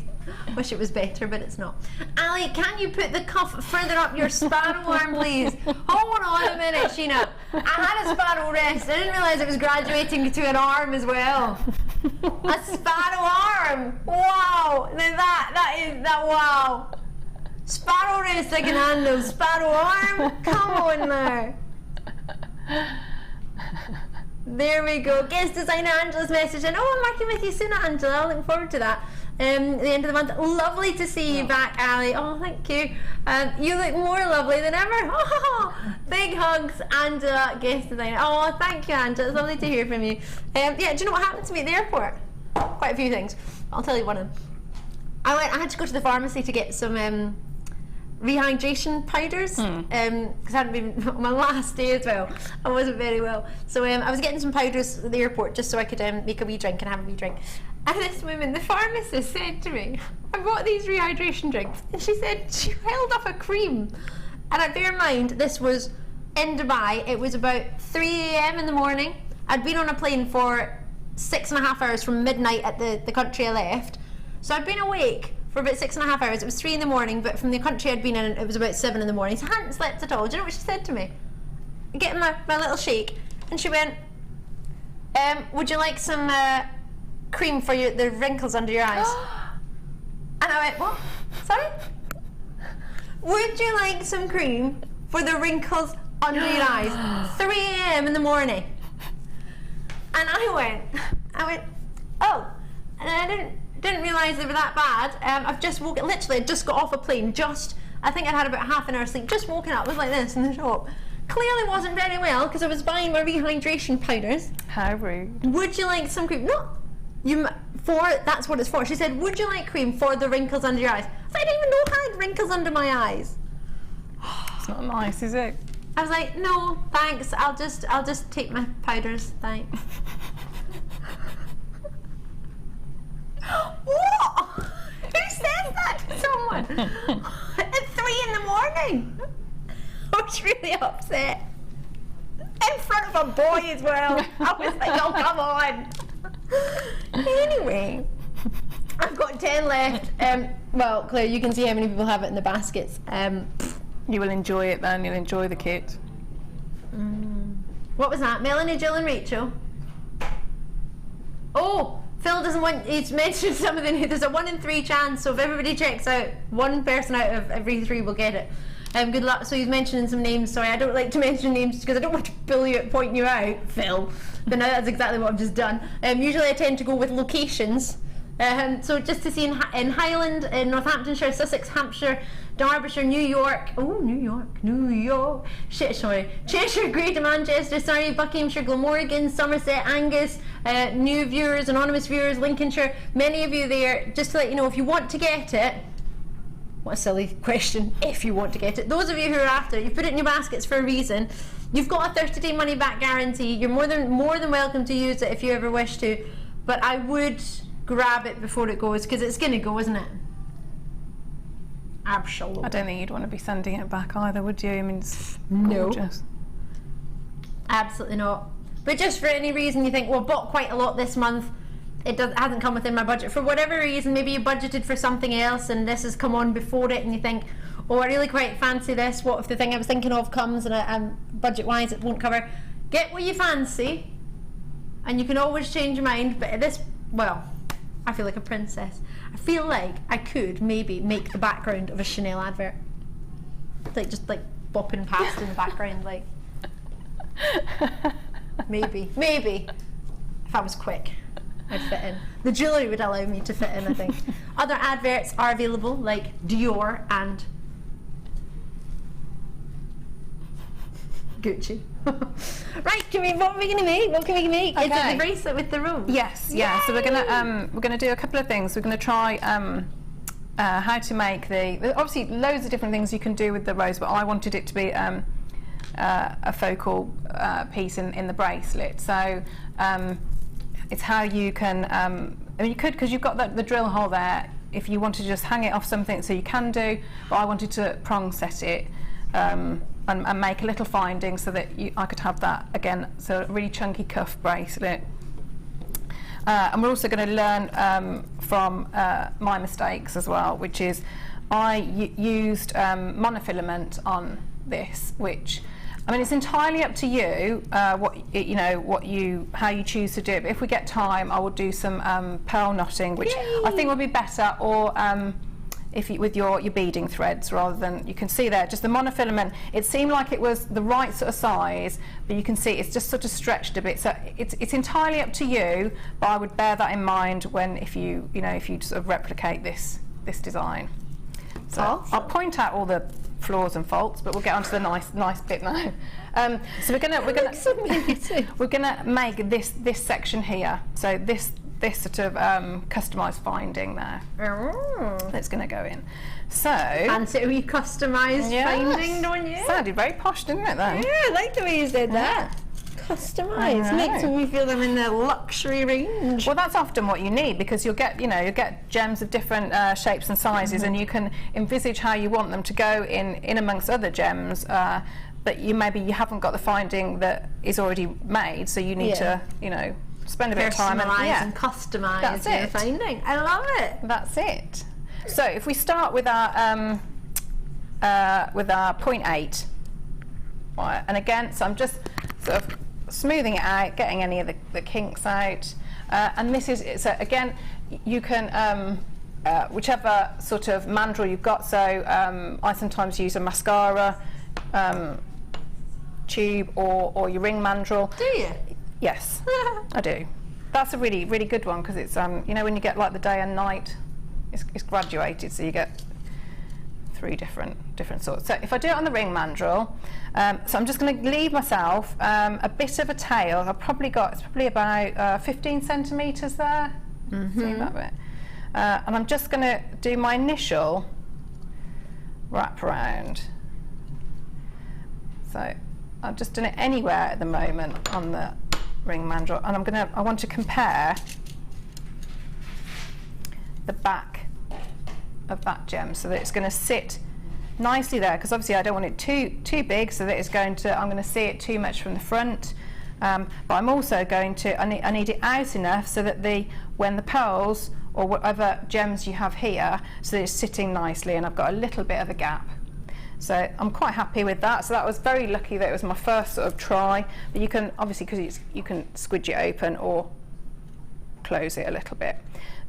Wish it was better, but it's not. Ali, can you put the cuff further up your sparrow arm, please? Hold on a minute, Sheena. I had a sparrow wrist. I didn't realise it was graduating to an arm as well. A sparrow arm. Wow. Now that. Wow. Sparrow wrist I can handle. Sparrow arm. Come on now. There we go. Guest designer Angela's message, and oh, I'm working with you soon, Angela. I look forward to that. At the end of the month. Lovely to see you back, Ali. Oh, thank you. You look more lovely than ever. Oh, big hugs, Angela, guest designer. Oh, thank you, Angela. It's lovely to hear from you. Yeah, do you know what happened to me at the airport? Quite a few things. I'll tell you one of them. I had to go to the pharmacy to get some rehydration powders because I hadn't been on my last day as well. I wasn't very well, so I was getting some powders at the airport just so I could make a wee drink and have a wee drink. And this woman, the pharmacist, said to me, I bought these rehydration drinks, and she said she held up a cream. And I bear in mind, this was in Dubai. It was about 3 a.m. in the morning. I'd been on a plane for 6.5 hours from midnight at the country I left. So I'd been awake for about 6.5 hours. It was 3 in the morning, but from the country I'd been in, it was about 7 in the morning. So I hadn't slept at all. Do you know what she said to me? Getting my little shake, and she went, would you like some cream for the wrinkles under your eyes? And I went, what? Sorry? Would you like some cream for the wrinkles under your eyes? 3 a.m. in the morning. And I went, oh. And I didn't realise they were that bad. I've just woken, literally just got off a plane, I think I'd had about half an hour sleep, just woken up, was like this in the shop. Clearly wasn't very well because I was buying my rehydration powders. How rude. Would you like some cream? No. That's what it's for. She said, would you like cream for the wrinkles under your eyes? I didn't even know I had wrinkles under my eyes. It's not nice, is it? I was like, no, thanks. I'll just take my powders, thanks. What? Who says that to someone? At 3 in the morning? I was really upset. In front of a boy as well. I was like, oh, come on. Anyway, I've got 10 left. Well, Claire, you can see how many people have it in the baskets. You will enjoy it then, you'll enjoy the kit. What was that? Melanie, Jill and Rachel. Oh, Phil doesn't want, he's mentioned something, there's a 1 in 3 chance, so if everybody checks out, 1 person out of every 3 will get it. Good luck. So he's mentioning some names. Sorry, I don't like to mention names because I don't want to point you out, Phil. But now that's exactly what I've just done. Usually I tend to go with locations. So just to see in Highland, in Northamptonshire, Sussex, Hampshire, Derbyshire, New York. Oh, New York. Cheshire, Greater Manchester, Surrey, Buckinghamshire, Glamorgan, Somerset, Angus, new viewers, anonymous viewers, Lincolnshire. Many of you there. Just to let you know, if you want to get it. What a silly question, if you want to get it. Those of you who are after it, you put it in your baskets for a reason. You've got a 30-day money-back guarantee. You're more than welcome to use it if you ever wish to. But I would grab it before it goes, because it's going to go, isn't it? Absolutely. I don't think you'd want to be sending it back either, would you? I mean, it's gorgeous. Absolutely not. But just for any reason you think, well, I bought quite a lot this month, it hasn't come within my budget for whatever reason. Maybe you budgeted for something else and this has come on before it, and you think, oh, I really quite fancy this. What if the thing I was thinking of comes and budget wise it won't cover? Get what you fancy, and you can always change your mind. But at this, well, I feel like a princess. I feel like I could maybe make the background of a Chanel advert, like just like bopping past in the background, like maybe if I was quick I'd fit in. The jewellery would allow me to fit in, I think. Other adverts are available, like Dior and Gucci. Right, what are we going to make? What can we make? Okay. Is it the bracelet with the rose? Yes, yeah. So we're gonna do a couple of things. We're gonna try how to make the. Obviously, loads of different things you can do with the rose, but I wanted it to be a focal piece in the bracelet. So it's how you can, I mean, you could, because you've got the drill hole there, if you want to just hang it off something, so you can do, but I wanted to prong set it and make a little finding so that I could have that again, so a really chunky cuff bracelet. And we're also going to learn from my mistakes as well, which is I used monofilament on this, which, I mean, it's entirely up to you how you choose to do it. But if we get time, I will do some pearl knotting, which Yay! I think will be better, or with your beading threads, rather than, you can see there, just the monofilament, it seemed like it was the right sort of size, but you can see it's just sort of stretched a bit. So it's entirely up to you, but I would bear that in mind when, if you sort of replicate this design. So awesome. I'll point out all the flaws and faults, but we'll get onto the nice bit now. So we're gonna make this section here. So this sort of customised finding there. That's going to go in. So fancy a wee customised finding, don't you? Sounded very posh, didn't it? Then. Yeah, I like the way you said that. Customised makes me feel them in the luxury range. Well, that's often what you need, because you'll get gems of different shapes and sizes, and you can envisage how you want them to go in amongst other gems. But you haven't got the finding that is already made, so you need to spend a bit of time and customise your finding. I love it. That's it. So if we start with our 0.8, right, and again, so I'm just sort of smoothing it out, getting any of the kinks out, and this is, so again, you can whichever sort of mandrel you've got. So I sometimes use a mascara tube or your ring mandrel. Do you? Yes, I do. That's a really, really good one, because it's when you get like the day and night, it's graduated, so you get 3 different sorts. So if I do it on the ring mandrel, so I'm just going to leave myself a bit of a tail. It's probably about 15 centimetres there. See that bit, and I'm just going to do my initial wrap around. So I've just done it anywhere at the moment on the ring mandrel, and I want to compare the back of that gem so that it's going to sit nicely there, because obviously I don't want it too big, so that I'm going to see it too much from the front, but I'm also going to, I need it out enough so that when the pearls or whatever gems you have here, so that it's sitting nicely and I've got a little bit of a gap. So I'm quite happy with that. So that was very lucky that it was my first sort of try. But you can, obviously, because you can squidge it open or close it a little bit.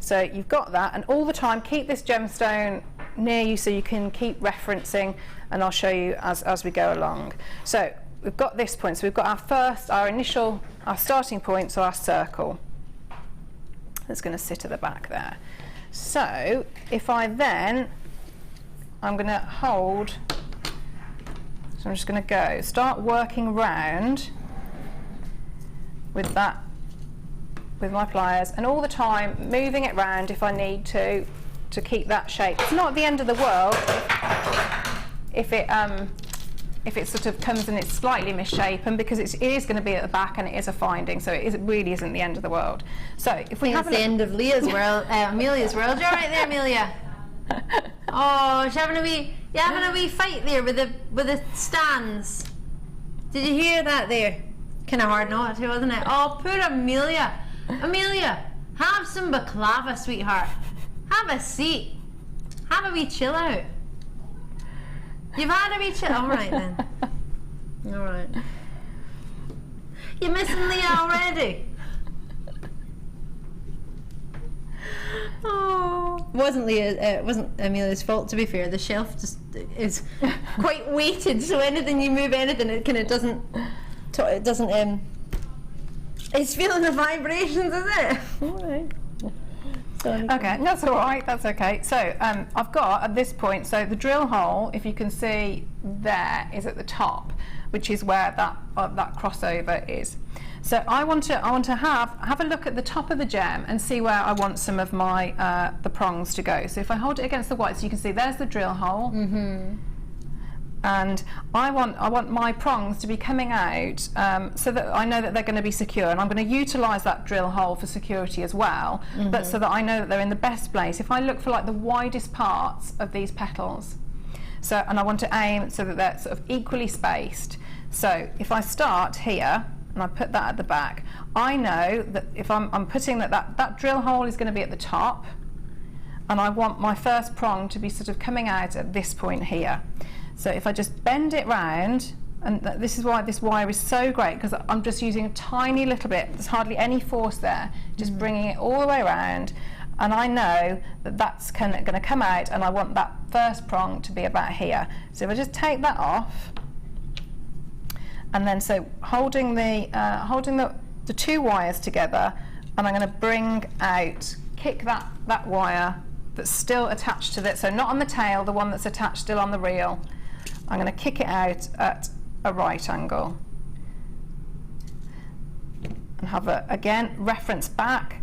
So you've got that, and all the time keep this gemstone near you so you can keep referencing, and I'll show you as we go along. So we've got this point. So we've got our starting point, so our circle that's going to sit at the back there. So if I'm going to hold, so I'm just going to start working round with that, with my pliers, and all the time moving it round if I need to keep that shape. It's not the end of the world if it sort of comes and it's slightly misshapen, because it is going to be at the back and it is a finding, so it really isn't the end of the world. So if we have the end of Leah's world, Amelia's world. You're right there, Amelia. Oh, she's having a wee fight there with the stands. Did you hear that there? Kind of hard not to, wasn't it? Oh, poor Amelia. Amelia, have some baklava, sweetheart. Have a seat. Have a wee chill out. You've had a wee chill. All right then. All right. You're missing Leah already. Oh, it wasn't Amelia's fault, to be fair. The shelf just is quite weighted, so anything you move, it kind of doesn't. It's feeling the vibrations, is it? All right. Okay, that's all right. That's okay. So I've got at this point. So the drill hole, if you can see there, is at the top, which is where that crossover is. So I want to have a look at the top of the gem and see where I want some of my the prongs to go. So if I hold it against the white, so you can see there's the drill hole. and I want my prongs to be coming out so that I know that they're going to be secure, and I'm going to utilise that drill hole for security as well, but so that I know that they're in the best place. If I look for like the widest parts of these petals, so, and I want to aim so that they're sort of equally spaced. So if I start here and I put that at the back, I know that if I'm putting that drill hole is going to be at the top, and I want my first prong to be sort of coming out at this point here. So if I just bend it round, and this is why this wire is so great, because I'm just using a tiny little bit, there's hardly any force there, just bringing it all the way around, and I know that that's going to come out, and I want that first prong to be about here. So if I just take that off, and then so holding the two wires together, and I'm going to bring out, kick that wire that's still attached to it, so not on the tail, the one that's attached still on the reel. I'm going to kick it out at a right angle and have a, again, reference back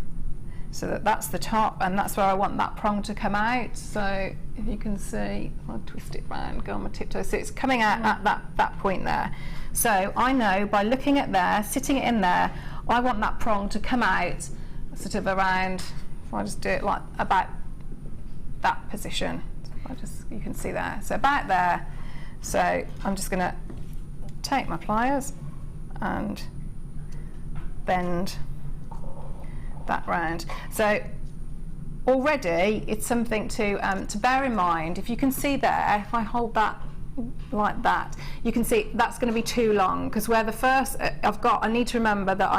so that that's the top, and that's where I want that prong to come out. So if you can see, I'll twist it round, go on my tiptoes, so it's coming out at that point there. So I know by looking at there, sitting it in there, I want that prong to come out sort of around, if I just do it like about that position, you can see there, so about there. So I'm just going to take my pliers and bend that round. So already it's something to bear in mind. If you can see there, if I hold that like that, you can see that's going to be too long, because where the first I need to remember that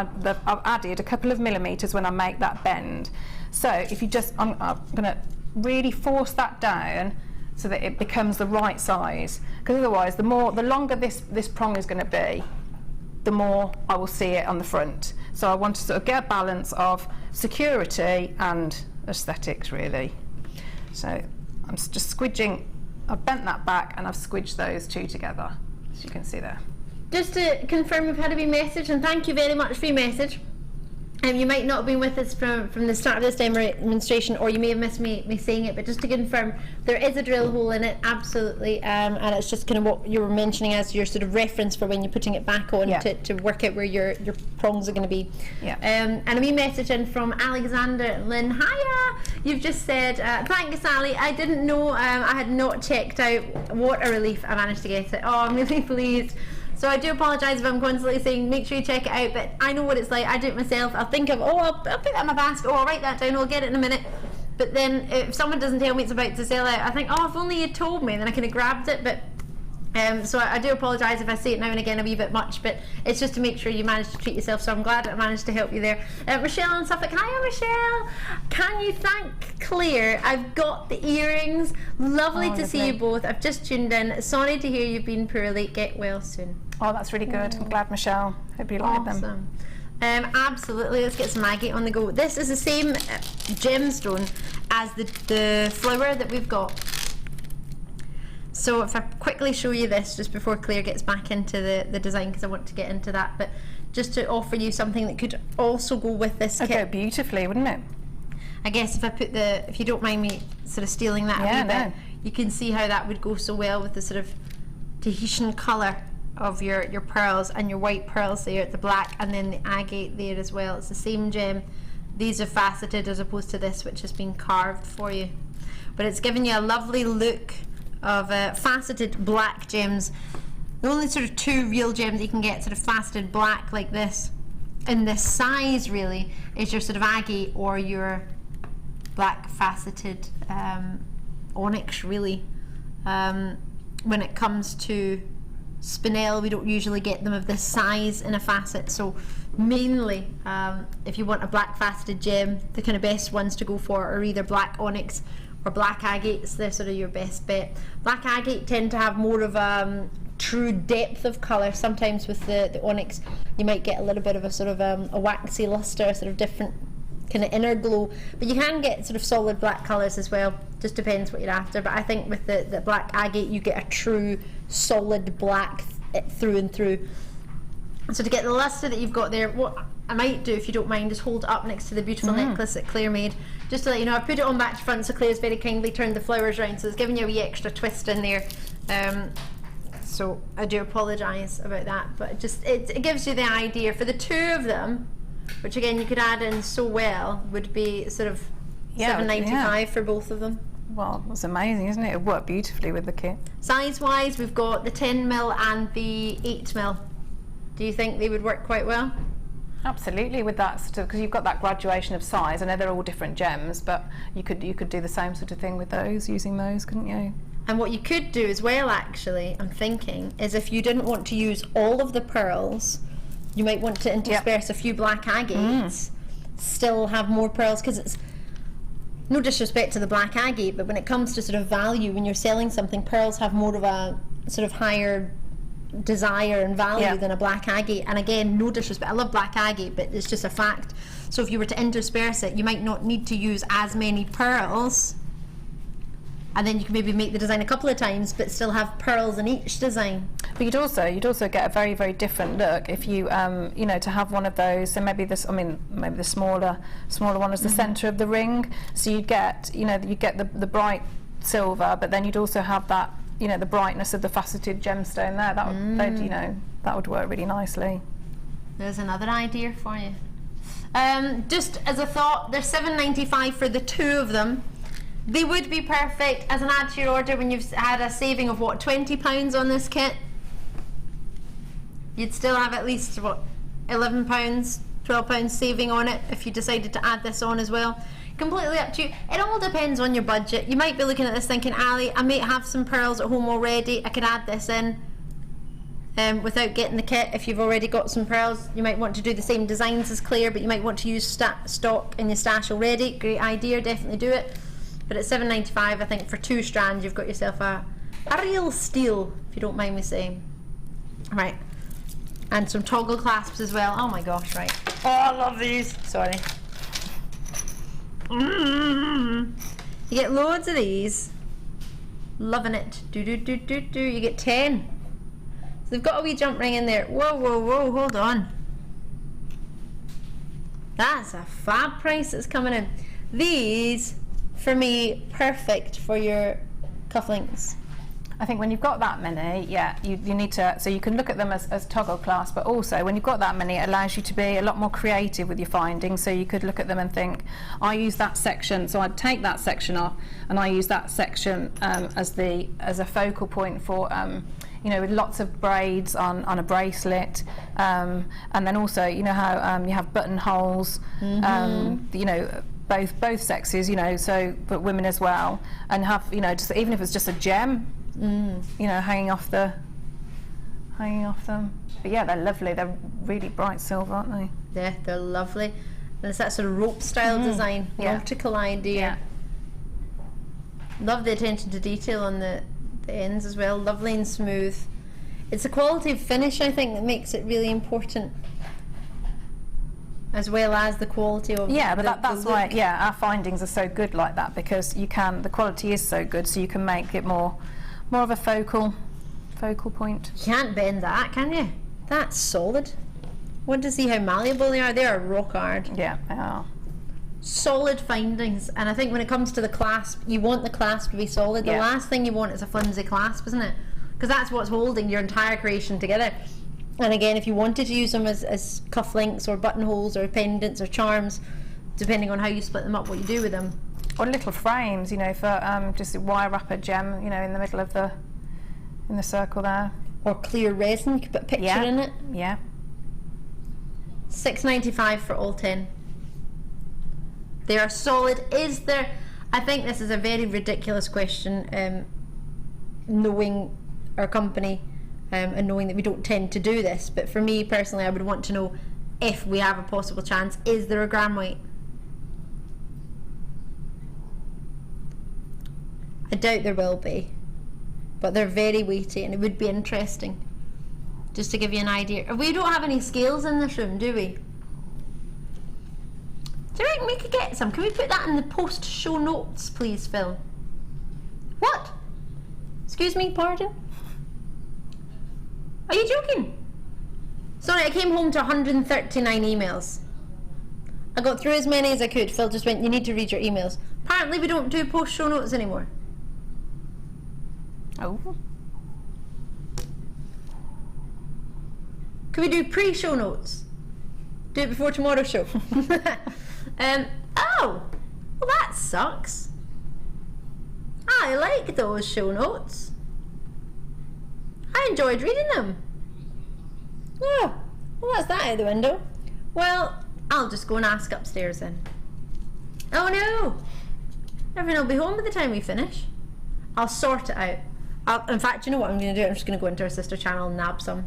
I've added a couple of millimeters when I make that bend. So if you just, I'm going to really force that down so that it becomes the right size, because otherwise the longer this prong is going to be, the more I will see it on the front. So I want to sort of get a balance of security and aesthetics really. So I'm just squidging, I've bent that back and I've squidged those two together, as you can see there. Just to confirm, we've had a wee message, and thank you very much for your message. You might not have been with us from the start of this demonstration, or you may have missed me saying it, but just to confirm, there is a drill hole in it, absolutely, and it's just kind of what you were mentioning as your sort of reference for when you're putting it back on, to work out where your prongs are going to be. And a wee message in from Alexander Lynn. Hiya! You've just said, thanks Sally, I didn't know, I had not checked out. What a relief, I managed to get it. Oh, I'm really pleased. So I do apologise if I'm constantly saying make sure you check it out, but I know what it's like. I do it myself. I'll think of, I'll put that in my basket, I'll write that down, I'll get it in a minute. But then if someone doesn't tell me it's about to sell out, I think, if only you told me, then I could have grabbed it. But so I do apologise if I say it now and again a wee bit much, but it's just to make sure you manage to treat yourself, so I'm glad I managed to help you there. Michelle in Suffolk. Hiya Michelle, can you thank Claire? I've got the earrings, lovely to see you both. I've just tuned in, sorry to hear you've been poorly, get well soon. Oh, that's really good. I'm glad, Michelle. Hope you like them. Absolutely, let's get some agate on the go. This is the same gemstone as the flower that we've got. So if I quickly show you this just before Claire gets back into the design, because I want to get into that, but just to offer you something that could also go with this kit. It'd go beautifully, wouldn't it? I guess if I put if you don't mind me sort of stealing that a wee bit, you can see how that would go so well with the sort of Tahitian colour of your pearls, and your white pearls there, the black, and then the agate there as well. It's the same gem. These are faceted as opposed to this, which has been carved for you, but it's giving you a lovely look of faceted black gems. The only sort of two real gems you can get sort of faceted black like this in this size really is your sort of agate or your black faceted onyx really. When it comes to Spinel, we don't usually get them of this size in a facet, so mainly if you want a black faceted gem, the kind of best ones to go for are either black onyx or black agates. They're sort of your best bet. Black agate tend to have more of a true depth of colour. Sometimes with the onyx you might get a little bit of a sort of a waxy lustre, a sort of different kind of inner glow, but you can get sort of solid black colours as well, just depends what you're after. But I think with the black agate you get a true solid black through and through. So to get the lustre that you've got there, what I might do, if you don't mind, is hold it up next to the beautiful necklace that Claire made, just to let you know. I put it on back to front, so Claire's very kindly turned the flowers around, so it's giving you a wee extra twist in there. So I do apologise about that, but just it gives you the idea. For the two of them, which again you could add in so well, would be sort of $7.95 for both of them. Well, that's amazing, isn't it? It worked beautifully with the kit. Size-wise, we've got the 10mm and the 8mm. Do you think they would work quite well? Absolutely, with that sort of, because you've got that graduation of size. I know they're all different gems, but you could do the same sort of thing with those, using those, couldn't you? And what you could do as well, actually, I'm thinking, is if you didn't want to use all of the pearls, you might want to intersperse a few black agates, still have more pearls, because it's no disrespect to the black agate, but when it comes to sort of value, when you're selling something, pearls have more of a sort of higher desire and value than a black agate. And again, no disrespect, I love black agate, but it's just a fact. So if you were to intersperse it, you might not need to use as many pearls, and then you can maybe make the design a couple of times but still have pearls in each design. But you'd also get a very, very different look if you you know, to have one of those. So maybe this, I mean, maybe the smaller one is the centre of the ring. So you'd get, you know, you get the bright silver, but then you'd also have that, you know, the brightness of the faceted gemstone there. That would, you know, that would work really nicely. There's another idea for you. Just as a thought, they're $7.95 for the two of them. They would be perfect as an add to your order when you've had a saving of what, £20 on this kit. You'd still have at least what, £11, £12 saving on it if you decided to add this on as well. Completely up to you. It all depends on your budget. You might be looking at this thinking, Ali, I may have some pearls at home already, I could add this in without getting the kit. If you've already got some pearls, you might want to do the same designs as Claire, but you might want to use stock in your stash already. Great idea, definitely do it. But at $7.95, I think for 2 strands you've got yourself a real steal, if you don't mind me saying. Right, and some toggle clasps as well. Oh my gosh, right. Oh, I love these. Sorry. You get loads of these. Loving it. Do. You get 10. So they've got a wee jump ring in there. Whoa, hold on. That's a fab price that's coming in. These, for me, perfect for your cufflinks. I think when you've got that many, you need to, so you can look at them as toggle clasps, but also when you've got that many, it allows you to be a lot more creative with your findings. So you could look at them and think, I use that section, so I'd take that section off, and I use that section as a focal point for, you know, with lots of braids on a bracelet, and then also, you know how you have buttonholes, you know, both sexes, you know, so but women as well, and have, you know, just even if it's just a gem. You know, hanging off them. But yeah, they're lovely. They're really bright silver, aren't they? Yeah, they're lovely. And it's that sort of rope style design, nautical idea. Love the attention to detail on the ends as well. Lovely and smooth. It's the quality of finish, I think, that makes it really important, as well as the quality of that's why our findings are so good like that, because you can, the quality is so good, so you can make it more of a focal point. You can't bend that, can you? That's solid. Want to see how malleable they are? They are rock hard. Yeah, they are. Solid findings. And I think when it comes to the clasp, you want the clasp to be solid. The last thing you want is a flimsy clasp, isn't it? Because that's what's holding your entire creation together. And again, if you wanted to use them as cufflinks or buttonholes or pendants or charms, depending on how you split them up, what you do with them. Or little frames, you know, for just wire wrap a gem, you know, in the middle of in the circle there. Or clear resin, you could put a picture in it. Yeah. $6.95 for all 10. They are solid. Is there, I think this is a very ridiculous question, knowing our company and knowing that we don't tend to do this, but for me personally, I would want to know if we have a possible chance, is there a gram weight? I doubt there will be, but they're very weighty and it would be interesting, just to give you an idea. We don't have any scales in this room, do we? Do you reckon we could get some? Can we put that in the post show notes, please, Phil? What? Excuse me, pardon? Are you joking? Sorry, I came home to 139 emails. I got through as many as I could. Phil just went, you need to read your emails. Apparently we don't do post show notes anymore. Oh. Could we do pre-show notes? Do it before tomorrow's show. Oh, well that sucks. I like those show notes. I enjoyed reading them. Oh, well that's that out the window. Well, I'll just go and ask upstairs then. Oh no, everyone will be home by the time we finish. I'll sort it out. In fact, you know what I'm going to do? I'm just going to go into our sister channel and nab some.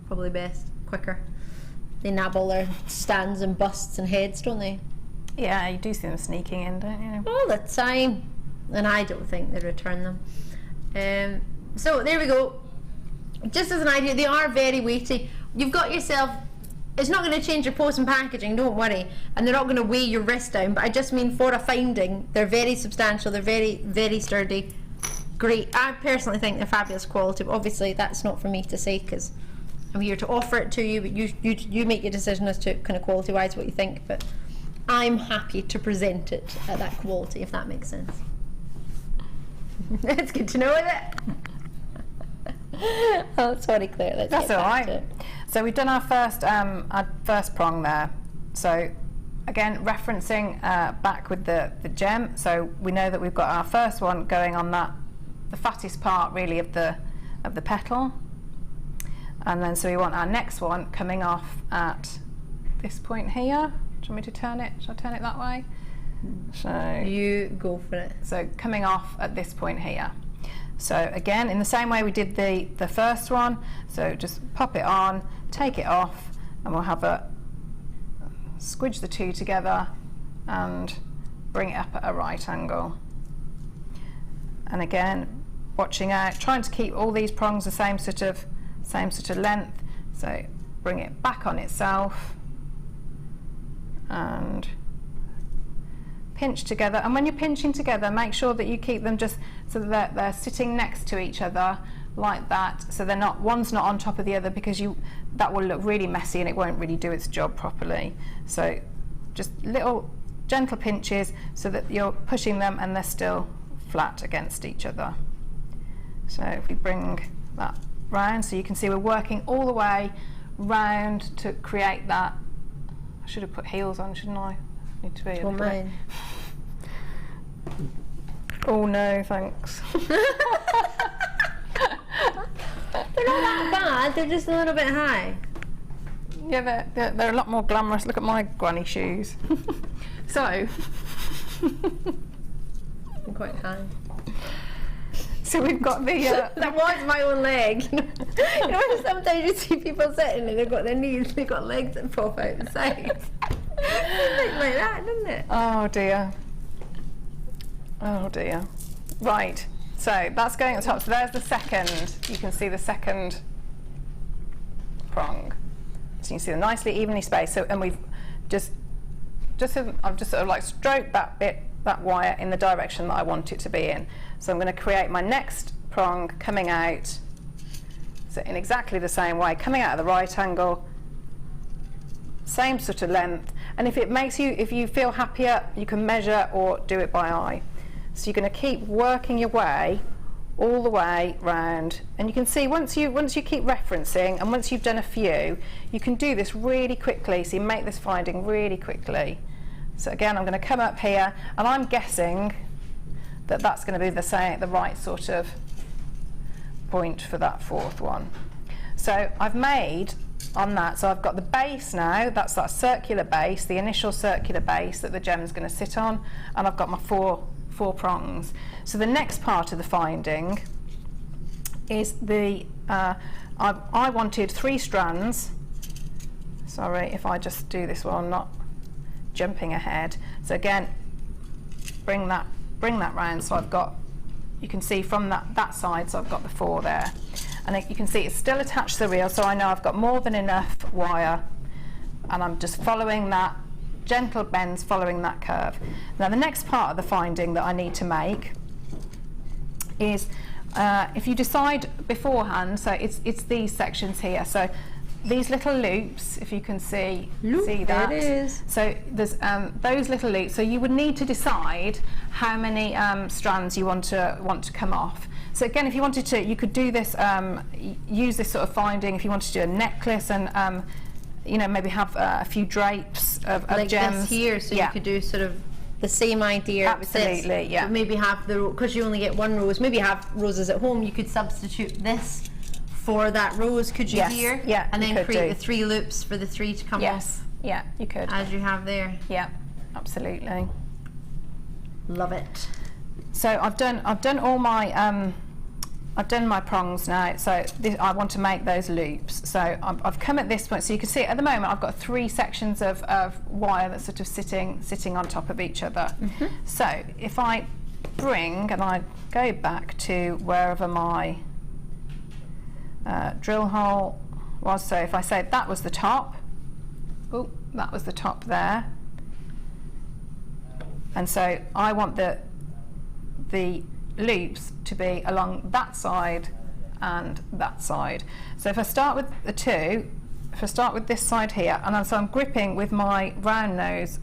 Probably best, quicker. They nab all their stands and busts and heads, don't they? Yeah, you do see them sneaking in, don't you? All the time. And I don't think they return them. So there we go. Just as an idea, they are very weighty. You've got yourself, it's not going to change your post and packaging, don't worry. And they're not going to weigh your wrist down, but I just mean for a finding, they're very substantial, they're very, very sturdy. Great. I personally think they're fabulous quality, but obviously that's not for me to say because I'm here to offer it to you, but you make your decision as to kind of quality wise what you think, but I'm happy to present it at that quality, if that makes sense. It's good to know, isn't it? Oh, sorry Claire, let's That's get all back to right. it. So we've done our first prong there. So again, referencing back with the gem, so we know that we've got our first one going on the fattest part really of the petal, and then so we want our next one coming off at this point here. Do you want me to turn it? Shall I turn it that way? So You go for it. So coming off at this point here. So again, in the same way we did the first one, so just pop it on, take it off, and we'll have a squidge the two together and bring it up at a right angle. And again, watching out, trying to keep all these prongs the same sort of length. So bring it back on itself and pinch together. And when you're pinching together, make sure that you keep them just so that they're sitting next to each other like that, so they're not, one's not on top of the other, because that will look really messy and it won't really do its job properly. So just little gentle pinches so that you're pushing them and they're still flat against each other. So if we bring that round, so you can see we're working all the way round to create that. I should have put heels on, shouldn't I? Need to be a little bit. Oh no, thanks. They're not that bad, they're just a little bit high. Yeah, they're a lot more glamorous. Look at my granny shoes. So, I'm quite high. So we've got the... That was my own leg. You know, sometimes you see people sitting and they've got their knees, they've got legs that pop out the sides. It looks like that, doesn't it? Oh dear. Oh dear. Right, so that's going at the top. So there's the second. You can see the second prong. So you can see them nicely evenly spaced. So, and we've I've just sort of like stroked that bit, that wire in the direction that I want it to be in. So I'm going to create my next prong coming out, so in exactly the same way, coming out at the right angle, same sort of length. And if it makes you, if you feel happier, you can measure or do it by eye. So you're going to keep working your way all the way round, and you can see once you keep referencing, and once you've done a few, you can do this really quickly. So you make this finding really quickly. So again, I'm going to come up here, and I'm guessing that that's going to be the right sort of point for that fourth one. So I've made on that, so I've got the base now, that's that circular base, the initial circular base that the gem's going to sit on, and I've got my four prongs. So the next part of the finding is I wanted 3 strands. Sorry if I just do this while I'm not jumping ahead. So again, bring that round, so I've got, you can see from that side, so I've got the 4 there, and you can see it's still attached to the reel, so I know I've got more than enough wire, and I'm just following that gentle bends, following that curve. Now the next part of the finding that I need to make is if you decide beforehand, so it's these sections here, so these little loops, if you can see that. There it is. So there's those little loops. So you would need to decide how many strands you want to come off. So again, if you wanted to, you could do this, use this sort of finding if you wanted to do a necklace and you know, maybe have a few drapes of like gems. this here, so yeah. you could do sort of the same idea. Absolutely, with this. yeah. But maybe have the, because you only get one rose, maybe have roses at home, you could substitute this for that rose, could you, yes. here? Yeah, and then create the 3 loops for the 3 to come yes. off. Yeah, you could. As you have there. Yeah, absolutely. Love it. So I've done all my I've done my prongs now, so I want to make those loops. So I've come at this point, so you can see at the moment I've got 3 sections of wire that's sort of sitting on top of each other. Mm-hmm. So if I bring and I go back to wherever my drill hole was, so if I say that was the top, oh, that was the top there, and so I want the loops to be along that side and that side. So if I start with the 2, if I start with this side here, and so I'm gripping with my round nose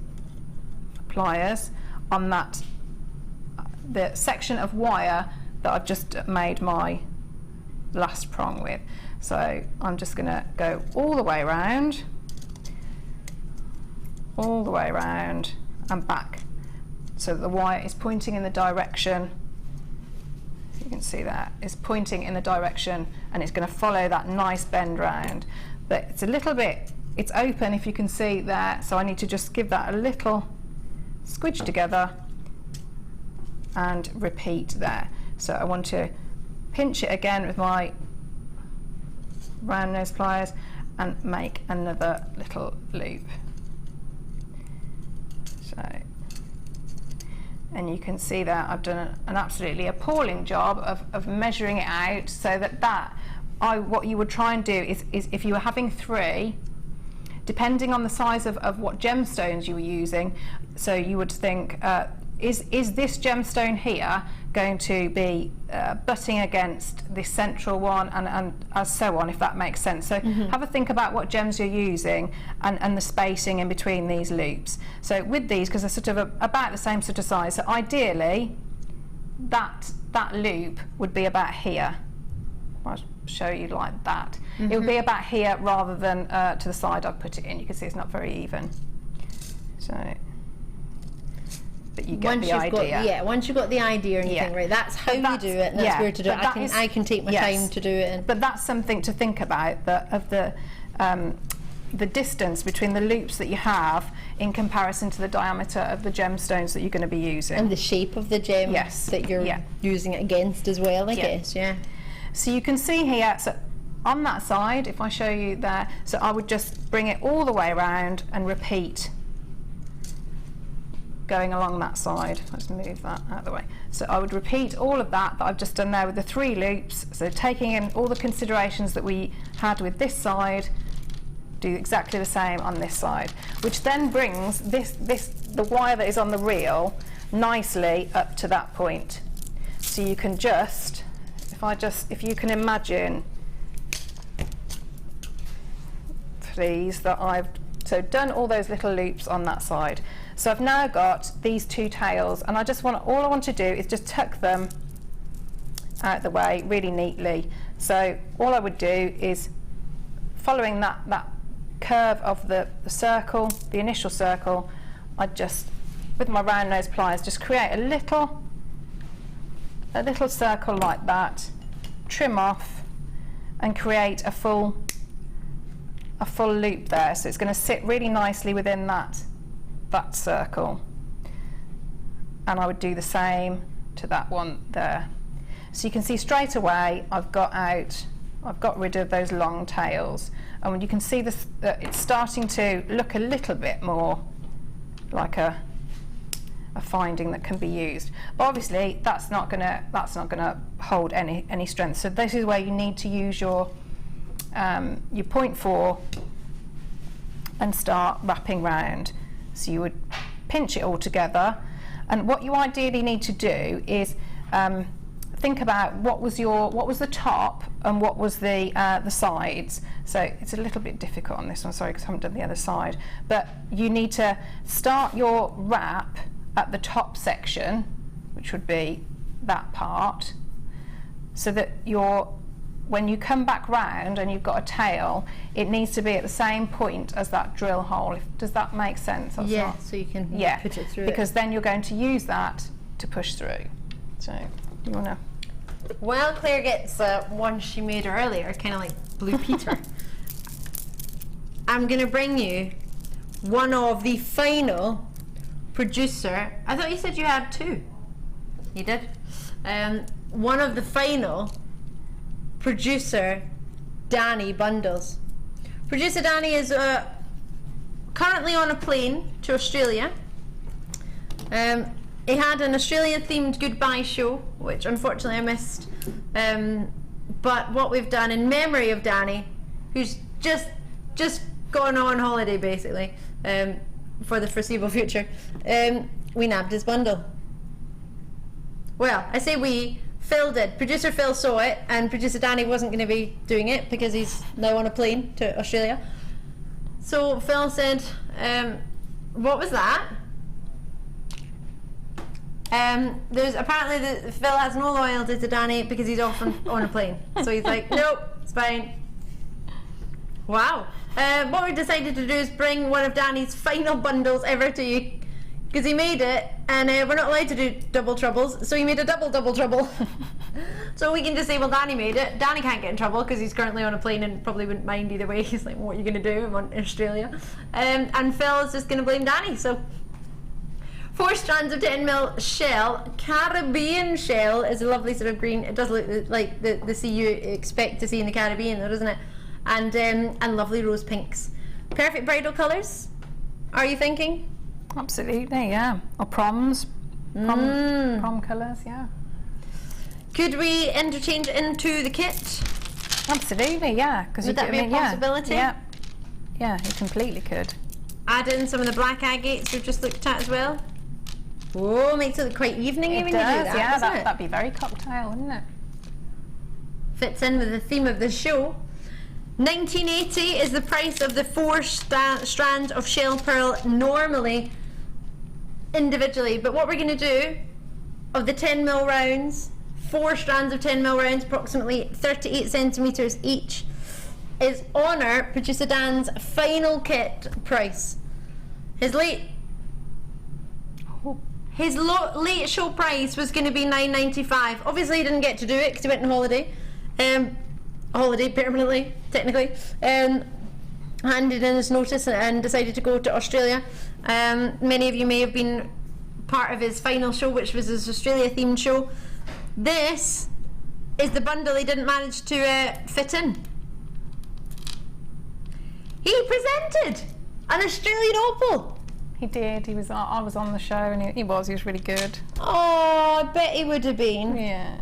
pliers on that the section of wire that I've just made my last prong with. So I'm just going to go all the way around, and back, so that the wire is pointing in the direction. You can see that it's pointing in the direction, and it's going to follow that nice bend round. But it's a little bit, it's open, if you can see there, so I need to just give that a little squidge together and repeat there. So I want to pinch it again with my round nose pliers and make another little loop. So, and you can see that I've done an absolutely appalling job of measuring it out, so that what you would try and do is if you were having 3, depending on the size of what gemstones you were using, so you would think, is this gemstone here going to be butting against this central one, and so on, if that makes sense. So have a think about what gems you're using and the spacing in between these loops. So with these, because they're sort of about the same sort of size, so ideally that loop would be about here. I'll show you like that. It would be about here rather than to the side I've put it in. You can see it's not very even. So, but you get the idea. Once you've got the idea and you think, right, that's how you do it, and that's where to do it. I can take my time to do it. But that's something to think about, the distance between the loops that you have in comparison to the diameter of the gemstones that you're going to be using. And the shape of the gem that you're using it against as well, I guess, So you can see here, so on that side, if I show you there, so I would just bring it all the way around and repeat going along that side. Let's move that out of the way. So I would repeat all of that I've just done there with the 3 loops, so taking in all the considerations that we had with this side, do exactly the same on this side, which then brings the wire that is on the reel nicely up to that point. So you can just, if you can imagine, please, that I've done all those little loops on that side. So I've now got these 2 tails, and all I want to do is just tuck them out the way really neatly. So all I would do is, following that curve of the circle, the initial circle, I'd just, with my round nose pliers, just create a little circle like that, trim off, and create a full loop there. So it's going to sit really nicely within that circle, and I would do the same to that one there. So you can see straight away I've got rid of those long tails, and when you can see this, it's starting to look a little bit more like a finding that can be used. But obviously that's not going to hold any strength. So this is where you need to use your 0.4 and start wrapping round. So you would pinch it all together, and what you ideally need to do is think about what was the top and what was the sides. So it's a little bit difficult on this one, sorry, because I haven't done the other side. But you need to start your wrap at the top section, which would be that part, so that when you come back round and you've got a tail, it needs to be at the same point as that drill hole. Does that make sense? That's Yeah, not, so you can put it through because then you're going to use that to push through. So, you want to... Well, Claire gets one she made earlier, kind of like Blue Peter. I'm going to bring you one of the final producer. I thought you said you had two. You did? One of the final producer Danny bundles. Producer Danny is currently on a plane to Australia. He had an Australian themed goodbye show, which unfortunately I missed. But what we've done in memory of Danny, who's just gone on holiday basically, for the foreseeable future, we nabbed his bundle. Well, I say we, Phil did. Producer Phil saw it, and producer Danny wasn't going to be doing it because he's now on a plane to Australia. So Phil said, what was that? There's apparently Phil has no loyalty to Danny because he's off on a plane. So he's like, nope, it's fine. Wow. What we decided to do is bring one of Danny's final bundles ever to you, because he made it, and we're not allowed to do double troubles, so he made a double trouble. So we can just say, well, Danny made it. Danny can't get in trouble because he's currently on a plane and probably wouldn't mind either way. He's like, what are you going to do? I'm in Australia. And Phil is just going to blame Danny. So 4 strands of 10mm shell. Caribbean shell is a lovely sort of green. It does look like the sea you expect to see in the Caribbean though, doesn't it? And lovely rose pinks. Perfect bridal colours, are you thinking? Absolutely, yeah. Or proms. Prom colours, yeah. Could we interchange into the kit? Absolutely, yeah. Would that be a possibility? Yeah. Yeah, you completely could. Add in some of the black agates we've just looked at as well. Oh, makes it look quite evening-y when you do that, yeah, doesn't it? that'd be very cocktail, wouldn't it? Fits in with the theme of the show. $19.80 is the price of the 4 strands of shell pearl normally, individually. But what we're going to do, of the 10mm rounds, 4 strands of 10mm rounds, approximately 38 centimetres each, is honour producer Dan's final kit price. His late show price was going to be $9.95. Obviously he didn't get to do it because he went on holiday. Holiday permanently, technically. Handed in his notice and decided to go to Australia. Many of you may have been part of his final show, which was his Australia themed show. This is the bundle he didn't manage to fit in. He presented an Australian opal. He did. I was on the show, and he was really good. Oh, I bet he would have been. Yeah.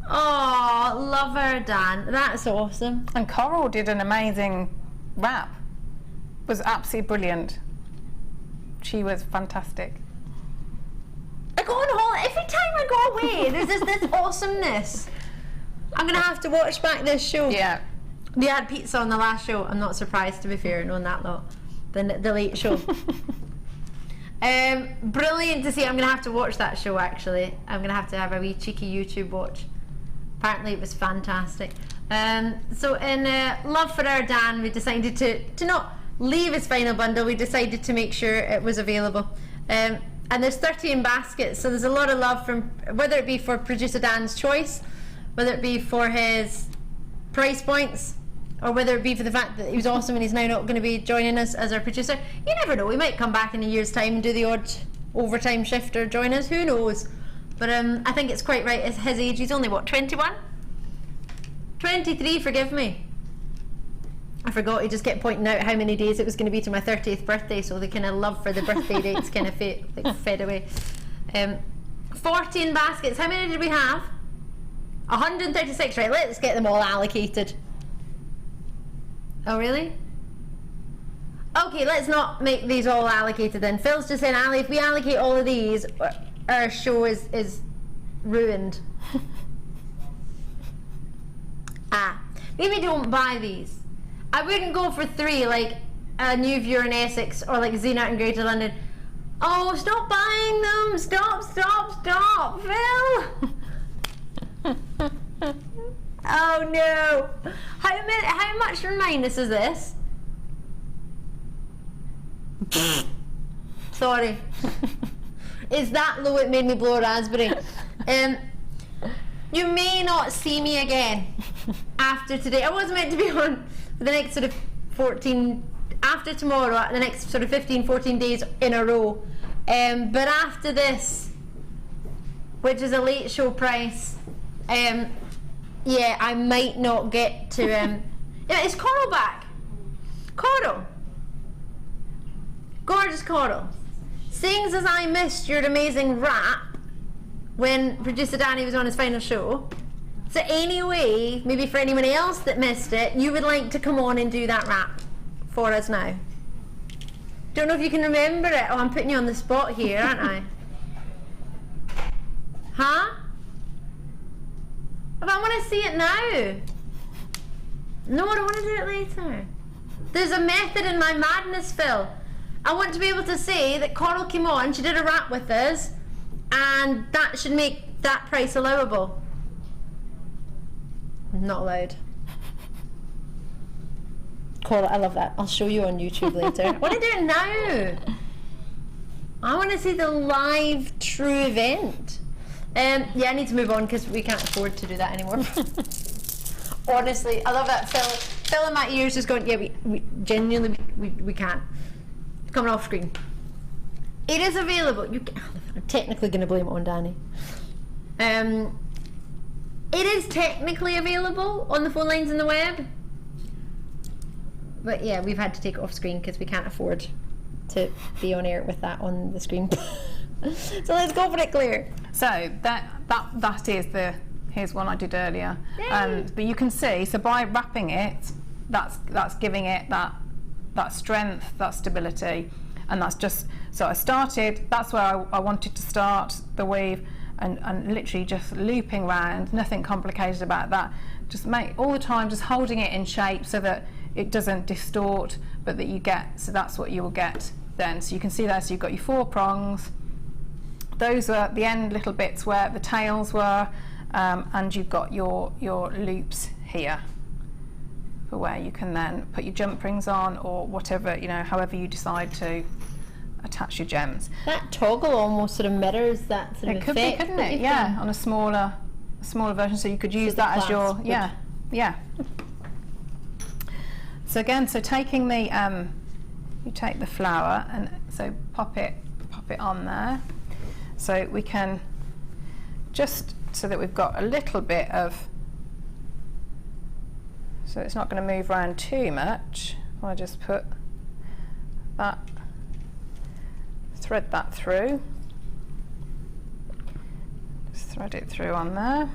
Oh, love her, Dan. That's awesome. And Coral did an amazing wrap. Was absolutely brilliant. She was fantastic. I go on holiday. Every time I go away, there's this awesomeness. I'm going to have to watch back this show. Yeah. They had pizza on the last show. I'm not surprised, to be fair, knowing that lot. The late show. Brilliant to see. I'm going to have to watch that show, actually. I'm going to have a wee cheeky YouTube watch. Apparently it was fantastic. So in love for our Dan, we decided to not leave his final bundle. We decided to make sure it was available. And there's 13 baskets, so there's a lot of love from, whether it be for producer Dan's choice, whether it be for his price points, or whether it be for the fact that he was awesome and he's now not going to be joining us as our producer. You never know, we might come back in a year's time and do the odd overtime shift or join us, who knows. But I think it's quite right at his age. He's only, what, 21? 23, forgive me. I forgot, he just kept pointing out how many days it was going to be to my 30th birthday, so the kind of love for the birthday dates kind of fed away. 14 baskets, how many did we have? 136, right, let's get them all allocated. Oh, really? Okay, let's not make these all allocated then. Phil's just saying, Ali, if we allocate all of these, our show is ruined. Maybe don't buy these. I wouldn't go for 3 like a New Viewer in Essex or like Zenith in Greater London. Oh, stop buying them! Stop, Phil! Oh no! How much minus is this? Sorry. It's that low it made me blow a raspberry. You may not see me again after today. I was meant to be on for the next sort of 14, after tomorrow, the next sort of 15, 14 days in a row. But after this, which is a late show price, yeah, I might not get to. Yeah, is Coral back? Coral, gorgeous Coral. Seeing as I missed your amazing rap when producer Danny was on his final show, so anyway, maybe for anyone else that missed it, you would like to come on and do that rap for us now. Don't know if you can remember it. Oh, I'm putting you on the spot here, aren't I? Huh? But I want to see it now. No, I don't want to do it later. There's a method in my madness, Phil. I want to be able to say that Coral came on, she did a rap with us, and that should make that price allowable. Not allowed. Coral, I love that. I'll show you on YouTube later. I want to do it now. I want to see the live, true event. Yeah, I need to move on because we can't afford to do that anymore. Honestly, I love that. Phil in my ears is going, yeah, we genuinely, we can't. It's coming off screen. It is available. I'm technically going to blame it on Danny. It is technically available on the phone lines and the web. But yeah, we've had to take it off screen because we can't afford to be on air with that on the screen. So let's go for it, Claire. So that is here's one I did earlier. But you can see, so by wrapping it, that's giving it that strength, that stability, and that's just, so I started, that's where I wanted to start the weave, and literally just looping round, nothing complicated about that, just all the time just holding it in shape so that it doesn't distort, but that you get, so that's what you will get then. So you can see there, so you've got your 4 prongs, those are the end little bits where the tails were, and you've got your loops here for where you can then put your jump rings on, or whatever, you know, however you decide to attach your gems. That toggle almost sort of mirrors that sort of effect. It could be, couldn't it? Yeah, on a smaller version, so you could use that as your, yeah. So again, so taking the, you take the flower and so pop it on there. So we can just, so that we've got a little bit of, so it's not going to move around too much. I'll just put that, thread that through, just thread it through on there,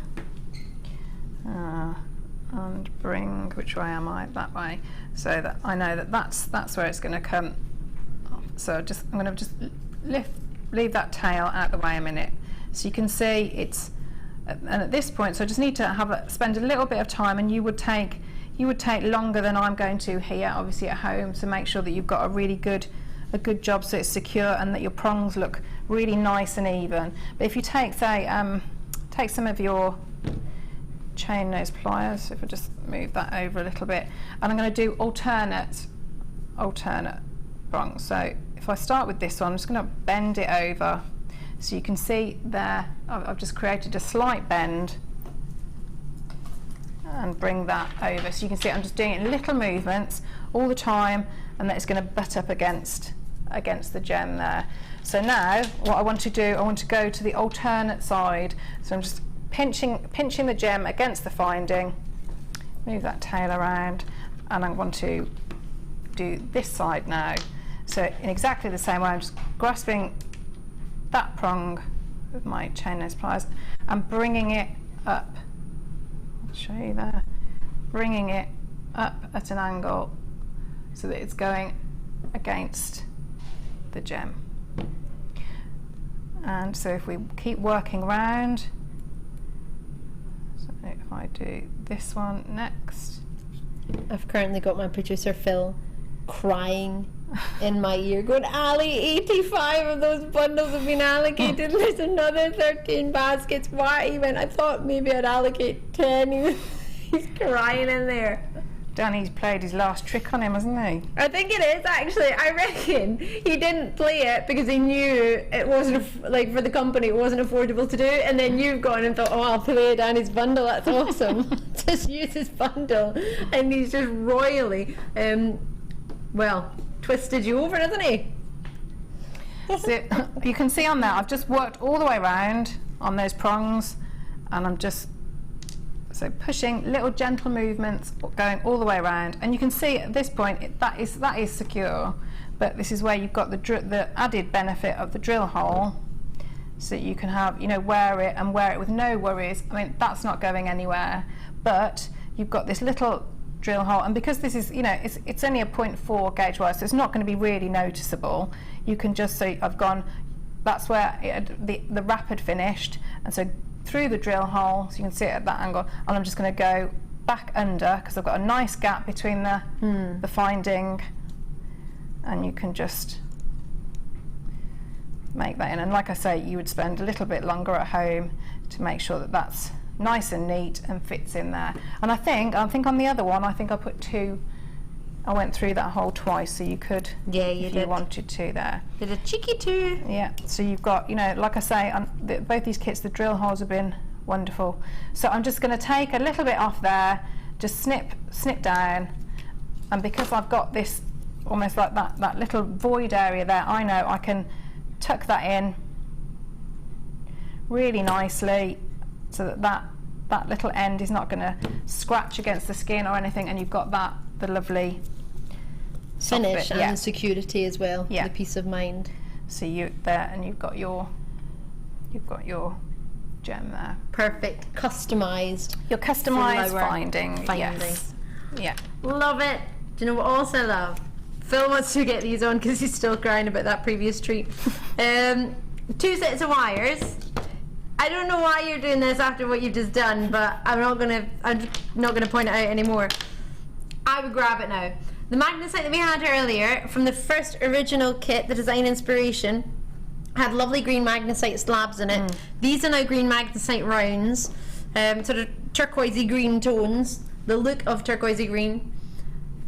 and bring, which way am I? That way, so that I know that that's where it's going to come. So I'm going to just leave that tail out the way a minute, so you can see it's, and at this point, so I just need to spend a little bit of time, and you would take longer than I'm going to here, obviously at home, so make sure that you've got a good job so it's secure and that your prongs look really nice and even. But if you take, say, take some of your chain nose pliers, if I just move that over a little bit, and I'm going to do alternate prongs. So if I start with this one, I'm just going to bend it over, so you can see there I've just created a slight bend and bring that over, so you can see I'm just doing it in little movements all the time, and that it's going to butt up against the gem there. So now what I want to do, I want to go to the alternate side, so I'm just pinching the gem against the finding, move that tail around, and I want to do this side now. So in exactly the same way, I'm just grasping that prong with my chain nose pliers and bringing it up. I'll show you there. Bringing it up at an angle so that it's going against the gem. And so if we keep working round, so if I do this one next. I've currently got my producer Phil crying in my ear going, Ali, 85 of those bundles have been allocated. There's another 13 baskets. Why? He went, I thought maybe I'd allocate 10. He's crying in there. Danny's played his last trick on him, hasn't he? I think it is actually. I reckon he didn't play it because he knew it wasn't like for the company it wasn't affordable to do, and then you've gone and thought, oh, I'll play Danny's bundle. That's awesome. Just use his bundle, and he's just royally, well, twisted you over, hasn't he? So you can see on there, I've just worked all the way around on those prongs, and I'm just pushing little gentle movements going all the way around, and you can see at this point that is secure, but this is where you've got the added benefit of the drill hole, so you can have, you know, wear it with no worries. I mean, that's not going anywhere, but you've got this little drill hole, and because this is, you know, it's only a 0.4 gauge wire, so it's not going to be really noticeable. You can just see I've gone, that's where the wrap had finished, and so through the drill hole, so you can see it at that angle, and I'm just going to go back under because I've got a nice gap between the finding, and you can just make that in. And like I say, you would spend a little bit longer at home to make sure that that's nice and neat and fits in there. And I think on the other one, I think I put two. I went through that hole twice, so you could, if you wanted to there. Did a cheeky two. Yeah, so you've got, you know, like I say, both these kits, the drill holes have been wonderful. So I'm just going to take a little bit off there, just snip down, and because I've got this almost like that little void area there, I know I can tuck that in really nicely, so that little end is not going to scratch against the skin or anything, and you've got the lovely finish and security as well, the peace of mind. So you there, and you've got your gem there. Perfect, customized. Your customized finding. Yes. Yeah. Love it. Do you know what else I love? Phil wants to get these on because he's still crying about that previous treat. 2 sets of wires. I don't know why you're doing this after what you've just done, but I'm not gonna point it out anymore. I would grab it now. The magnesite that we had earlier from the first original kit, the design inspiration, had lovely green magnesite slabs in it. These are now green magnesite rounds, sort of turquoisey green tones, the look of turquoisey green,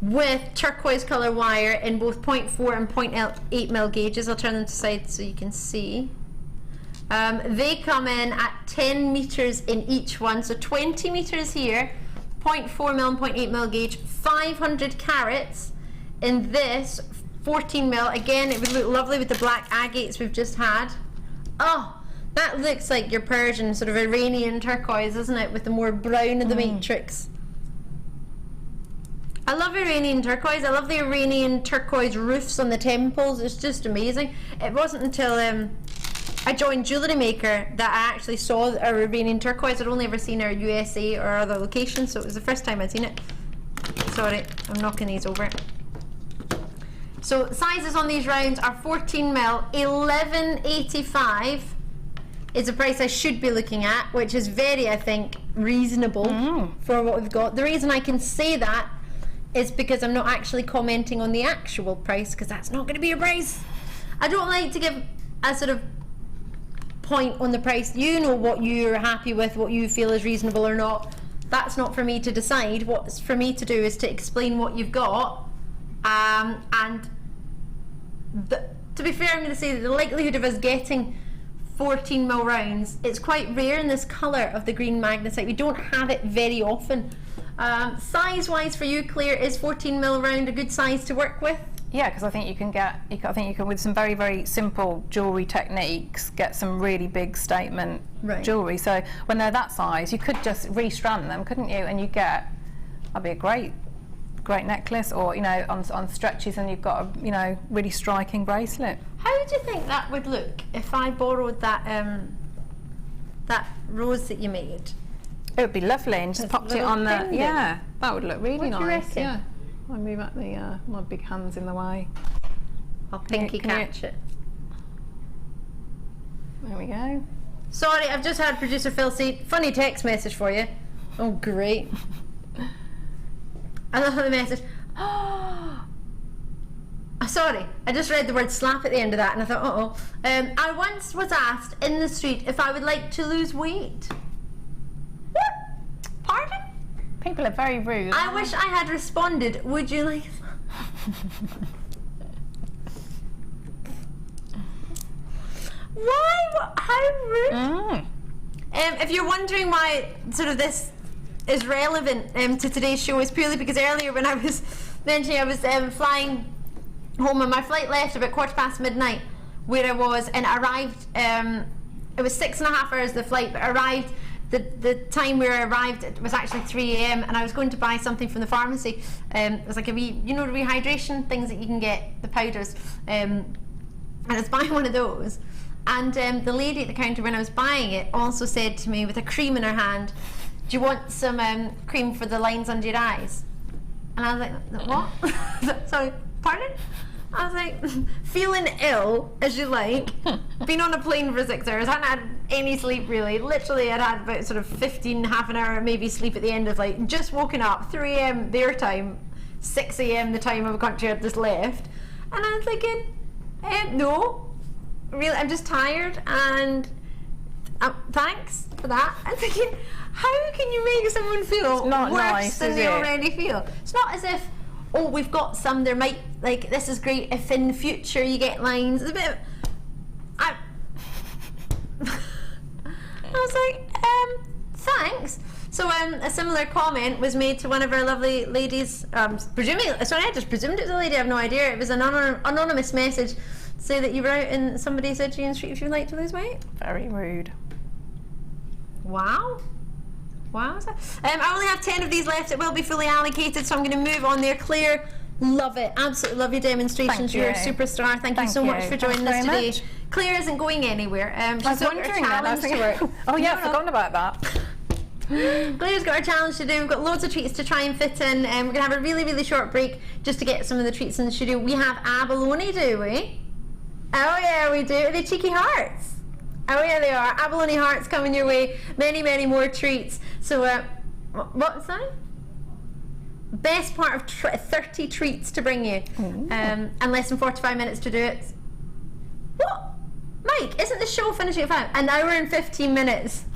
with turquoise colour wire in both 0.4 and 0.8 mil gauges. I'll turn them to side so you can see. They come in at 10 metres in each one, so 20 metres here, 0.4 mil and 0.8 mil gauge, 500 carats in this 14 mil. Again, it would look lovely with the black agates we've just had. Oh, that looks like your Persian sort of Iranian turquoise, isn't it, with the more brown of the matrix. I love Iranian turquoise. I love the Iranian turquoise roofs on the temples. It's just amazing. It wasn't until I joined Jewellery Maker that I actually saw our Iranian turquoise. I'd only ever seen our USA or other locations, so it was the first time I'd seen it. Sorry, I'm knocking these over. So sizes on these rounds are 14 mil, 11.85 is the price I should be looking at, which is very, I think, reasonable for what we've got. The reason I can say that is because I'm not actually commenting on the actual price, because that's not going to be a price. I don't like to give a sort of point on the price. You know what you're happy with, what you feel is reasonable or not. That's not for me to decide. What's for me to do is to explain what you've got, and to be fair, I'm going to say that the likelihood of us getting 14 mil rounds, it's quite rare in this colour of the green magnesite. We don't have it very often. Size wise for you, Claire, is 14 mil round a good size to work with? Yeah, because I think you can with some very, very simple jewellery techniques get some really big statement jewellery. So when they're that size, you could just restrand them, couldn't you? And you get, that'd be a great necklace, or, you know, on stretches, and you've got a, you know, really striking bracelet. How do you think that would look if I borrowed that that rose that you made? It would be lovely, and just popped it on the, yeah, that would look really nice. What do you reckon? Yeah. I'll move out the my big hands in the way. I'll pinky catch it. There we go. Sorry, I've just had producer Phil say, funny text message for you. Oh, great. I love the message. Oh, sorry, I just read the word slap at the end of that, and I thought, I once was asked in the street if I would like to lose weight. What? Pardon? People are very rude. I wish I had responded. Would you like? Why? How rude? If you're wondering why sort of this is relevant to today's show, is purely because earlier when I was mentioning I was flying home and my flight left about 1:15 midnight where I was, and arrived, it was 6.5 hours the flight, but arrived, the time where I arrived it was actually 3 a.m. and I was going to buy something from the pharmacy. It was like a wee, you know, the rehydration things that you can get, the powders, and I was buying one of those. And the lady at the counter when I was buying it also said to me with a cream in her hand, do you want some cream for the lines under your eyes? And I was like, what? Sorry, pardon? I was like, feeling ill as you like, been on a plane for 6 hours, hadn't had any sleep really, literally I'd had about sort of 15, half an hour maybe sleep at the end of like, just woken up, 3 a.m. their time, 6 a.m. the time of the country I'd just left. And I was thinking, no. Really, I'm just tired, and thanks for that. I'm thinking, how can you make someone feel worse nice, than they already feel? It's not as if, oh, we've got some, there might, like, this is great if in the future you get lines. It's a bit of, I was like, thanks. So a similar comment was made to one of our lovely ladies, presuming, sorry, I just presumed it was a lady, I have no idea. It was an anonymous message. Say that you were out and somebody said to you in the street if you'd like to lose weight? Very rude. Wow. Wow. I only have 10 of these left. It will be fully allocated, so I'm going to move on there. Claire, love it. Absolutely love your demonstrations. Thank you. You're a superstar. Thank you so much for joining us today. Much. Claire isn't going anywhere. I was wondering that. Oh yeah, I've forgotten about that. Claire's got her challenge to do. We've got loads of treats to try and fit in. We're going to have a really, really short break just to get some of the treats in the studio. We have abalone, do we? Oh yeah, we do. Are they cheeky hearts? Oh yeah, they are. Abalone hearts coming your way. Many, many more treats. So, what's that? Best part of 30 treats to bring you. And less than 45 minutes to do it. What? Mike, isn't the show finishing at 5? An hour and 15 minutes.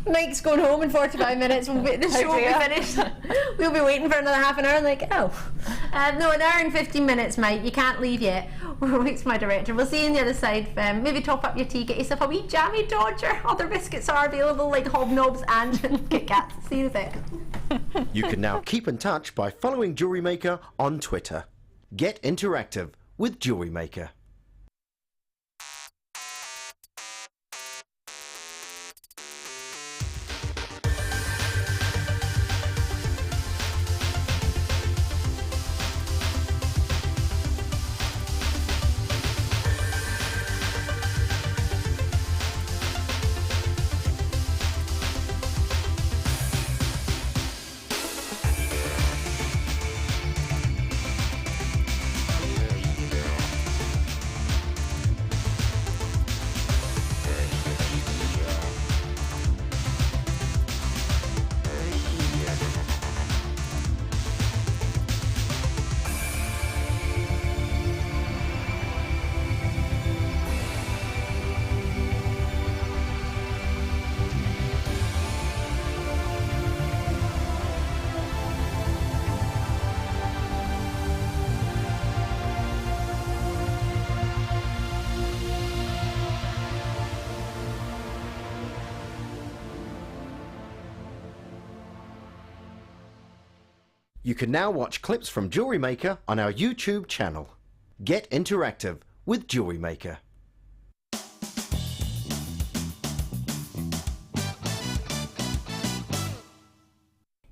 Mike's going home in 45 minutes. The show will be finished. We'll be waiting for another half an hour. Like, oh. No, an hour and 15 minutes, Mike. You can't leave yet. Mike's my director. We'll see you on the other side. Maybe top up your tea, get yourself a wee jammy Dodger. Other biscuits are available, like Hobnobs and Kit Kats. See you in a sec. You can now keep in touch by following Jewellery Maker on Twitter. Get interactive with Jewellery Maker. You can now watch clips from Jewellery Maker on our YouTube channel. Get interactive with Jewellery Maker.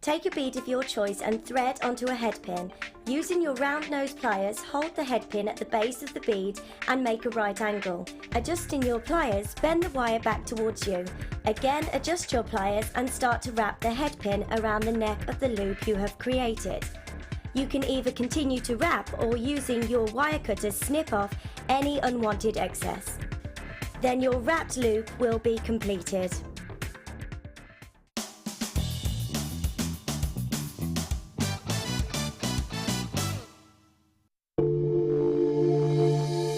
Take a bead of your choice and thread onto a head pin. Using your round nose pliers, hold the head pin at the base of the bead and make a right angle. Adjusting your pliers, bend the wire back towards you. Again, adjust your pliers and start to wrap the head pin around the neck of the loop you have created. You can either continue to wrap or using your wire cutters snip off any unwanted excess. Then your wrapped loop will be completed.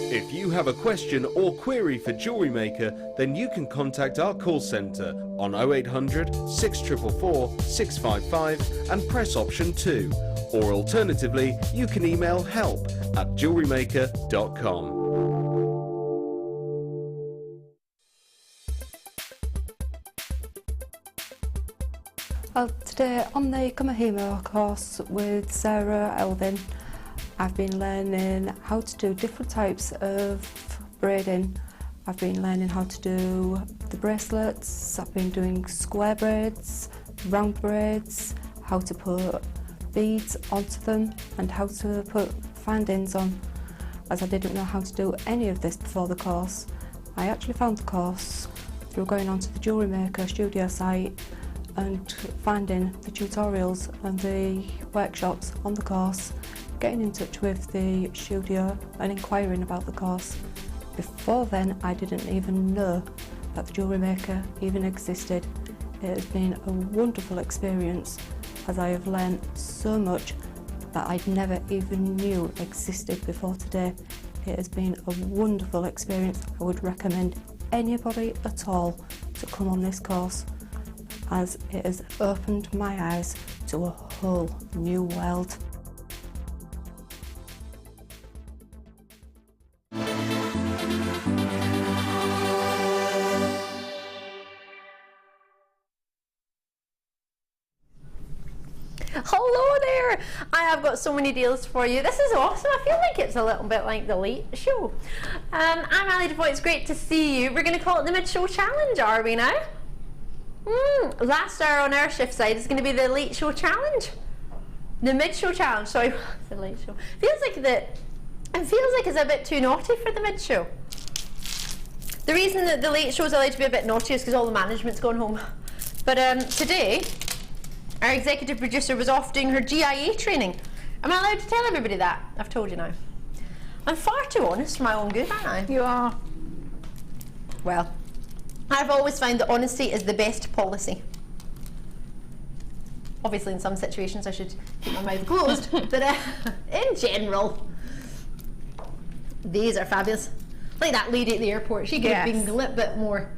If you have a question or query for Jewellery Maker, then you can contact our call centre on 0800 6444 655 and press option 2, or alternatively you can email help@jewellerymaker.com. Well, today on the Kamahima course with Sarah Elvin, I've been learning how to do different types of braiding. I've been learning how to do the bracelets, I've been doing square braids, round braids, how to put beads onto them and how to put findings on, as I didn't know how to do any of this before the course. I actually found the course through going onto the Jewellery Maker studio site and finding the tutorials and the workshops on the course, getting in touch with the studio and inquiring about the course. Before then, I didn't even know that the Jewellery Maker even existed. It has been a wonderful experience, as I have learned so much that I'd never even knew existed before today. It has been a wonderful experience. I would recommend anybody at all to come on this course, as it has opened my eyes to a whole new world. Hello there! I have got so many deals for you. This is awesome. I feel like it's a little bit like the late show. I'm Ali Defoy. It's great to see you. We're going to call it the mid-show challenge, are we now? Last hour on our shift side is going to be the late show challenge. The mid-show challenge. Sorry, the late show. It feels like it's a bit too naughty for the mid-show. The reason that the late show is allowed to be a bit naughty is because all the management's gone home. But today, our executive producer was off doing her GIA training. Am I allowed to tell everybody that? I've told you now. I'm far too honest for my own good, aren't I? You are. Well, I've always found that honesty is the best policy. Obviously, in some situations I should keep my mouth closed, but in general, these are fabulous. Like that lady at the airport, she could have been a little bit more.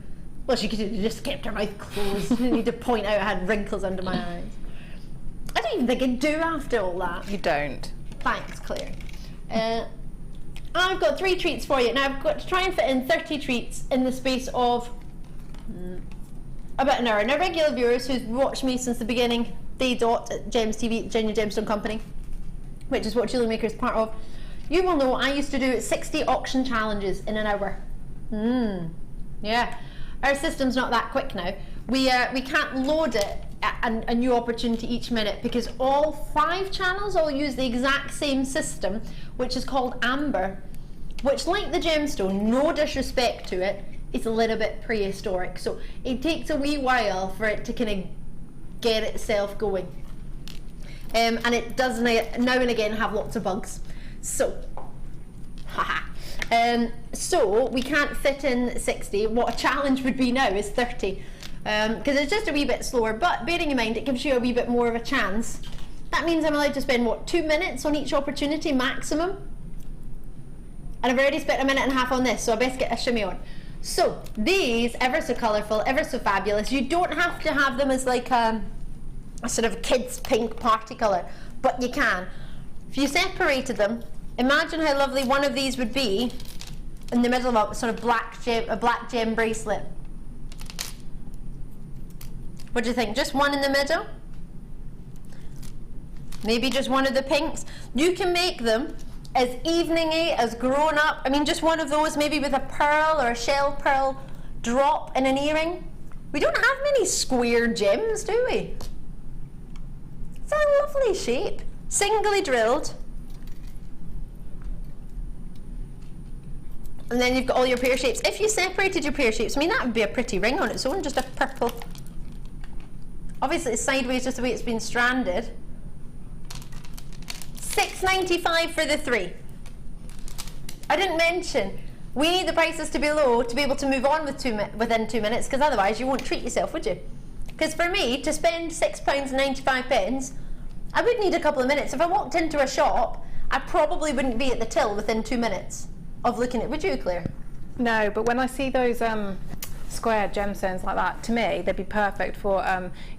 Well, she could have just kept her mouth closed. Didn't need to point out I had wrinkles under my eyes. I don't even think I do after all that. You don't. Thanks, Claire. I've got 3 treats for you. Now, I've got to try and fit in 30 treats in the space of about an hour. Now, regular viewers who've watched me since the beginning, they dot at Gems TV, Genuine Gemstone Company, which is what Jewellery Maker is part of, you will know I used to do 60 auction challenges in an hour. Yeah. Our system's not that quick now. We can't load it at a new opportunity each minute because all 5 channels all use the exact same system, which is called Amber, which, like the gemstone, no disrespect to it, it's a little bit prehistoric. So it takes a wee while for it to kind of get itself going. And it does now and again have lots of bugs. So, so we can't fit in 60. What a challenge would be now is 30, because it's just a wee bit slower, but bearing in mind it gives you a wee bit more of a chance. That means I'm allowed to spend, what, 2 minutes on each opportunity maximum? And I've already spent 1.5 minutes on this, so I best get a shimmy on. So these, ever so colourful, ever so fabulous. You don't have to have them as like a sort of kids pink party colour, but you can. If you separated them, imagine how lovely one of these would be in the middle of a sort of black gem bracelet. What do you think? Just one in the middle? Maybe just one of the pinks? You can make them as evening-y, as grown up. I mean, just one of those, maybe with a pearl or a shell pearl drop in an earring. We don't have many square gems, do we? It's a lovely shape. Singly drilled. And then you've got all your pear shapes. If you separated your pear shapes, I mean, that would be a pretty ring on its own, just a purple. Obviously it's sideways just the way it's been stranded. $6.95 for the 3. I didn't mention, we need the prices to be low to be able to move on within 2 minutes, because otherwise you won't treat yourself, would you? Because for me, to spend £6.95, I would need a couple of minutes. If I walked into a shop, I probably wouldn't be at the till within 2 minutes of looking at. Would you, Claire? No, but when I see those square gemstones like that, to me they'd be perfect for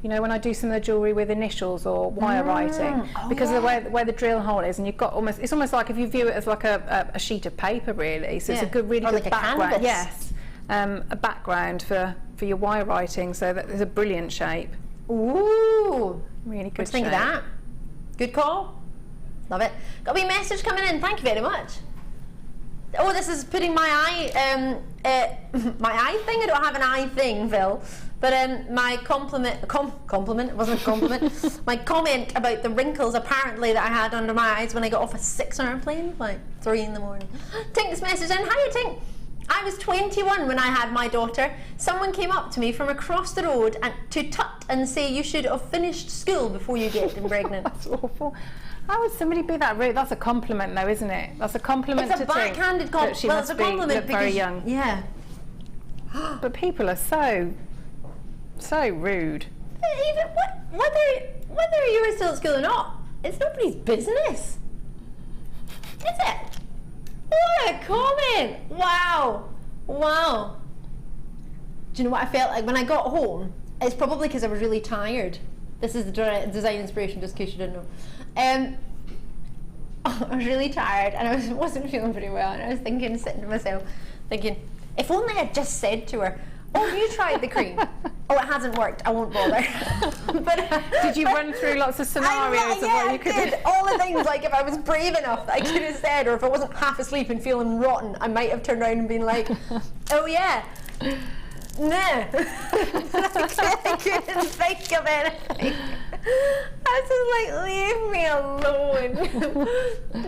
you know, when I do some of the jewellery with initials or wire writing, because of the way the drill hole is, and you've got it's almost like if you view it as like a sheet of paper really, so it's a good, really or good like background. a canvas. Yes, a background for your wire writing, so that there's a brilliant shape. Ooh, Really good what do you think of shape. that? Good call. Love it. Got a wee message coming in. Thank you very much. Oh, this is putting my eye, my eye thing. I don't have an eye thing, Phil. But my compliment, it wasn't a compliment. My comment about the wrinkles apparently that I had under my eyes when I got off a 6-hour plane, like 3 in the morning. Tink's message in. Hiya, Tink. I was 21 when I had my daughter. Someone came up to me from across the road to tut and say you should have finished school before you get pregnant. That's awful. How would somebody be that rude? That's a compliment though, isn't it? That's a compliment It's a to think backhanded that she well, must it's a compliment look very because young. Yeah. But people are so rude. Even whether you were still at school or not, it's nobody's business, is it? What a comment! Wow. Do you know what I felt like when I got home? It's probably because I was really tired. This is the design inspiration, just in case you didn't know. I was really tired and I wasn't feeling very well, and I was sitting to myself, thinking, if only I'd just said to her, oh, you tried the cream. Oh, it hasn't worked, I won't bother. Did you run through lots of scenarios of what you could do? All the things, like if I was brave enough that I could have said, or if I wasn't half asleep and feeling rotten, I might have turned around and been like, oh yeah. No. I couldn't think of anything. I was just like, leave me alone.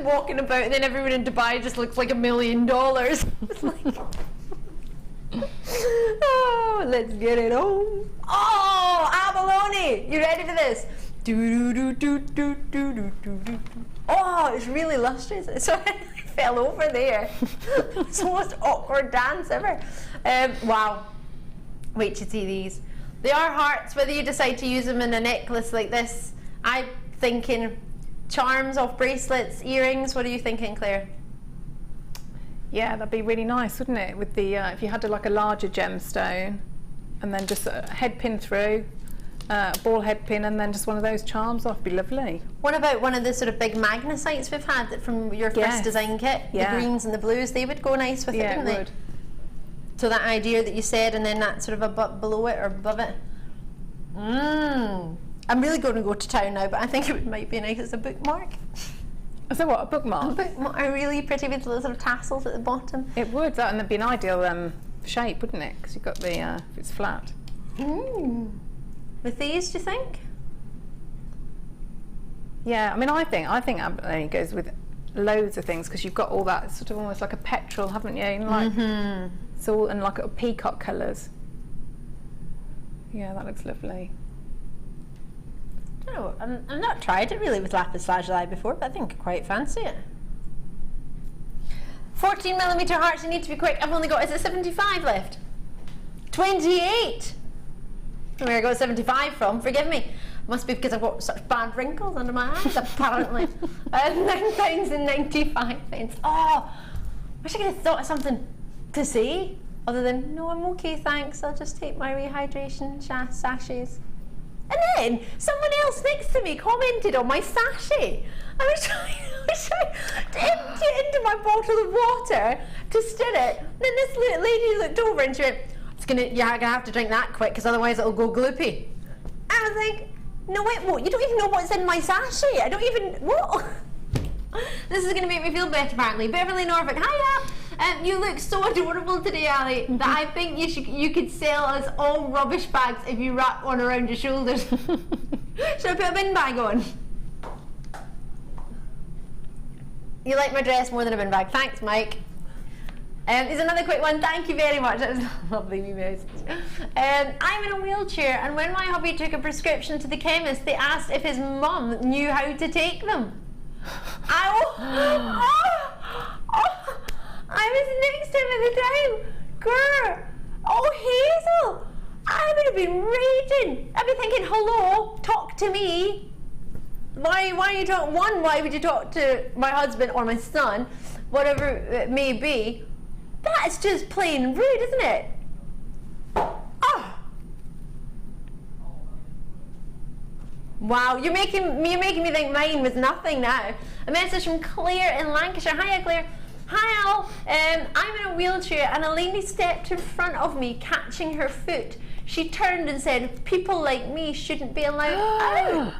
Walking about, and then everyone in Dubai just looks like $1 million. It's like, oh, let's get it on. Oh, abalone! You ready for this? Oh, it's really lustrous. So I fell over there. It's the most awkward dance ever. Wow. Wait to see these. They are hearts, whether you decide to use them in a necklace like this. I'm thinking charms off bracelets, earrings. What are you thinking, Claire? Yeah, that'd be really nice, wouldn't it? With the if you had like a larger gemstone, and then just a head pin through, a ball head pin, and then just one of those charms off. Be lovely. What about one of the sort of big magnesites we've had that from your first design kit? Yeah. The greens and the blues, they would go nice with it, wouldn't they? Would. So that idea that you said, and then that sort of below it or above it. I'm really going to go to town now, but I think it might be nice as a bookmark. So what, a bookmark? A really pretty with little sort of tassels at the bottom. It would, that, and that'd be an ideal shape, wouldn't it? Because you've got the, if it's flat. With these, do you think? Yeah, I mean, I think abalone goes with loads of things, because you've got all that sort of almost like a petrol, haven't you? And like, it's all in like peacock colours. Yeah, that looks lovely. I don't know, I've not tried it really with lapis lazuli before, but I think I quite fancy it. 14mm hearts, you need to be quick. I've only got, is it 75 left? 28! Where I got 75 from, forgive me. Must be because I've got such bad wrinkles under my eyes, apparently. £9.95. Oh, wish I could have thought of something to say, other than, no, I'm okay, thanks, I'll just take my rehydration sachets. And then someone else next to me commented on my sachet. I was trying to empty it into my bottle of water to stir it. And then this lady looked over and she went, you're gonna have to drink that quick because otherwise it'll go gloopy. I was like, no wait, what? You don't even know what's in my sachet. I don't even, what? This is gonna make me feel better apparently. Beverly Norfolk, hiya! You look so adorable today, Ali, that I think you could sell us all rubbish bags if you wrap one around your shoulders. Should I put a bin bag on? You like my dress more than a bin bag. Thanks, Mike. Here's another quick one. Thank you very much. That was a lovely wee message. I'm in a wheelchair, and when my hubby took a prescription to the chemist, they asked if his mum knew how to take them. I was next to him at the time. Girl, oh Hazel, I would have been raging. I'd be thinking, hello, talk to me. Why you talk? One, why would you talk to my husband or my son, whatever it may be? That's just plain rude, isn't it? Wow, you're making me think mine was nothing now. A message from Claire in Lancashire. Hiya, Claire. Hi all. I'm in a wheelchair and a lady stepped in front of me, catching her foot. She turned and said, "People like me shouldn't be allowed out."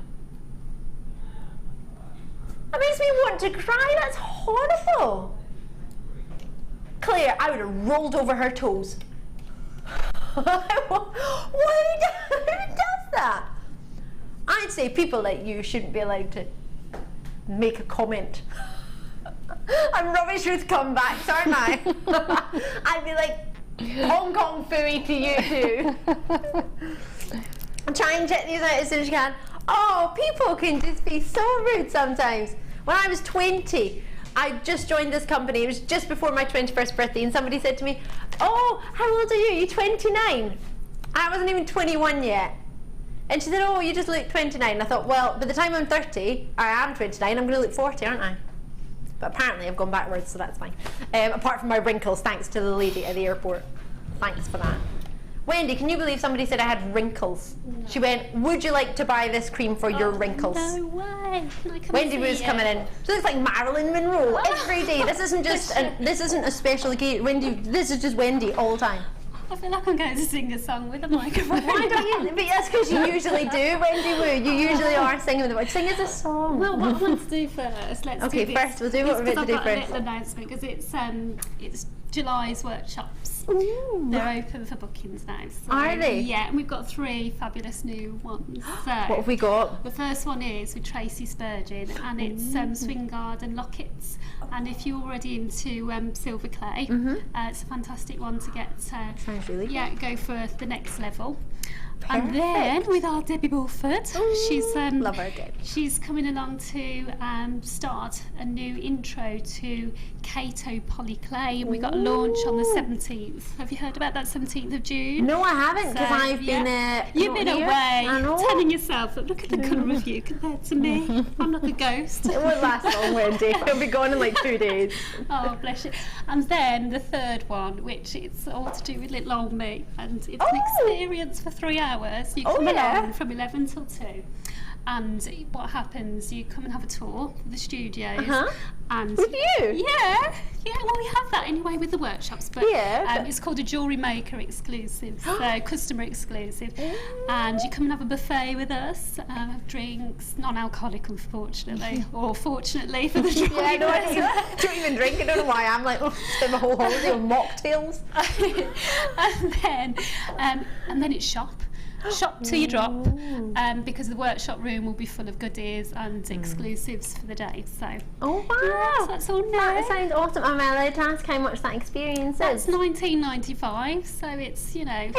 That makes me want to cry. That's horrible. Claire, I would have rolled over her toes. Who does that? I'd say people like you shouldn't be allowed to make a comment. I'm rubbish with comebacks, aren't I? I'd be like, Hong Kong fooey to you too. Try and check these out as soon as you can. Oh, people can just be so rude sometimes. When I was 20, I just joined this company. It was just before my 21st birthday, and somebody said to me, "Oh, how old are you? You're 29. I wasn't even 21 yet. And she said, "Oh, you just look 29. I thought, well, by the time I'm 30, I am 29, I'm going to look 40, aren't I? But apparently I've gone backwards, so that's fine. Apart from my wrinkles, thanks to the lady at the airport. Thanks for that. Wendy, can you believe somebody said I had wrinkles? No. She went, "Would you like to buy this cream for your wrinkles?" No way. Wendy Woo's coming in. She looks like Marilyn Monroe every day. This isn't just this isn't a special occasion. Wendy, this is just Wendy all the time. I feel like I'm going to sing a song with a microphone. Why don't you? But that's because you usually do, Wendy Woo. You usually are singing with the voice. Sing us a song. Well, what I want to do first, let's okay, do first we'll do what we're meant to do first. I've got a first. little announcement because it's July's workshops. Ooh. They're open for bookings now. So, are they? Yeah, and we've got 3 fabulous new ones. So what have we got? The first one is with Tracy Spurgeon, and it's swing guard and lockets. And if you're already into silver clay, it's a fantastic one to get. Sounds really good. Yeah, go for the next level. Perfect. And then with our Debbie Bulford, she's love her, Debbie. She's coming along to start a new intro to Kato polyclay, and we got a launch on the 17th. Have you heard about that 17th of June? No, I haven't, because I've been you've been here. away, telling yourself that look at the colour of you compared to me. I'm like a ghost. It won't last long, Wendy. It'll be gone in like 2 days. Oh, bless you. And then the third one, which it's all to do with little old me, and it's an experience for 3 hours. You come along from 11 till 2. And what happens, you come and have a tour of the studios. And with you? Yeah, well we have that anyway with the workshops, but it's called a Jewellery Maker exclusive, so customer exclusive. And you come and have a buffet with us, have drinks, non-alcoholic unfortunately, or fortunately for the jewellery. I don't even drink. I don't know why I'm like, spend my whole holiday on mocktails. and then it's shop till you drop, because the workshop room will be full of goodies and exclusives for the day. So wow, yes, that's all nice. That sounds awesome. Am I allowed to ask how much that experience is? That's $19.95, so it's, is that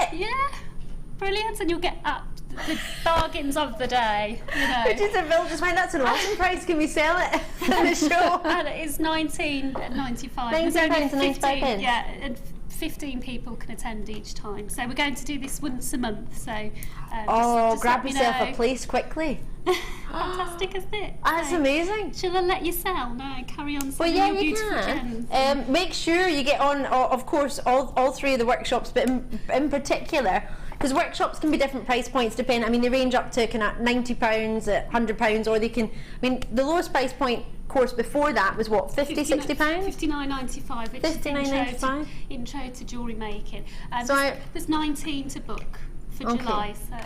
it? Yeah, brilliant. And you'll get the bargains of the day, Producer Bill just went, that's an awesome price, can we sell it in the show? And it's £19.95. £19.95. Yeah, and 15 people can attend each time, so we're going to do this once a month, so just grab let me yourself know. A place quickly. Fantastic, isn't it? That's amazing. Shall I let you sell? No, carry on Well, selling yeah, your you beautiful can. gems. Make sure you get on, of course, all 3 of the workshops, but in particular, because workshops can be different price points depending. I mean, they range up to kind of £90, £100, or they can. I mean, the lowest price point course before that was what, £50, £60? $59.95, which is intro to jewellery making. There's 19 to book for July, so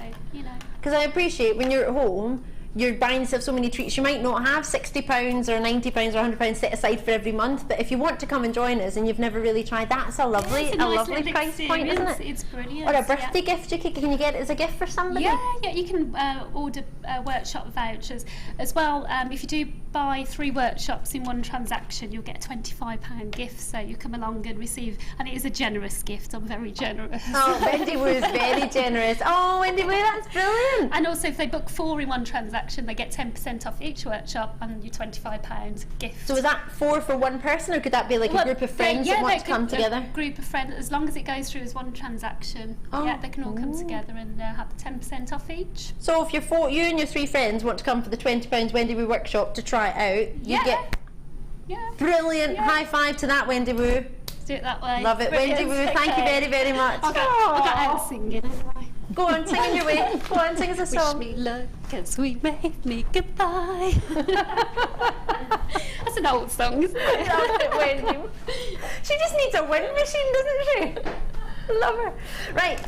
Because I appreciate when you're at home, you're buying yourself so many treats. You might not have £60 or £90 or £100 set aside for every month, but if you want to come and join us and you've never really tried, that's a lovely, lovely price point, isn't it? It's brilliant. Or a birthday gift, can you get it as a gift for somebody? Yeah, you can order workshop vouchers as well. If you do buy 3 workshops in one transaction, you'll get a £25 gift, so you come along and receive, and it is a generous gift. I'm very generous. Oh, Wendy Woo's very generous. Oh, Wendy Woo, that's brilliant. And also if they book 4 in one transaction, they get 10% off each workshop and your £25 gift. So is that 4 for one person, or could that be like a group of friends that want to come together? A group of friends, as long as it goes through as one transaction. They can all come together and have the 10% off each. So if you and your 3 friends want to come for the £20 Wendy Woo workshop to try it out, you get brilliant. High five to that, Wendy Woo. Do it that way. Love it. Brilliant. Wendy Woo, thank you very, very much. I got out singing anyway. Go on, sing in your way. Go on, sing us a song. Wish me luck as we make me goodbye. That's an old song, isn't it? Love it, Wendy. She just needs a wind machine, doesn't she? Love her. Right,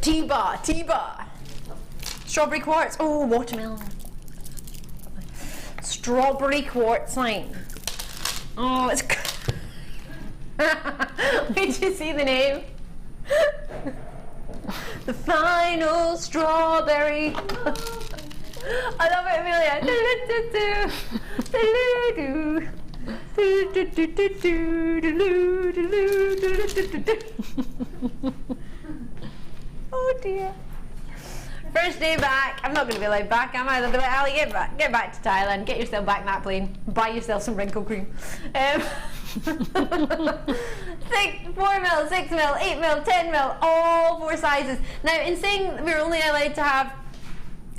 T-bar, T-bar. Strawberry quartz. Oh, watermelon. Strawberry quartzite. Oh, it's. Did you see the name? The final strawberry. I love it, Amelia. Oh dear. First day back. I'm not going to be allowed back, am I? Ali, get back to Thailand. Get yourself back in that plane. Buy yourself some wrinkle cream. 4 mil, 6 mil, 8 mil, 10 mil, all 4 sizes. Now, in saying we're only allowed to have,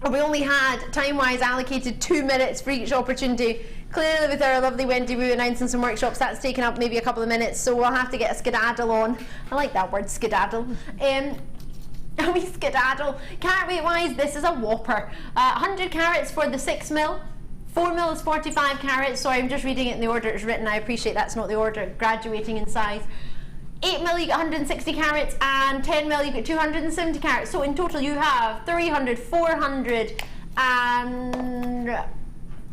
or we only had time-wise allocated 2 minutes for each opportunity. Clearly, with our lovely Wendy Wu announcing some workshops, that's taken up maybe a couple of minutes, so we'll have to get a skedaddle on. I like that word, skedaddle. A wee skedaddle. Carat weight wise, this is a whopper. 100 carats for the 6 mil. 4 mil is 45 carats. Sorry, I'm just reading it in the order it's written. I appreciate that's not the order, graduating in size. 8 mil you get 160 carats, and 10 mil you get 270 carats. So in total you have 300, 400, and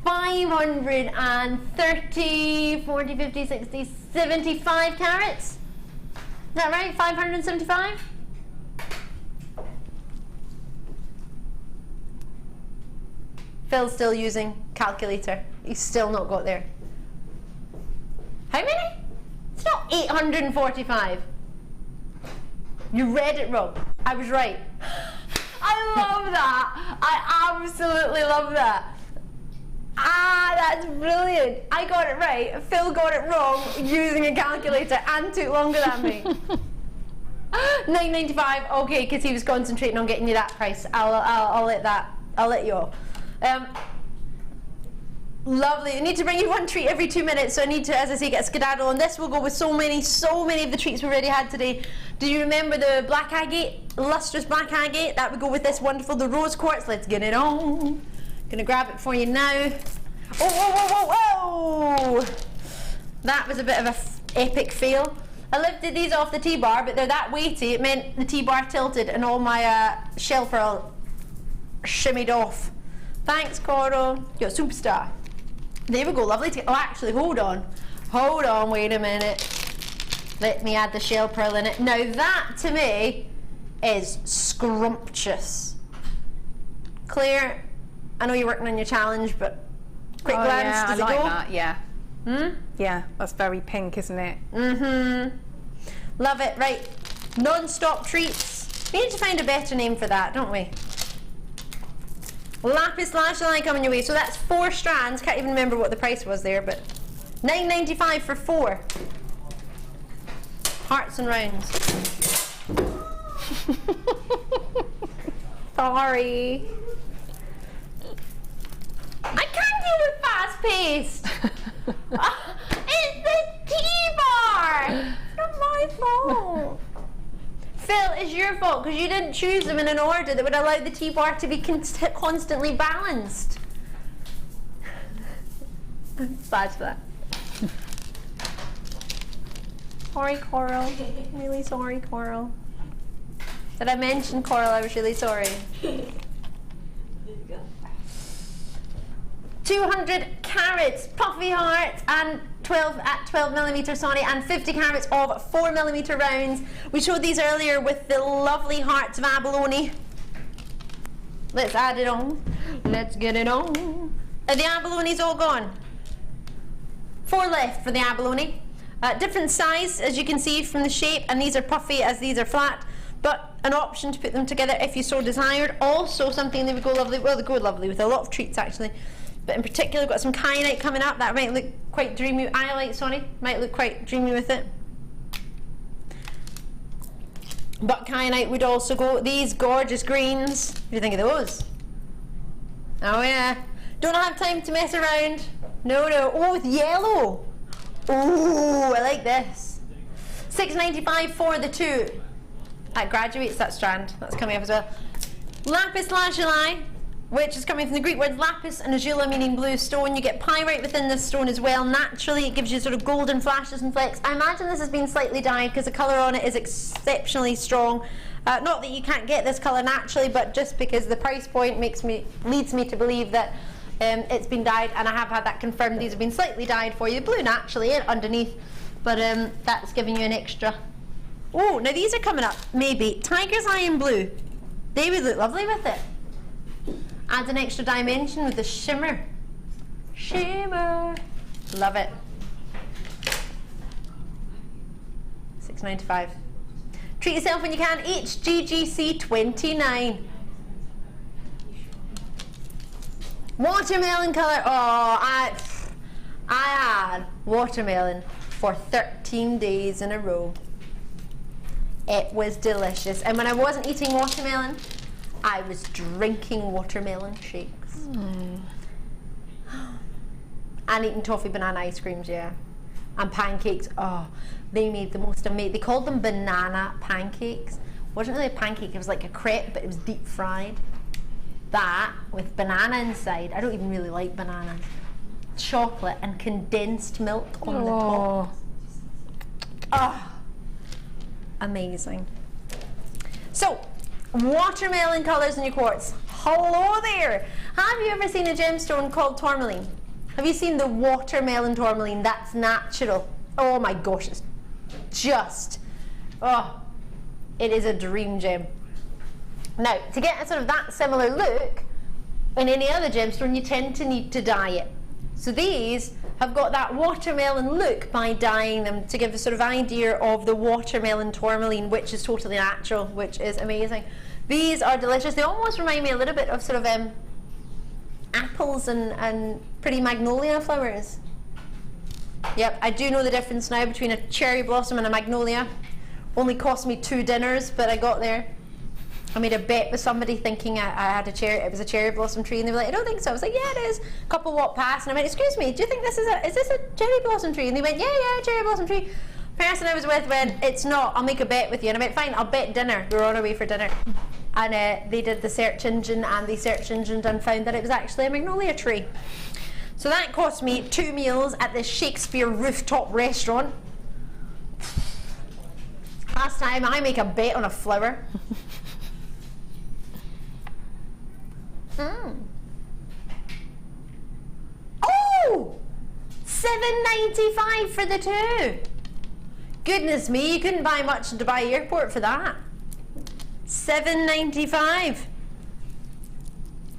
530, 40, 50, 60, 75 carats. Is that right? 575? Phil's still using calculator. He's still not got there. How many? It's not 845. You read it wrong. I was right. I love that. I absolutely love that. Ah, that's brilliant. I got it right. Phil got it wrong using a calculator and took longer than me. $9.95. Okay, because he was concentrating on getting you that price. I'll let that. I'll let you off. Lovely. I need to bring you one treat every 2 minutes, so I need to, as I say, get a skedaddle. And this will go with so many of the treats we've already had today. Do you remember the black agate, lustrous black agate? That would go with this wonderful, the rose quartz. Let's get it on. Gonna grab it for you now. Oh, whoa, whoa, whoa, whoa! That was a bit of an epic fail. I lifted these off the T-bar, but they're that weighty, it meant the T-bar tilted and all my shell pearl shimmied off. Thanks, Coral. You're a superstar. There we go, lovely. Oh, actually, hold on. Hold on, wait a minute. Let me add the shell pearl in it. Now that, to me, is scrumptious. Claire, I know you're working on your challenge, but quick glance, yeah, does it I like go? that, yeah. Hmm? Yeah, that's very pink, isn't it? Mm-hmm. Love it. Right, non-stop treats. We need to find a better name for that, don't we? Lapis lazuli coming your way. So that's 4 strands. Can't even remember what the price was there, but $9.95 for 4. Hearts and rounds. Sorry. I can't deal with fast paced. It's the T-bar. It's not my fault. Phil, it's your fault because you didn't choose them in an order that would allow the T-bar to be constantly balanced. I'm bad for that. Sorry, Coral. Really sorry, Coral. Did I mention Coral? I was really sorry. 200 carats Puffy hearts and 12 millimeters, sorry, and 50 carats of 4 millimeter rounds. We showed these earlier with the lovely hearts of abalone. Let's add it on. Let's get it on. Are the abalones all gone? 4 left for the abalone. Different size, as you can see from the shape, and these are puffy as these are flat, but an option to put them together if you so desired. Also something that would go lovely, well, they go lovely with a lot of treats actually. But in particular, we've got some kyanite coming up. That might look quite dreamy. Iolite, sorry, might look quite dreamy with it. But kyanite would also go. These gorgeous greens. What do you think of those? Oh yeah. Don't have time to mess around. No, no. Oh, with yellow. Oh, I like this. $6.95 for the 2. That graduates that strand. That's coming up as well. Lapis lazuli, which is coming from the Greek words lapis and azula, meaning blue stone. You get pyrite within this stone as well. Naturally, it gives you sort of golden flashes and flecks. I imagine this has been slightly dyed because the colour on it is exceptionally strong. Not that you can't get this colour naturally, but just because the price point leads me to believe that it's been dyed, and I have had that confirmed. These have been slightly dyed for you. Blue naturally underneath, but that's giving you an extra. Oh, now these are coming up. Maybe tiger's eye and blue. They would look lovely with it. Adds an extra dimension with the shimmer. Shimmer. Love it. $6.95. Treat yourself when you can. HGGC 29. Watermelon colour. Oh, I had watermelon for 13 days in a row. It was delicious. And when I wasn't eating watermelon, I was drinking watermelon shakes. And eating toffee banana ice creams, yeah. And pancakes. Oh, they made the most amazing. They called them banana pancakes. It wasn't really a pancake, it was like a crepe, but it was deep fried. That with banana inside. I don't even really like bananas. Chocolate and condensed milk on the top. Oh, amazing. So, watermelon colours in your quartz. Hello there. Have you ever seen a gemstone called tourmaline? Have you seen the watermelon tourmaline? That's natural. Oh my gosh, it's just, oh, it is a dream gem. Now, to get a sort of that similar look in any other gemstone, you tend to need to dye it. So these have got that watermelon look by dyeing them to give a sort of idea of the watermelon tourmaline, which is totally natural, which is amazing. These are delicious. They almost remind me a little bit of sort of apples and pretty magnolia flowers. Yep, I do know the difference now between a cherry blossom and a magnolia. Only cost me 2 dinners, but I got there. I made a bet with somebody thinking I had it was a cherry blossom tree, and they were like, I don't think so. I was like, yeah, it is. A couple walked past, and I went, excuse me, do you think is this a cherry blossom tree? And they went, yeah, cherry blossom tree. The person I was with went, it's not, I'll make a bet with you. And I went, fine, I'll bet dinner. We were on our way for dinner. And they did the search engine, and they search engined and found that it was actually a magnolia tree. So that cost me 2 meals at the Shakespeare rooftop restaurant. Last time I make a bet on a flower. Oh! $7.95 for the 2. Goodness me, you couldn't buy much at Dubai Airport for that. $7.95.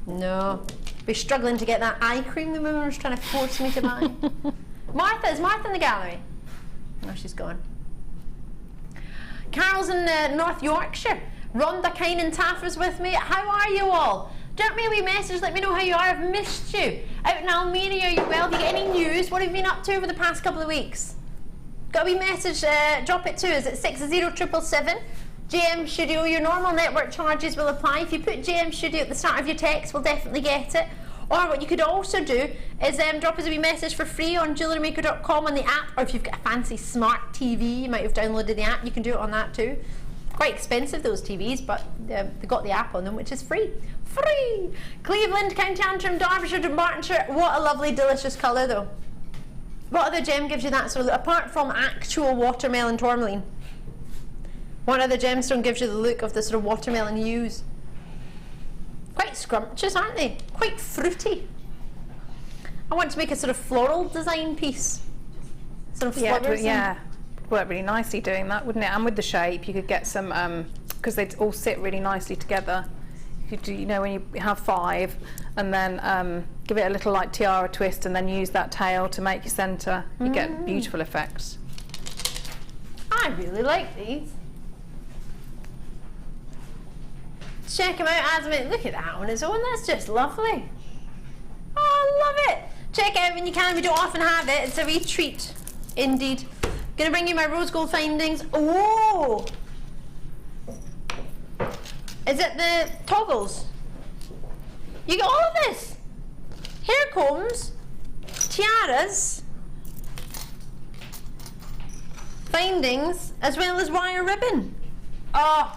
No. Be struggling to get that eye cream the woman was trying to force me to buy. Is Martha in the gallery? No, she's gone. Carol's in North Yorkshire. Rhonda Kine and Tafra's with me. How are you all? Drop me a wee message, let me know how you are. I've missed you. Out in Almeria, are you well? Have you got any news? What have you been up to over the past couple of weeks? Got a wee message, drop it to us at 60777. JM Studio, your normal network charges will apply. If you put JM Studio at the start of your text, we'll definitely get it. Or what you could also do is drop us a wee message for free on jewellerymaker.com on the app, or if you've got a fancy smart TV, you might have downloaded the app, you can do it on that too. Quite expensive, those TVs, but they've got the app on them, which is free. Free! Cleveland, County Antrim, Derbyshire, Dumbartonshire. What a lovely, delicious colour though. What other gem gives you that sort of, apart from actual watermelon tourmaline? What other gemstone gives you the look of the sort of watermelon hues? Quite scrumptious, aren't they? Quite fruity. I want to make a sort of floral design piece. Sort of flowers. Yeah, work really nicely doing that, wouldn't it? And with the shape, you could get some, because they'd all sit really nicely together. You could do, you know, when you have 5, and then give it a little like tiara twist, and then use that tail to make your centre. You get beautiful effects. I really like these. Check them out, Asmit. Look at that on its own. That's just lovely. Oh, I love it. Check it out when you can. We don't often have it. It's a wee treat, indeed. Gonna bring you my rose gold findings. Oh, is it the toggles? You got all of this. Hair combs, tiaras, findings, as well as wire ribbon. Oh.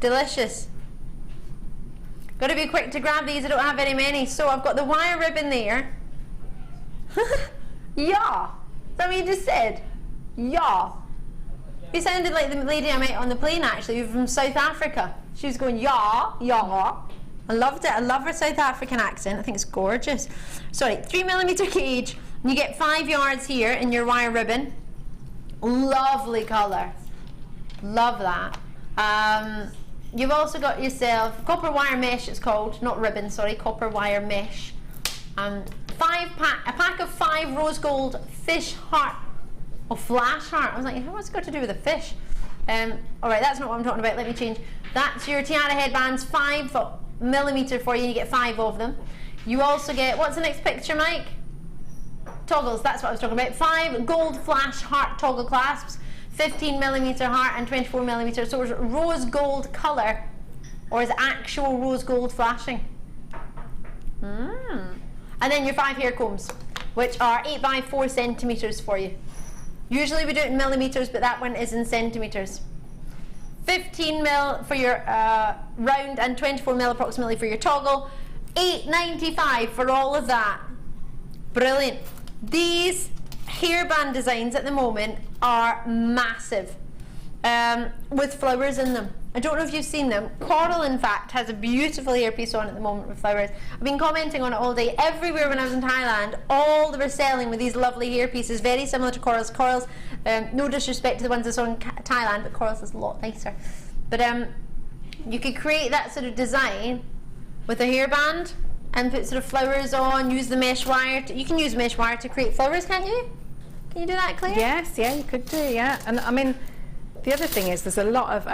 delicious. Got to be quick to grab these, I don't have very many. So I've got the wire ribbon there. Yeah, is that what you just said? Yeah. You sounded like the lady I met on the plane actually, from South Africa. She was going, yeah, yeah. I loved it, I love her South African accent, I think it's gorgeous. Sorry, 3mm gauge, you get 5 yards here in your wire ribbon. Lovely colour, love that. You've also got yourself copper wire mesh, it's called, not ribbon, sorry, copper wire mesh. A pack of 5 rose gold fish heart, or flash heart. I was like, what's it got to do with a fish? Alright, that's not what I'm talking about, let me change. That's your tiara headbands, 5mm for you, and you get 5 of them. You also get, what's the next picture, Mike? Toggles, that's what I was talking about. 5 gold flash heart toggle clasps, 15mm heart and 24mm. So it's rose gold colour, or is it actual rose gold flashing? And then your 5 hair combs, which are 8 by 4 centimetres for you. Usually we do it in millimetres, but that one is in centimetres. 15mm for your round and 24mm approximately for your toggle. $8.95 for all of that. Brilliant. These hairband designs at the moment are massive, with flowers in them. I don't know if you've seen them. Coral, in fact, has a beautiful hairpiece on at the moment with flowers. I've been commenting on it all day. Everywhere when I was in Thailand, all they were selling with these lovely hairpieces, very similar to Coral's. Coral's, no disrespect to the ones I saw in Thailand, but Coral's is a lot nicer. But you could create that sort of design with a hairband and put sort of flowers on, use the mesh wire. You can use mesh wire to create flowers, can't you? Can you do that, Claire? Yes, yeah, you could do, yeah. And I mean, the other thing is there's a lot of,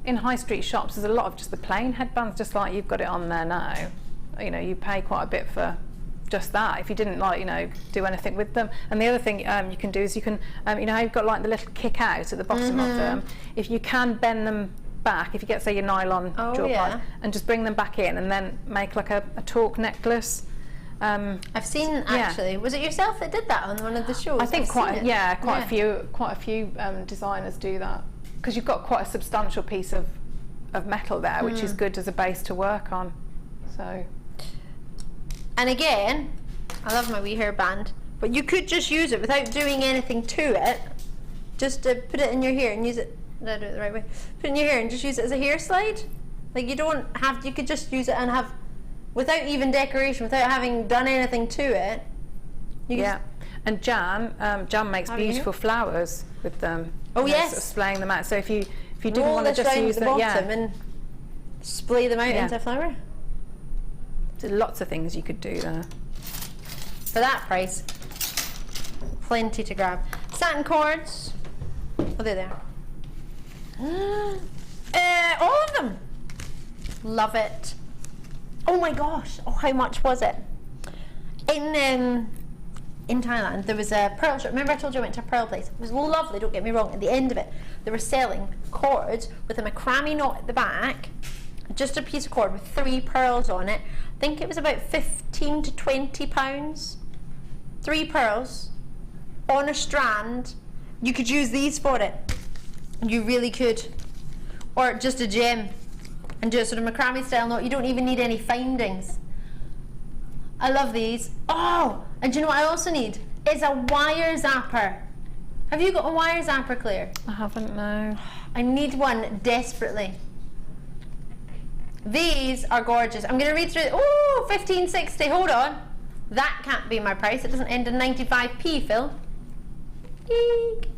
in high street shops, there's a lot of just the plain headbands, just like you've got it on there now. You know, you pay quite a bit for just that if you didn't, like, you know, do anything with them. And the other thing you can do is you can, you know how you've got like the little kick out at the bottom of them, if you can bend them back, if you get, say, your nylon jewel pliers, and just bring them back in and then make like a torque necklace. I've seen, actually, was it yourself that did that on one of the shows? I think quite a few designers do that, because you've got quite a substantial piece of metal there, which is good as a base to work on. So, and again, I love my wee hairband, but you could just use it without doing anything to it, just to put it in your hair and use it. Did I do it the right way? Put it in your hair and just use it as a hair slide. Like, you don't have, you could just use it and have, without even decoration, without having done anything to it. And Jan makes beautiful flowers with them. Oh, yes. Sort of splaying them out. So if you didn't roll want to just use the bottom and splay them out into a flower. There's lots of things you could do there. For that price, plenty to grab. Satin cords. Oh, they're there. All of them. Love it. Oh my gosh. Oh, how much was it? In Thailand, there was a pearl shop. Remember I told you I went to a pearl place? It was lovely, don't get me wrong. At the end of it, they were selling cords with a macrame knot at the back, just a piece of cord with 3 pearls on it. I think it was about 15 to 20 pounds. 3 pearls on a strand. You could use these for it. You really could. Or just a gem and do a sort of macrame style knot. You don't even need any findings. I love these. Oh, and do you know what I also need? Is a wire zapper. Have you got a wire zapper, Claire? I haven't, no. I need one desperately. These are gorgeous. I'm going to read through. Oh, $15.60. Hold on. That can't be my price. It doesn't end in 95p, Phil. Eek.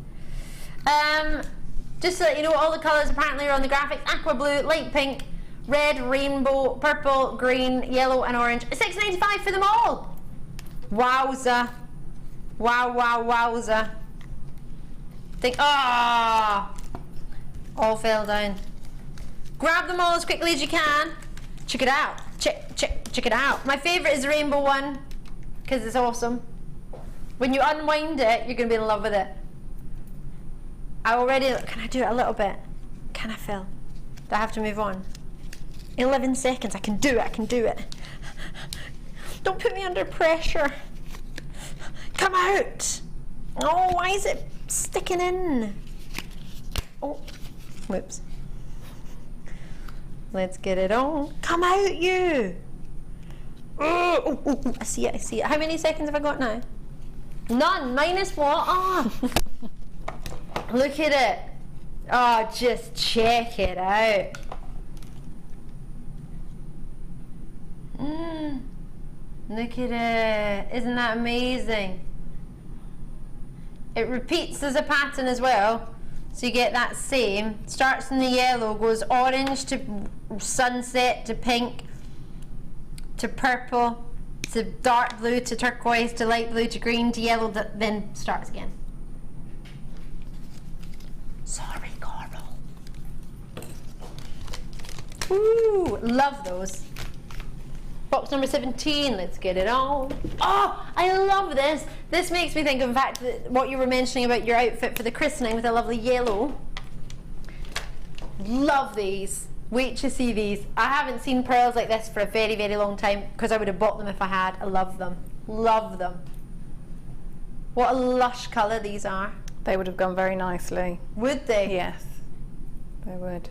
Just so that you know, all the colours apparently are on the graphics. Aqua blue, light pink, red, rainbow, purple, green, yellow and orange. $6.95 for them all. Wowza. Wow, wow, wowza. All fell down. Grab them all as quickly as you can. Check it out. Check it out. My favourite is the rainbow one because it's awesome. When you unwind it, you're going to be in love with it. Can I do it a little bit? Can I, Phil? Do I have to move on? 11 seconds. I can do it. Don't put me under pressure. Come out. Oh, why is it sticking in? Oh, whoops. Let's get it on. Come out, you! Oh, I see it, I see it. How many seconds have I got now? None. Minus what? Oh. Look at it. Oh, just check it out. Look at it. Isn't that amazing? It repeats as a pattern as well. So you get that same. Starts in the yellow, goes orange to sunset to pink to purple to dark blue to turquoise to light blue to green to yellow, then starts again. Sorry, Coral. Ooh, love those. Box number 17, let's get it on. Oh, I love this. This makes me think of, in fact, what you were mentioning about your outfit for the christening with a lovely yellow. Love these. Wait to see these. I haven't seen pearls like this for a very, very long time because I would have bought them if I had. I love them. Love them. What a lush colour these are. They would have gone very nicely. Would they? Yes, they would.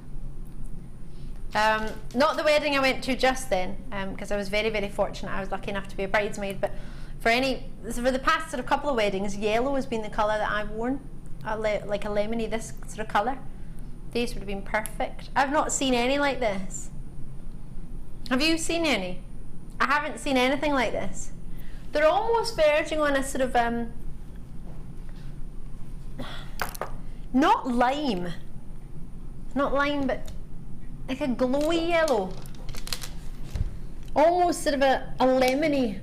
Not the wedding I went to just then, because I was very, very fortunate. I was lucky enough to be a bridesmaid, but for the past sort of couple of weddings, yellow has been the colour that I've worn, like a lemony, this sort of colour. These would have been perfect. I've not seen any like this. Have you seen any? I haven't seen anything like this. They're almost verging on a sort of not lime, but like a glowy yellow, almost sort of a lemony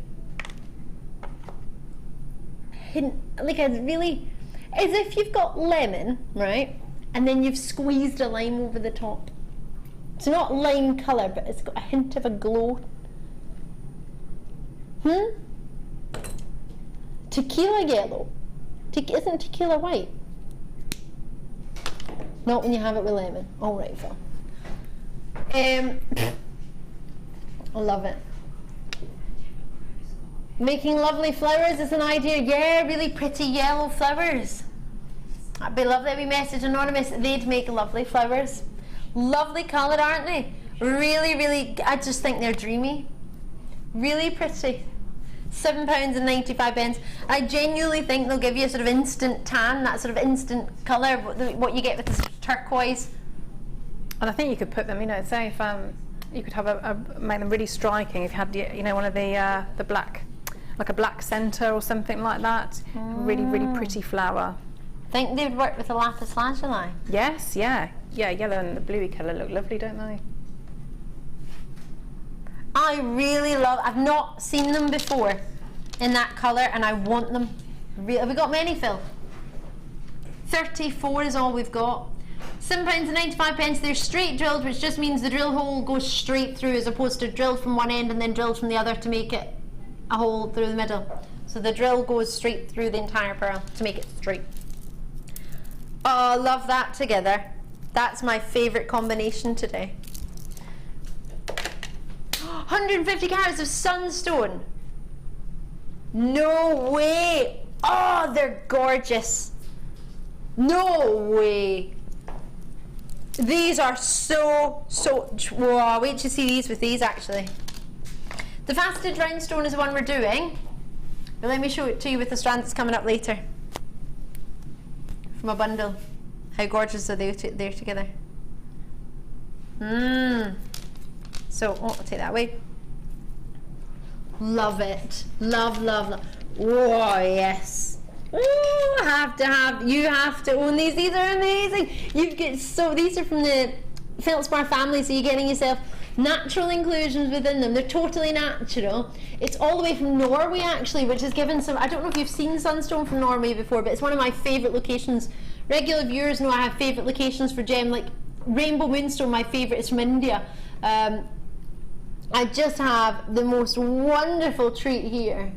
hint, like a really, as if you've got lemon, right, and then you've squeezed a lime over the top. It's not lime colour, but it's got a hint of a glow. Tequila yellow. Isn't tequila white? Not when you have it with lemon. All right, Phil. I love it. Making lovely flowers is an idea. Yeah, really pretty yellow flowers. That'd be lovely. We message Anonymous. They'd make lovely flowers. Lovely colour, aren't they? Really, really, I just think they're dreamy. Really pretty. £7.95. I genuinely think they'll give you a sort of instant tan, that sort of instant colour, what you get with this turquoise. And I think you could put them, say if you could have make them really striking if you had, one of the black, like a black centre or something like that. Really, really pretty flower. Think they would work with the lapis lazuli? Yes, yeah, yellow and the bluey colour look lovely, don't they? I really love. I've not seen them before in that colour, and I want them. Have we got many, Phil? 34 is all we've got. £7.95. They're straight drilled, which just means the drill hole goes straight through, as opposed to drilled from one end and then drilled from the other to make it a hole through the middle. So the drill goes straight through the entire pearl to make it straight. Oh, I love that together. That's my favourite combination today. 150 carats of sunstone. No way. Oh, they're gorgeous. No way. These are so, wow, wait to see these with these actually. The faceted rhinestone is the one we're doing, but let me show it to you with the strands that's coming up later. From a bundle. How gorgeous are they there together? So, I'll take that away. Love it. Love, love, love. Whoa, yes. Ooh, you have to own these. These are amazing. These are from the feldspar family, so you're getting yourself natural inclusions within them. They're totally natural. It's all the way from Norway actually, which has given some, I don't know if you've seen sunstone from Norway before, but it's one of my favourite locations. Regular viewers know I have favourite locations for gem, like Rainbow Moonstone, my favourite is from India. I just have the most wonderful treat here.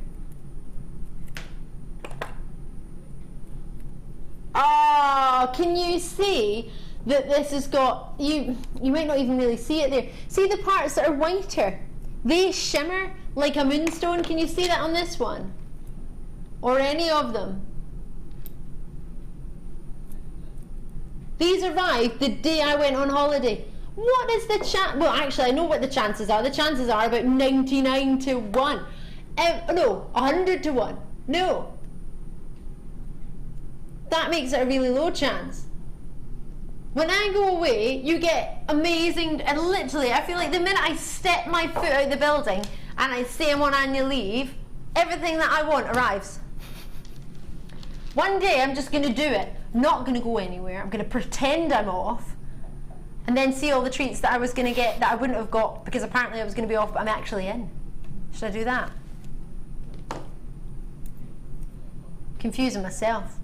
Oh, can you see that this has got, you might not even really see it there. See the parts that are whiter? They shimmer like a moonstone. Can you see that on this one? Or any of them? These arrived the day I went on holiday. What is the chance? Well, actually, I know what the chances are. The chances are about 99 to 1. No, 100 to 1. No. That makes it a really low chance. When I go away, you get amazing, and literally, I feel like the minute I step my foot out the building and I say I'm on annual leave, everything that I want arrives. One day I'm just going to do it, not going to go anywhere. I'm going to pretend I'm off, and then see all the treats that I was going to get that I wouldn't have got because apparently I was going to be off, but I'm actually in. Should I do that? Confusing myself.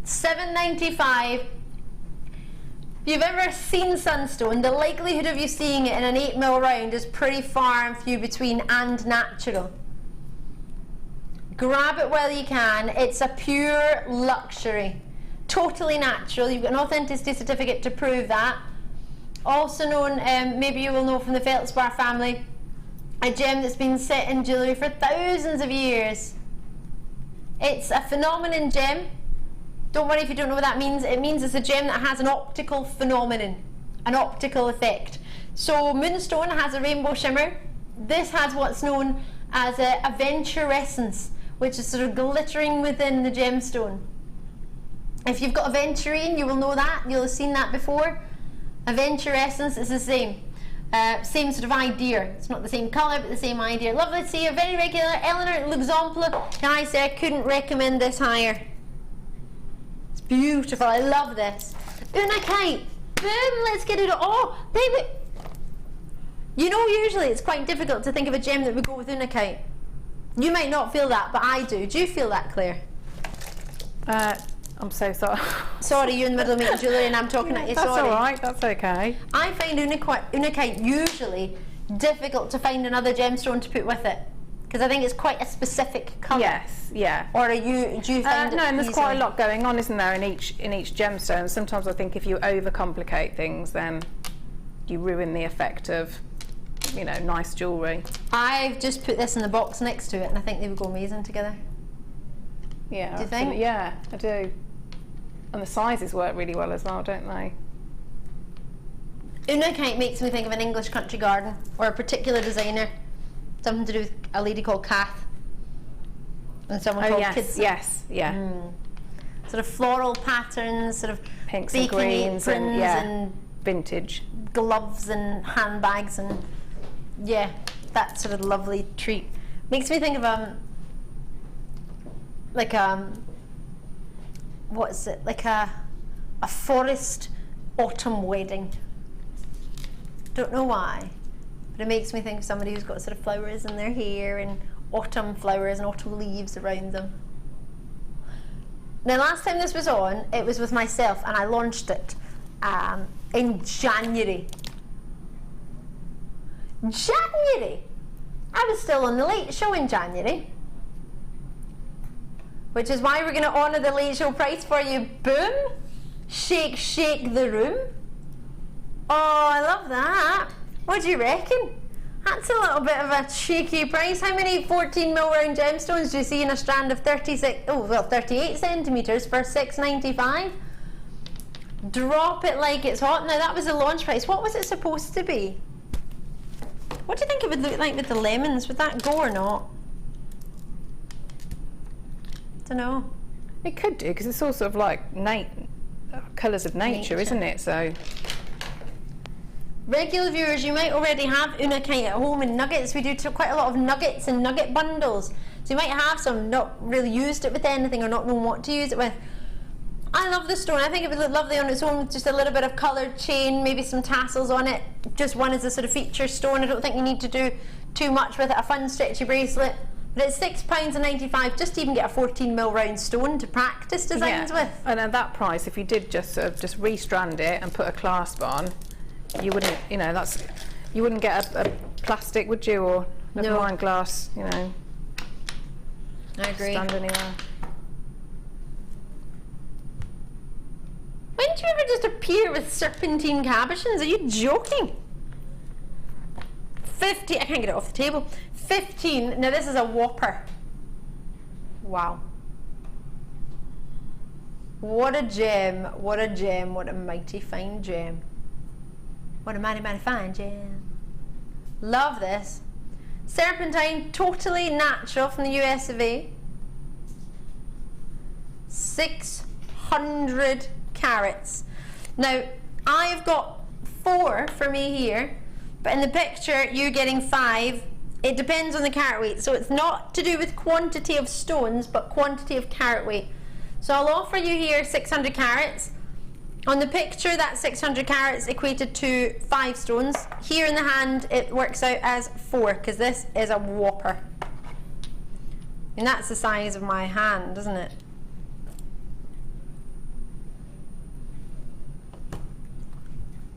$7.95. If you've ever seen sunstone, the likelihood of you seeing it in an 8mm round is pretty far and few between and natural. Grab it while you can. It's a pure luxury. Totally natural. You've got an authenticity certificate to prove that. Also known, maybe you will know from the feldspar family, a gem that's been set in jewellery for thousands of years. It's a phenomenon gem. Don't worry if you don't know what that means. It means it's a gem that has an optical phenomenon, an optical effect. So moonstone has a rainbow shimmer. This has what's known as a aventurescence, which is sort of glittering within the gemstone. If you've got aventurine, you will know that. You'll have seen that before. Aventurescence is the same. Same sort of idea. It's not the same colour, but the same idea. Lovely to see you. Very regular. Eleanor, l'exemple. Can I say I couldn't recommend this higher? Beautiful, I love this. Unakite, boom, let's get it. Oh, baby. You know, usually it's quite difficult to think of a gem that would go with unakite. You might not feel that, but I do. Do you feel that, Claire? I'm so sorry. Sorry, you're in the middle of making jewellery and I'm talking at you, That's sorry. alright, that's okay. I find unakite usually difficult to find another gemstone to put with it. Because I think it's quite a specific colour. Yes, yeah. Or do you find it no, and there's easily? quite a lot going on, isn't there, in each gemstone. Sometimes I think if you overcomplicate things, then you ruin the effect of, you know, nice jewellery. I've just put this in the box next to it, and I think they would go amazing together. Yeah, do you think? Yeah, I do. And the sizes work really well as well, don't they? Unakite makes me think of an English country garden or a particular designer. Something to do with a lady called Kath and someone called Kids. Yes, yeah. Sort of floral patterns, sort of Pinks and greens and vintage gloves and handbags and that sort of lovely treat. Makes me think of what is it? Like a forest autumn wedding. Don't know why. But it makes me think of somebody who's got sort of flowers in their hair and autumn flowers and autumn leaves around them. Now, last time this was on, it was with myself and I launched it in January. January! I was still on the late show in January. Which is why we're going to honour the late show price for you. Boom! Shake, shake the room. Oh, I love that. What do you reckon? That's a little bit of a cheeky price. How many 14mm round gemstones do you see in a strand of 38 centimetres for $6.95? Drop it like it's hot. Now that was the launch price. What was it supposed to be? What do you think it would look like with the lemons? Would that go or not? Don't know. It could do, because it's all sort of like colours of nature, isn't it? So. Regular viewers, you might already have unakite at home in nuggets. We do quite a lot of nuggets and nugget bundles. So you might have some, not really used it with anything or not known what to use it with. I love the stone. I think it would look lovely on its own. Just a little bit of coloured chain, maybe some tassels on it. Just one as a sort of feature stone. I don't think you need to do too much with it. A fun stretchy bracelet. But it's £6.95 just to even get a 14mm round stone to practice designs with. And at that price, if you did just restrand it and put a clasp on, you wouldn't, you know, you wouldn't get a plastic, would you, or never mind glass, you know. I agree. Stand anywhere. When do you ever just appear with serpentine cabochons? Are you joking? 50, I can't get it off the table. 15, now this is a whopper. Wow. What a gem, what a gem, what a mighty fine gem. What a mighty, mighty fine gem. Love this. Serpentine, totally natural from the US of A. 600 carats. Now, I've got 4 for me here, but in the picture you're getting 5. It depends on the carat weight, so it's not to do with quantity of stones, but quantity of carat weight. So I'll offer you here 600 carats. On the picture, that 600 carats equated to 5 stones. Here in the hand, it works out as 4, because this is a whopper. And that's the size of my hand, isn't it?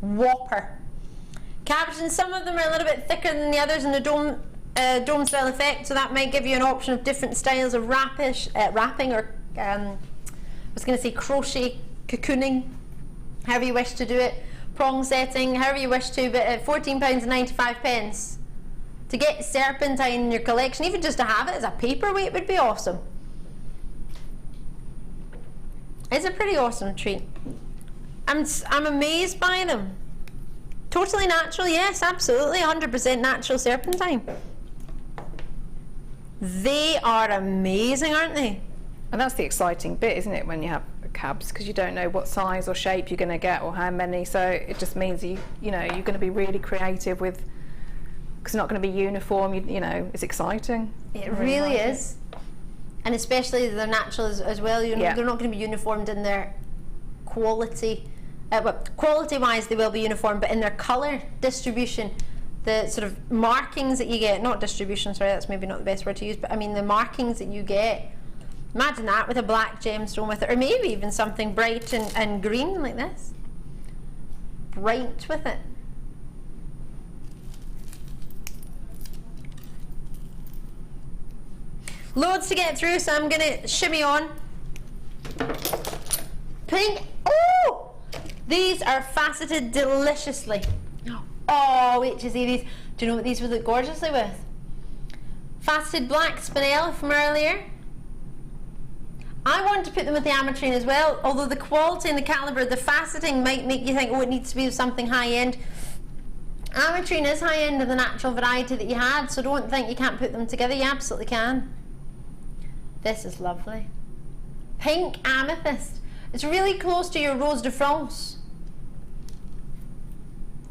Whopper. Cabochons, some of them are a little bit thicker than the others in the dome style effect, so that might give you an option of different styles of wrapping, or I was going to say crochet, cocooning, however you wish to do it, prong setting, however you wish to, but at £14.95 to get serpentine in your collection, even just to have it as a paperweight would be awesome. It's a pretty awesome treat. I'm amazed by them. Totally natural, yes, absolutely, 100% natural serpentine. They are amazing, aren't they? And that's the exciting bit, isn't it, when you have cabs, because you don't know what size or shape you're going to get or how many, so it just means you know you're going to be really creative with, because it's not going to be uniform, you know, it's exciting. It really is. And especially they're natural as well, you know, yeah. They're not going to be uniformed in their quality. Well, quality-wise they will be uniform, but in their colour distribution, the sort of markings that you get, not distribution, sorry, that's maybe not the best word to use, but I mean the markings that you get. Imagine that with a black gemstone with it, or maybe even something bright and green like this. Bright with it. Loads to get through, so I'm going to shimmy on. Pink. Oh! These are faceted deliciously. Oh, wait to see these. Do you know what these would look gorgeously with? Faceted black spinel from earlier. I want to put them with the Ametrine as well, although the quality and the calibre, the faceting might make you think, oh, it needs to be something high-end. Ametrine is high-end of the natural variety that you had, so don't think you can't put them together. You absolutely can. This is lovely. Pink amethyst. It's really close to your Rose de France.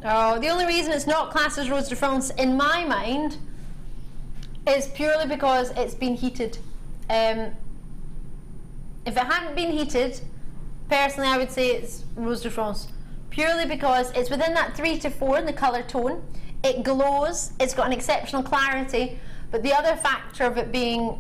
Oh, the only reason it's not classed as Rose de France, in my mind, is purely because it's been heated. If it hadn't been heated, personally I would say it's Rose de France, purely because it's within that 3 to 4 in the colour tone. It glows, it's got an exceptional clarity, but the other factor of it being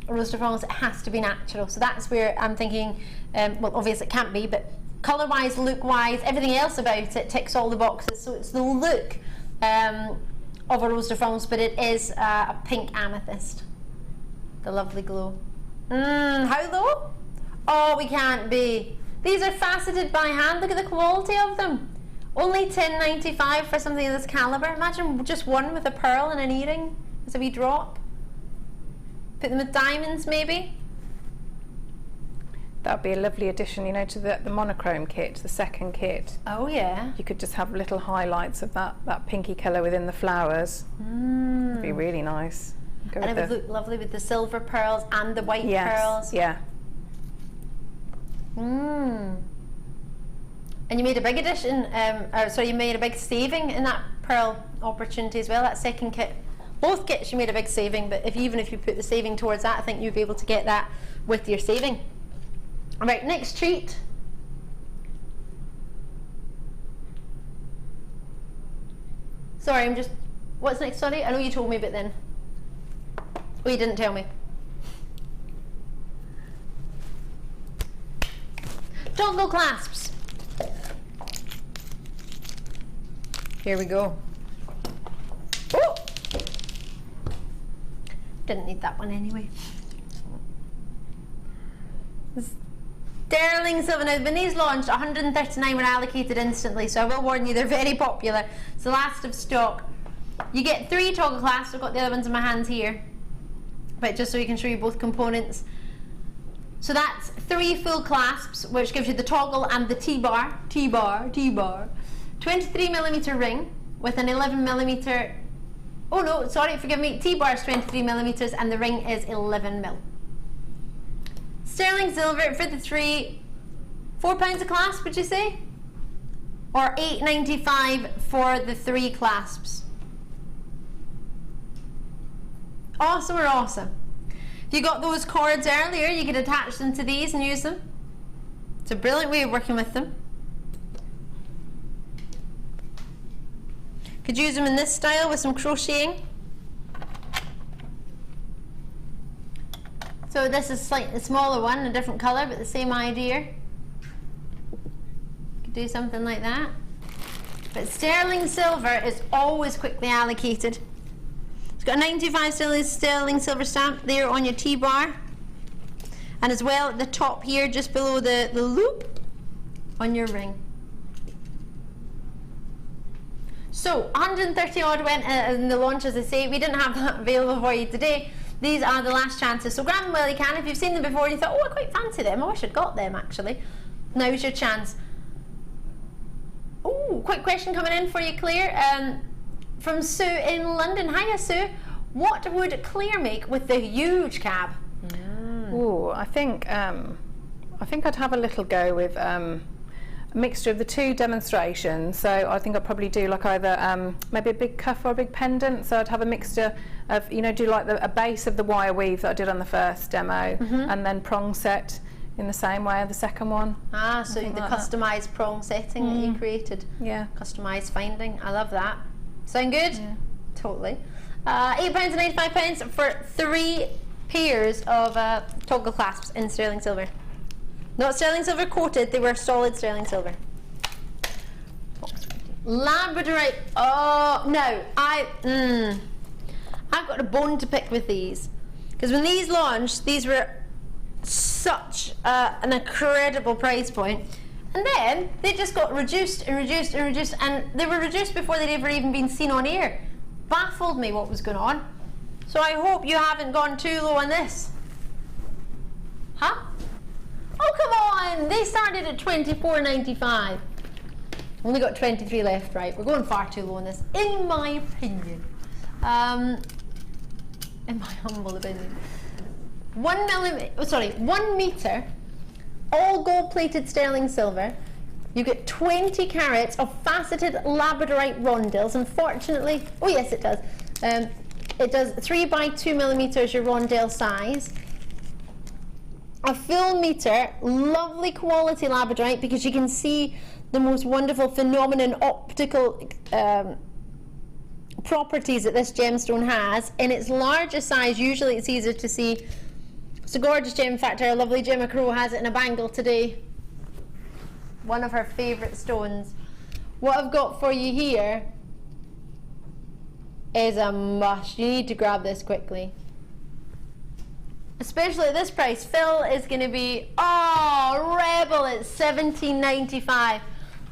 Rose de France, it has to be natural. So that's where I'm thinking, well, obviously it can't be, but colour-wise, look-wise, everything else about it ticks all the boxes. So it's the look of a Rose de France, but it is a pink amethyst. The lovely glow. How low? Oh, we can't be. These are faceted by hand. Look at the quality of them. Only $10.95 for something of this calibre. Imagine just one with a pearl and an earring as a wee drop. Put them with diamonds, maybe. That would be a lovely addition, you know, to the monochrome kit, the second kit. Oh yeah. You could just have little highlights of that pinky colour within the flowers. It'd be really nice. And it would look lovely with the silver pearls and the white pearls. Yeah. And you made a big addition, sorry, you made a big saving in that pearl opportunity as well, that second kit. Both kits you made a big saving, but even if you put the saving towards that, I think you'd be able to get that with your saving. Alright, next treat. Sorry, I'm just, what's next, sorry? I know you told me, but then. Oh, you didn't tell me. Toggle clasps. Here we go. Oh! Didn't need that one anyway. Sterling silver. Now, when these launched, 139 were allocated instantly, so I will warn you, they're very popular. It's the last of stock. You get 3 toggle clasps. I've got the other ones in my hands here, but just so you can show you both components. So that's 3 full clasps, which gives you the toggle and the T-bar. 23mm ring with an 11mm, oh no, sorry, forgive me, T-bar is 23mm and the ring is 11mm. Sterling silver for the three, £4 a clasp, would you say? Or $8.95 for the 3 clasps. Awesome or awesome? If you got those cords earlier, you could attach them to these and use them. It's a brilliant way of working with them. Could use them in this style with some crocheting. So this is slightly smaller one, a different colour, but the same idea. Could do something like that. But sterling silver is always quickly allocated. It's got a 95 sterling silver stamp there on your T-bar. And as well at the top here, just below the loop on your ring. So 130 odd went in the launch, as I say. We didn't have that available for you today. These are the last chances, so grab them while you can. If you've seen them before and you thought, oh, I quite fancy them, I wish I'd got them actually, now's your chance. Oh, quick question coming in for you, Claire, from Sue in London. Hiya, Sue. What would Claire make with the huge cab? Oh, I think I'd have a little go with a mixture of the 2 demonstrations. So I think I'd probably do like either maybe a big cuff or a big pendant. So I'd have a mixture of, you know, do like a base of the wire weave that I did on the first demo, and then prong set in the same way of the second one. Ah, so the like customised prong setting that you created. Yeah. Customised finding. I love that. Sound good? Yeah. Totally. £8.95 for 3 pairs of toggle clasps in sterling silver. Not sterling silver coated, they were solid sterling silver. Labradorite. Oh no, I've got a bone to pick with these, because when these launched, these were such an incredible price point, and then they just got reduced and reduced and reduced, and they were reduced before they'd ever even been seen on air. Baffled me what was going on. So I hope you haven't gone too low on this. Huh? Oh, come on! They started at $24.95. Only got 23 left, right? We're going far too low on this, in my opinion. In my humble opinion. 1 meter, all gold-plated sterling silver. You get 20 carats of faceted labradorite rondelles. Unfortunately, oh yes, it does. It does 3 by 2 millimeters, your rondelle size. A full meter, lovely quality labradorite, because you can see the most wonderful phenomenon optical properties that this gemstone has. In its larger size, usually it's easier to see. It's a gorgeous gem. In fact, our lovely Gemma Crow has it in a bangle today. One of her favourite stones. What I've got for you here is a must. You need to grab this quickly. Especially at this price. Phil is going to be, oh, rebel at $17.95.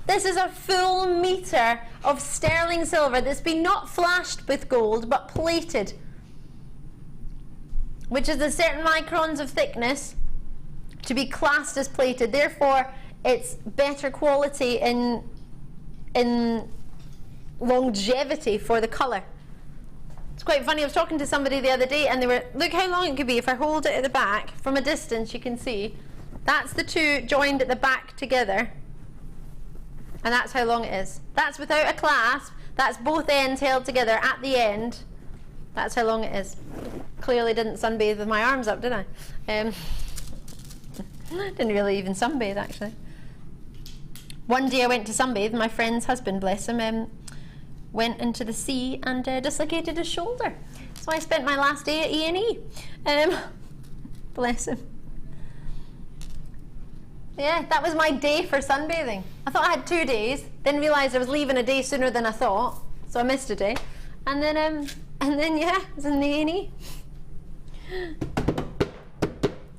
This is a full meter of sterling silver that's been not flashed with gold but plated, which is a certain microns of thickness to be classed as plated. Therefore, it's better quality in longevity for the colour. It's quite funny. I was talking to somebody the other day and they were, look how long it could be. If I hold it at the back, from a distance you can see, that's the two joined at the back together. And that's how long it is. That's without a clasp. That's both ends held together at the end. That's how long it is. Clearly didn't sunbathe with my arms up, did I? Didn't really even sunbathe, actually. One day I went to sunbathe, my friend's husband, bless him, went into the sea and dislocated his shoulder. So I spent my last day at E&E. Bless him. Yeah, that was my day for sunbathing. I thought I had 2 days, then realised I was leaving a day sooner than I thought, so I missed a day. And then yeah, I was in the E&E.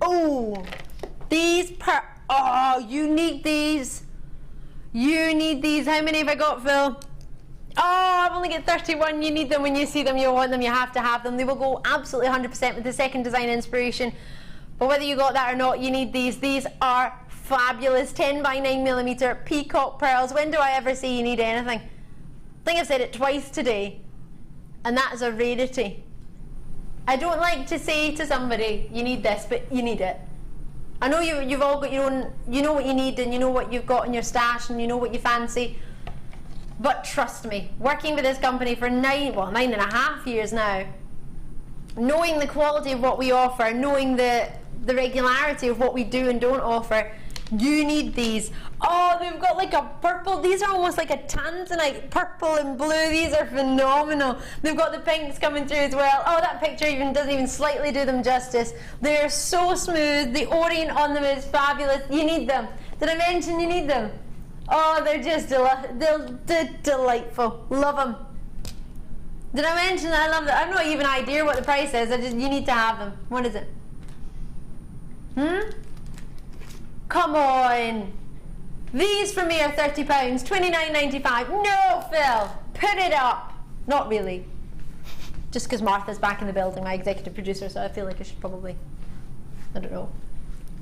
Oh, oh, you need these. You need these. How many have I got, Phil? Oh, I've only got 31. You need them. When you see them, you want them. You have to have them. They will go absolutely 100% with the second design inspiration. But whether you got that or not, you need these. These are fabulous 10x9mm peacock pearls. When do I ever say you need anything? I think I've said it twice today, and that is a rarity. I don't like to say to somebody, you need this, but you need it. I know you've all got your own, you know what you need, and you know what you've got in your stash, and you know what you fancy. But trust me, working with this company for 9.5 years now, knowing the quality of what we offer, knowing the regularity of what we do and don't offer, you need these. Oh, they've got like a purple, these are almost like a tanzanite, purple and blue. These are phenomenal. They've got the pinks coming through as well. Oh, that picture doesn't even slightly do them justice. They're so smooth. The orient on them is fabulous. You need them. Did I mention you need them? Oh, they're just delightful. Love them. Did I mention that I love them? I have no even idea what the price is. You need to have them. What is it? Come on. These for me are £30, £29.95. No, Phil, put it up. Not really. Just because Martha's back in the building, my executive producer, so I feel like I should probably, I don't know,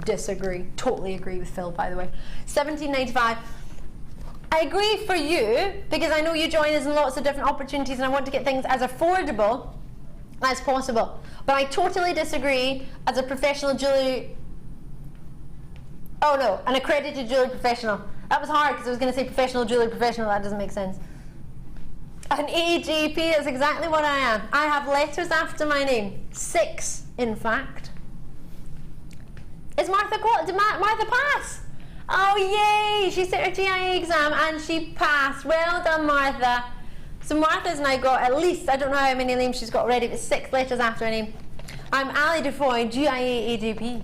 disagree. Totally agree with Phil, by the way. £17.95. I agree for you, because I know you join us in lots of different opportunities and I want to get things as affordable as possible. But I totally disagree as a professional jewellery, oh no, an accredited jewellery professional. That was hard because I was going to say professional jewellery professional, that doesn't make sense. An AJP, that's exactly what I am. I have letters after my name. 6, in fact. Is Martha, did Martha pass? Oh yay, she set her GIA exam and she passed. Well done, Martha. So Martha's now got at least, I don't know how many names she's got already, but 6 letters after her name. I'm Ali Defoy, GIA AJP.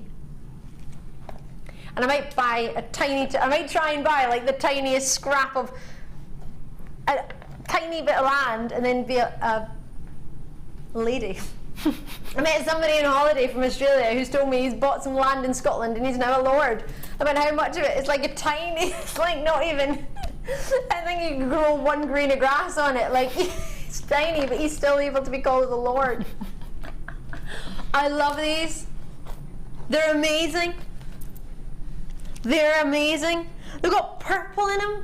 And I might buy I might try and buy like the tiniest scrap of, a tiny bit of land and then be a lady. I met somebody on holiday from Australia who's told me he's bought some land in Scotland and he's now a lord. I mean, how much of it? It's like a tiny, it's like not even, I think you can grow 1 grain of grass on it. Like, it's tiny, but he's still able to be called a lord. I love these. They're amazing. They're amazing. They've got purple in them.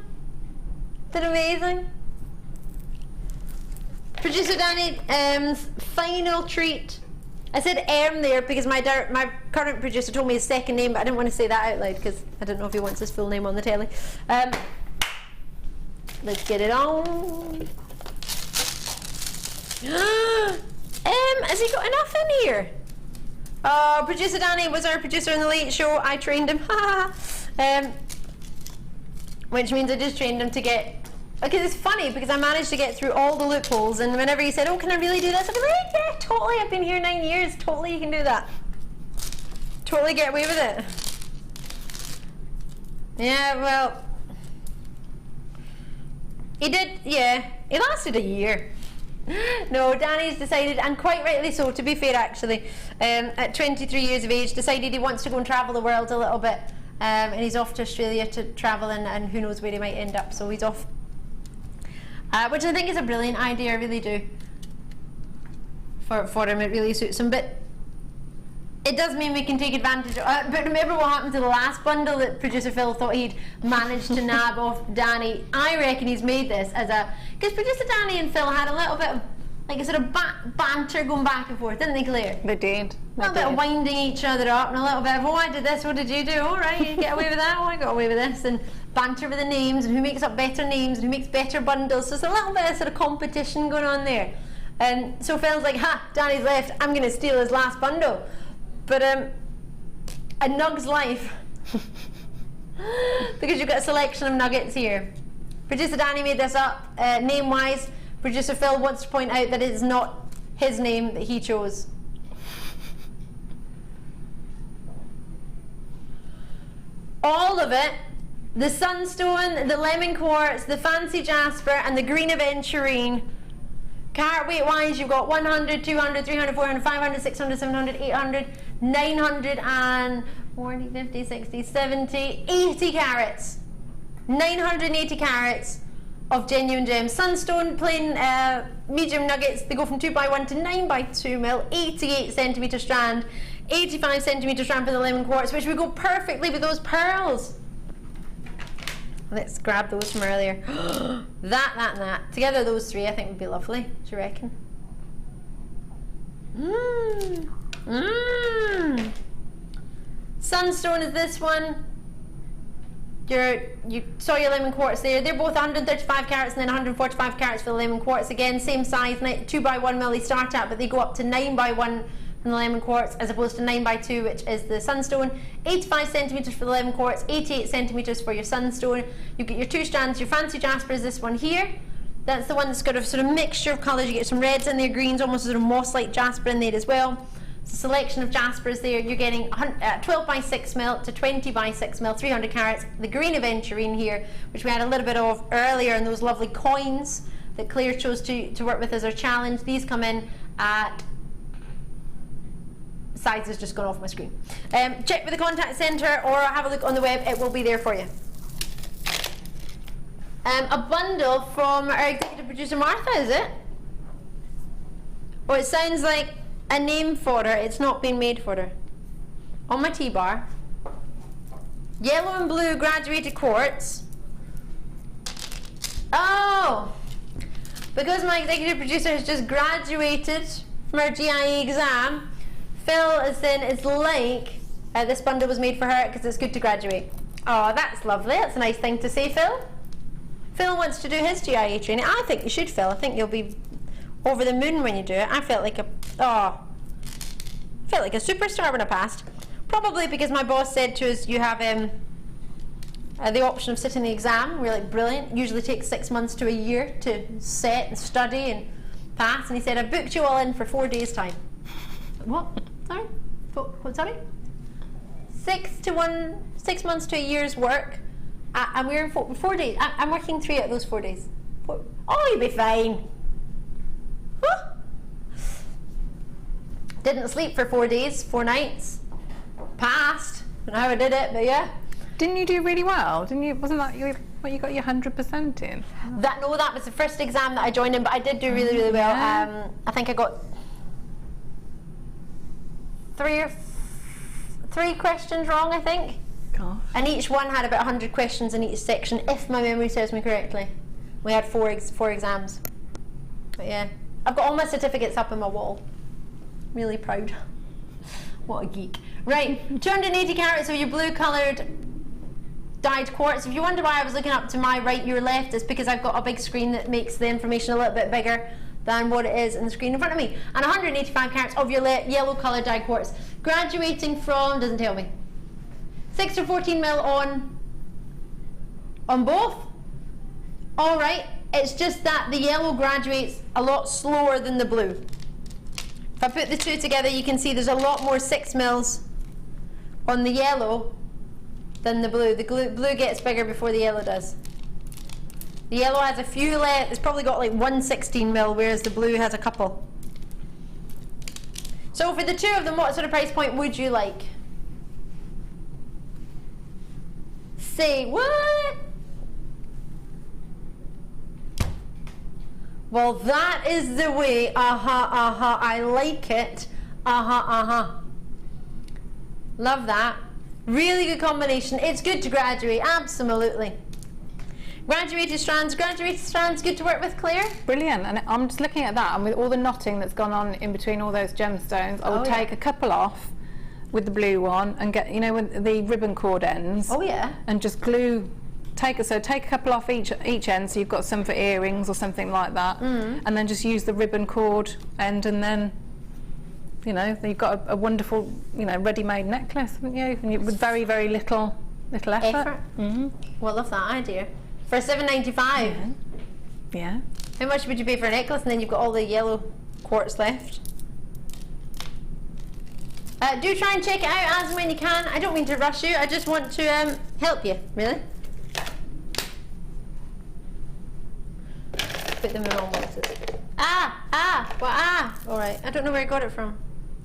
They're amazing. Producer Danny, final treat. I said there because my current producer told me his second name, but I didn't want to say that out loud because I don't know if he wants his full name on the telly. Let's get it on. Has he got enough in here? Producer Danny was our producer in the late show. I trained him. Which means I just trained him to get. Okay, it's funny because I managed to get through all the loopholes, and whenever he said, "Oh, can I really do this?" I'd be like, "Yeah, totally. I've been here 9 years. Totally, you can do that. Totally get away with it." Yeah, well, he did. Yeah, it lasted a year. No, Danny's decided, and quite rightly so, to be fair actually, at 23 years of age, decided he wants to go and travel the world a little bit, and he's off to Australia to travel, and who knows where he might end up, so he's off. Which I think is a brilliant idea, I really do. For him, it really suits him, but it does mean we can take advantage of it. But remember what happened to the last bundle that producer Phil thought he'd managed to nab off Danny? I reckon he's made this as a, because producer Danny and Phil had a little bit of like a sort of banter going back and forth, didn't they, Claire? They did. A little bit of winding each other up and a little bit of, oh, I did this, what did you do? All right, you get away with that, oh, I got away with this, and banter with the names and who makes up better names and who makes better bundles. So there's a little bit of sort of competition going on there. And so Phil's like, ha, Danny's left, I'm going to steal his last bundle. But a nug's life, because you've got a selection of nuggets here. Producer Danny made this up, name-wise. Producer Phil wants to point out that it is not his name that he chose. All of it, the sunstone, the lemon quartz, the fancy jasper, and the green aventurine. Carat weight wise, you've got 100, 200, 300, 400, 500, 600, 700, 800, 900, and 40, 50, 60, 70, 80 carats. 980 carats of genuine gems. Sunstone, plain medium nuggets, they go from 2x1 to 9x2 mil, 88 centimetre strand. 85 centimetre strand for the lemon quartz, which would go perfectly with those pearls. Let's grab those from earlier. That and that. Together those three I think would be lovely. Do you reckon? Sunstone is this one. You saw your lemon quartz there. They're both 135 carats and then 145 carats for the lemon quartz. Again, same size, 2x1 they start at, but they go up to 9x1 from the lemon quartz, as opposed to 9x2, which is the sunstone. 85 centimetres for the lemon quartz, 88 centimetres for your sunstone. You get your two strands. Your fancy jasper is this one here. That's the one that's got a sort of mixture of colours. You get some reds in there, greens, almost sort of moss-like jasper in there as well. It's a selection of jaspers there. You're getting 12x6 mil to 20x6 mil, 300 carats. The green aventurine here, which we had a little bit of earlier, and those lovely coins that Claire chose to work with as our challenge. These come in at... Size has just gone off my screen. Check with the contact centre or have a look on the web. It will be there for you. A bundle from our executive producer Martha, is it? Oh, it sounds like a name for her. It's not been made for her. On my T-bar. Yellow and blue graduated quartz. Oh! Because my executive producer has just graduated from her GIE exam, Phil is saying it's like this bundle was made for her because it's good to graduate. Oh, that's lovely. That's a nice thing to say, Phil. Phil wants to do his GIE training. I think you should, Phil. I think you'll be over the moon when you do it. I felt like a superstar when I passed. Probably because my boss said to us, you have the option of sitting the exam. We're like, brilliant. Usually takes 6 months to a year to set and study and pass. And he said, I've booked you all in for 4 days' time. What? Sorry? What, sorry? 6 months to a year's work. And we're in 4 days. I'm working 3 out of those 4 days. Oh, you'll be fine. Huh? Didn't sleep for 4 days, 4 nights. Passed. I don't know how I did it, but yeah. Didn't you do really well? Didn't you? Wasn't that what you got your 100% in? That was the first exam that I joined in, but I did do really, really well. Yeah. I think I got 3 questions wrong, I think. Gosh. And each one had about 100 questions in each section, if my memory serves me correctly. We had 4 exams. But yeah, I've got all my certificates up on my wall. Really proud. What a geek. Right, 280 carats of your blue coloured dyed quartz. If you wonder why I was looking up to my right, your left, it's because I've got a big screen that makes the information a little bit bigger than what it is in the screen in front of me. And 185 carats of your yellow coloured dyed quartz. Graduating from, doesn't tell me, 6 to 14 mil on both. All right, it's just that the yellow graduates a lot slower than the blue. If I put the two together, you can see there's a lot more 6 mils on the yellow than the blue. The blue gets bigger before the yellow does. The yellow has a few left. It's probably got like 116 mil, whereas the blue has a couple. So for the two of them, what sort of price point would you like? Say what? Well, that is the way. I like it. Love that. Really good combination. It's good to graduate, absolutely. Graduated strands, good to work with, Claire? Brilliant. And I'm just looking at that, and with all the knotting that's gone on in between all those gemstones, I would take a couple off with the blue one and get, with the ribbon cord ends. Oh yeah. And just glue. Take a couple off each end, so you've got some for earrings or something like that, and then just use the ribbon cord end, and then you've got a wonderful ready-made necklace, haven't you? And with very, very little effort. Well, love that idea. For $7.95. Yeah. How much would you pay for a necklace, and then you've got all the yellow quartz left? Do try and check it out as and when you can. I don't mean to rush you. I just want to help you, really. Put them in wrong boxes. All right. I don't know where I got it from.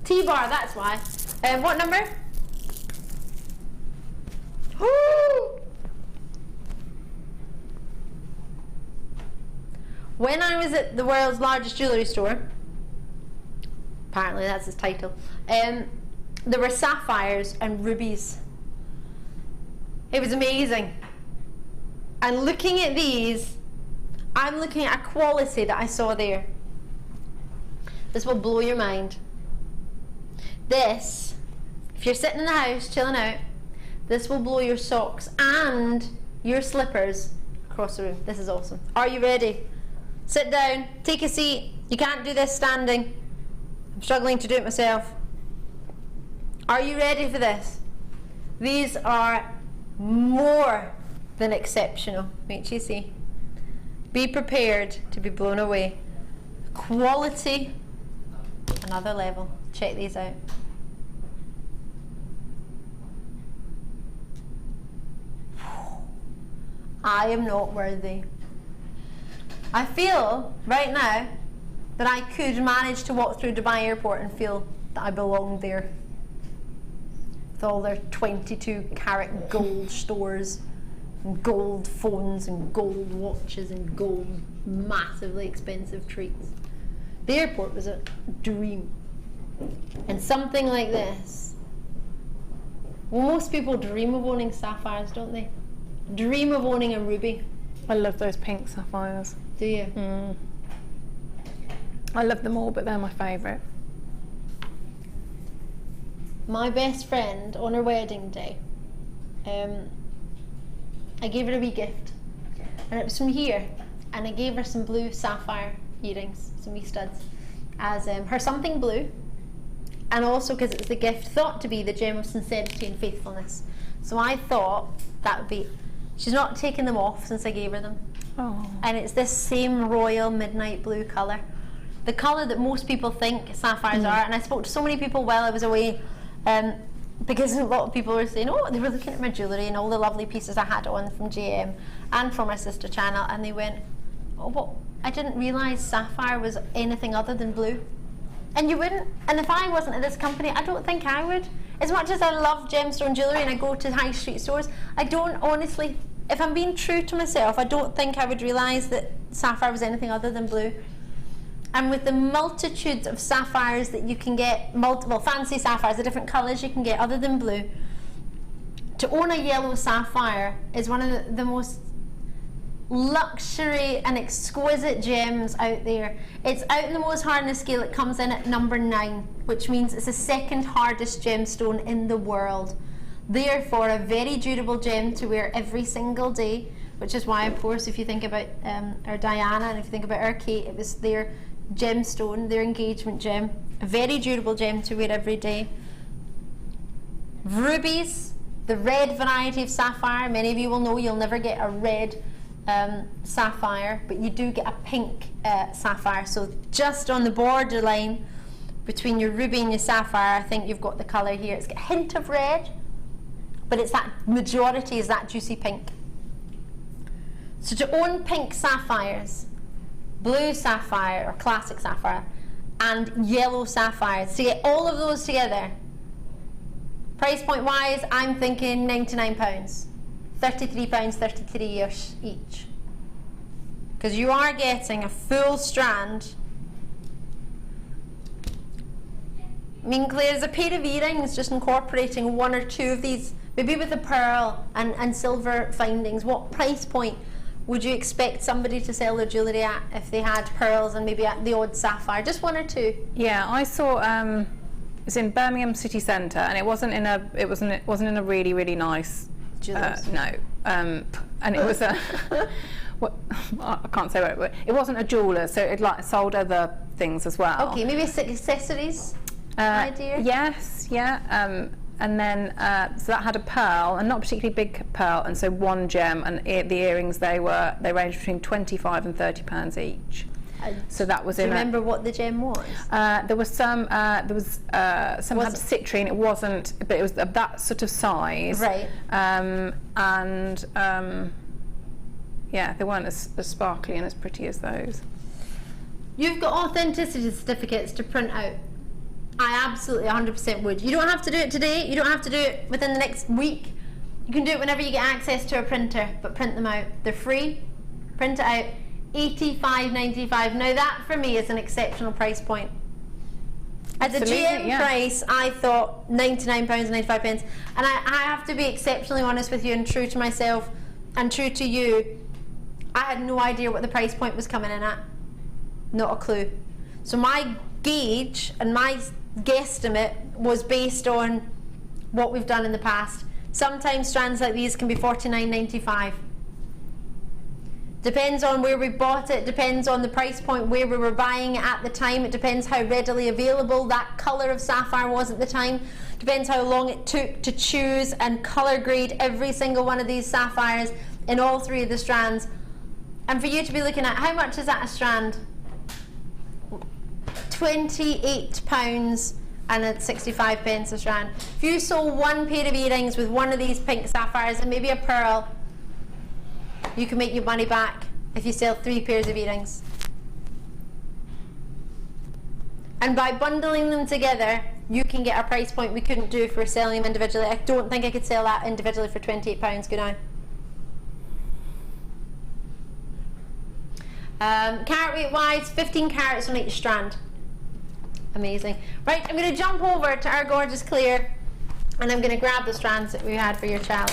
T-bar, that's why. What number? When I was at the world's largest jewellery store, apparently that's its title, there were sapphires and rubies. It was amazing. And looking at these, I'm looking at a quality that I saw there. This will blow your mind. This, if you're sitting in the house chilling out, this will blow your socks and your slippers across the room. This is awesome. Are you ready? Sit down, take a seat. You can't do this standing. I'm struggling to do it myself. Are you ready for this? These are more than exceptional. Wait, you see. Be prepared to be blown away. Quality, another level. Check these out. I am not worthy. I feel right now that I could manage to walk through Dubai airport and feel that I belonged there. With all their 22 carat gold stores, and gold phones and gold watches and gold massively expensive treats. The airport was a dream. And something like this. Well, most people dream of owning sapphires, don't they? Dream of owning a ruby. I love those pink sapphires. Do you? Mm. I love them all, but they're my favourite. My best friend, on her wedding day, I gave her a wee gift. And it was from here. And I gave her some blue sapphire earrings, some wee studs, as her something blue. And also because it's the gift thought to be the gem of sincerity and faithfulness. So I thought that would be... She's not taken them off since I gave her them. Oh. And it's this same royal midnight blue colour. The colour that most people think sapphires are. And I spoke to so many people while I was away, because a lot of people were saying, oh, they were looking at my jewellery and all the lovely pieces I had on from JM and from my sister channel, and they went, oh, what? I didn't realise sapphire was anything other than blue. And you wouldn't. And if I wasn't at this company, I don't think I would. As much as I love gemstone jewellery and I go to high street stores, I don't honestly, if I'm being true to myself, I don't think I would realise that sapphire was anything other than blue. And with the multitude of sapphires that you can get, multiple fancy sapphires, the different colours you can get other than blue, to own a yellow sapphire is one of the most luxury and exquisite gems out there. It's out in the most hardness scale. It comes in at number 9, which means it's the second hardest gemstone in the world. Therefore, a very durable gem to wear every single day, which is why, of course, if you think about our Diana and if you think about our Kate, it was their gemstone, their engagement gem. A very durable gem to wear every day. Rubies, the red variety of sapphire. Many of you will know you'll never get a red sapphire, but you do get a pink sapphire. So just on the borderline between your ruby and your sapphire, I think you've got the colour here. It's got a hint of red, but it's that majority is that juicy pink. So to own pink sapphires, blue sapphire or classic sapphire, and yellow sapphires, to get all of those together, price point wise, I'm thinking £99, £33, 33ish each. Because you are getting a full strand. I mean, Claire's a pair of earrings, just incorporating one or two of these, maybe with a pearl and silver findings. What price point would you expect somebody to sell their jewellery at if they had pearls and maybe at the odd sapphire? Just one or two. Yeah, I saw it was in Birmingham city centre, and it wasn't in a really nice no, and it was a I can't say what it wasn't a jeweller, so it like sold other things as well. Okay, maybe accessories idea. Yes, yeah. And then so that had a pearl, and not a particularly big pearl, and so one gem, and the earrings they ranged between £25 and £30 each. So that was Do you remember what the gem was? There was some had citrine. It wasn't, but it was of that sort of size. Right. Yeah, they weren't as sparkly and as pretty as those. You've got authenticity certificates to print out. I absolutely 100% would. You don't have to do it today. You don't have to do it within the next week. You can do it whenever you get access to a printer, but print them out. They're free. Print it out. £85.95. Now that for me is an exceptional price point. At the GM yeah. price, I thought £99.95, and I have to be exceptionally honest with you and true to myself and true to you. I had no idea what the price point was coming in at. Not a clue. So my gauge and my guesstimate was based on what we've done in the past. Sometimes strands like these can be $49.95. Depends on where we bought it, depends on the price point where we were buying it at the time, it depends how readily available that colour of sapphire was at the time, depends how long it took to choose and colour grade every single one of these sapphires in all three of the strands. And for you to be looking at, how much is that a strand? £28 and 65 pence a strand. If you sold one pair of earrings with one of these pink sapphires and maybe a pearl, you can make your money back if you sell 3 pairs of earrings. And by bundling them together, you can get a price point we couldn't do if we're selling them individually. I don't think I could sell that individually for £28, could I? Carat weight wise, 15 carats on each strand. Amazing. Right, I'm going to jump over to our gorgeous Claire, and I'm going to grab the strands that we had for your challenge.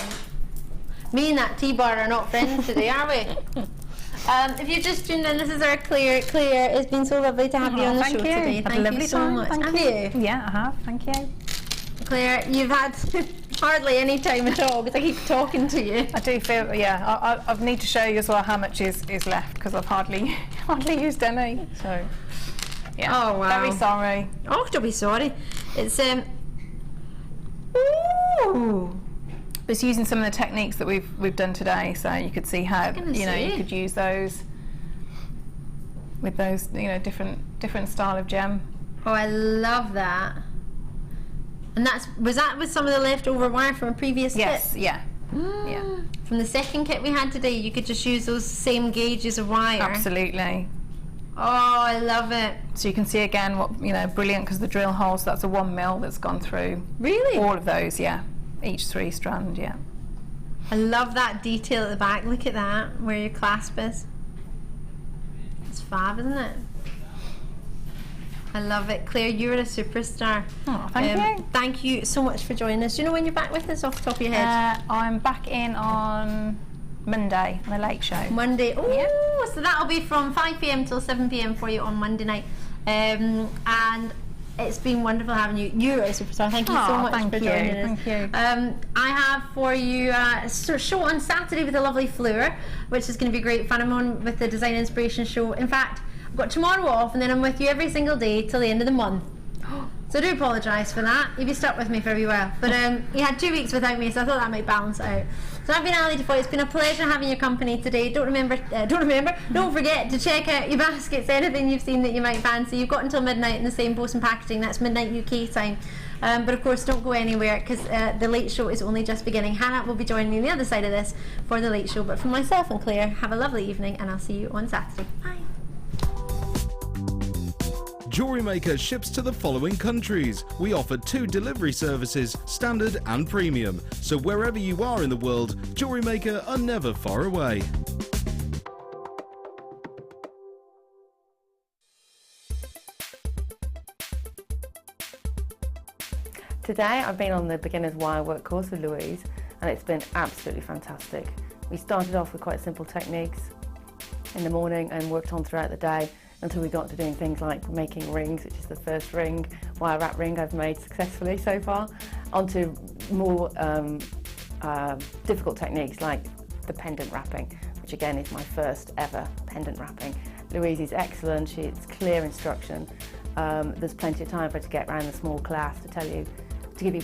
Me and that T-bar are not friends today, are we? If you just tuned in, this is our Claire. Claire, it's been so lovely to have you on the show today. Thank you so much. Have you? Yeah, I have. Thank you. Claire, you've had hardly any time at all because I keep talking to you. I do feel, yeah. I need to show you as well how much is left because I've hardly used any. So, yeah. Oh wow. Very sorry. Oh, don't be sorry. It's ooh. It's using some of the techniques that we've done today, so you could see how you could use those with those different style of gem. Oh, I love that. And was that with some of the leftover wire from a previous kit? Yes, yeah. Yeah. From the second kit we had today, you could just use those same gauges of wire. Absolutely. Oh, I love it. So you can see again what brilliant, because the drill holes, that's a 1 mil that's gone through. Really? All of those, yeah. Each 3 strand, yeah. I love that detail at the back. Look at that, where your clasp is. It's fab, isn't it? I love it. Claire, you're a superstar. Oh, thank you. Thank you so much for joining us. Do you know when you're back with us off the top of your head? I'm back in on Monday, on the late show. Monday. Oh, yeah. So that'll be from 5 p.m. till 7 p.m. for you on Monday night. And it's been wonderful having you. You're a superstar. Thank you so much for joining us. Thank you. I have for you a show on Saturday with a lovely fleur, which is going to be great fun. I'm on with the Design Inspiration show. In fact, I've got tomorrow off, and then I'm with you every single day till the end of the month. So I do apologise for that. You'll be stuck with me for a wee while. But you had 2 weeks without me, so I thought that might balance it out. So I've been Ali Defoy. It's been a pleasure having your company today. Don't forget to check out your baskets, anything you've seen that you might fancy. You've got until midnight in the same post and packaging. That's midnight UK time. But of course, don't go anywhere, because the late show is only just beginning. Hannah will be joining me on the other side of this for the late show. But from myself and Claire, have a lovely evening, and I'll see you on Saturday. Bye. Jewellery Maker ships to the following countries. We offer 2 delivery services, standard and premium. So wherever you are in the world, Jewellery Maker are never far away. Today I've been on the beginner's wirework course with Louise, and it's been absolutely fantastic. We started off with quite simple techniques in the morning and worked on throughout the day until we got to doing things like making rings, which is the first wire wrap ring I've made successfully so far, onto more difficult techniques like the pendant wrapping, which again is my first ever pendant wrapping. Louise is excellent, it's clear instruction. There's plenty of time for her to get around the small class to give you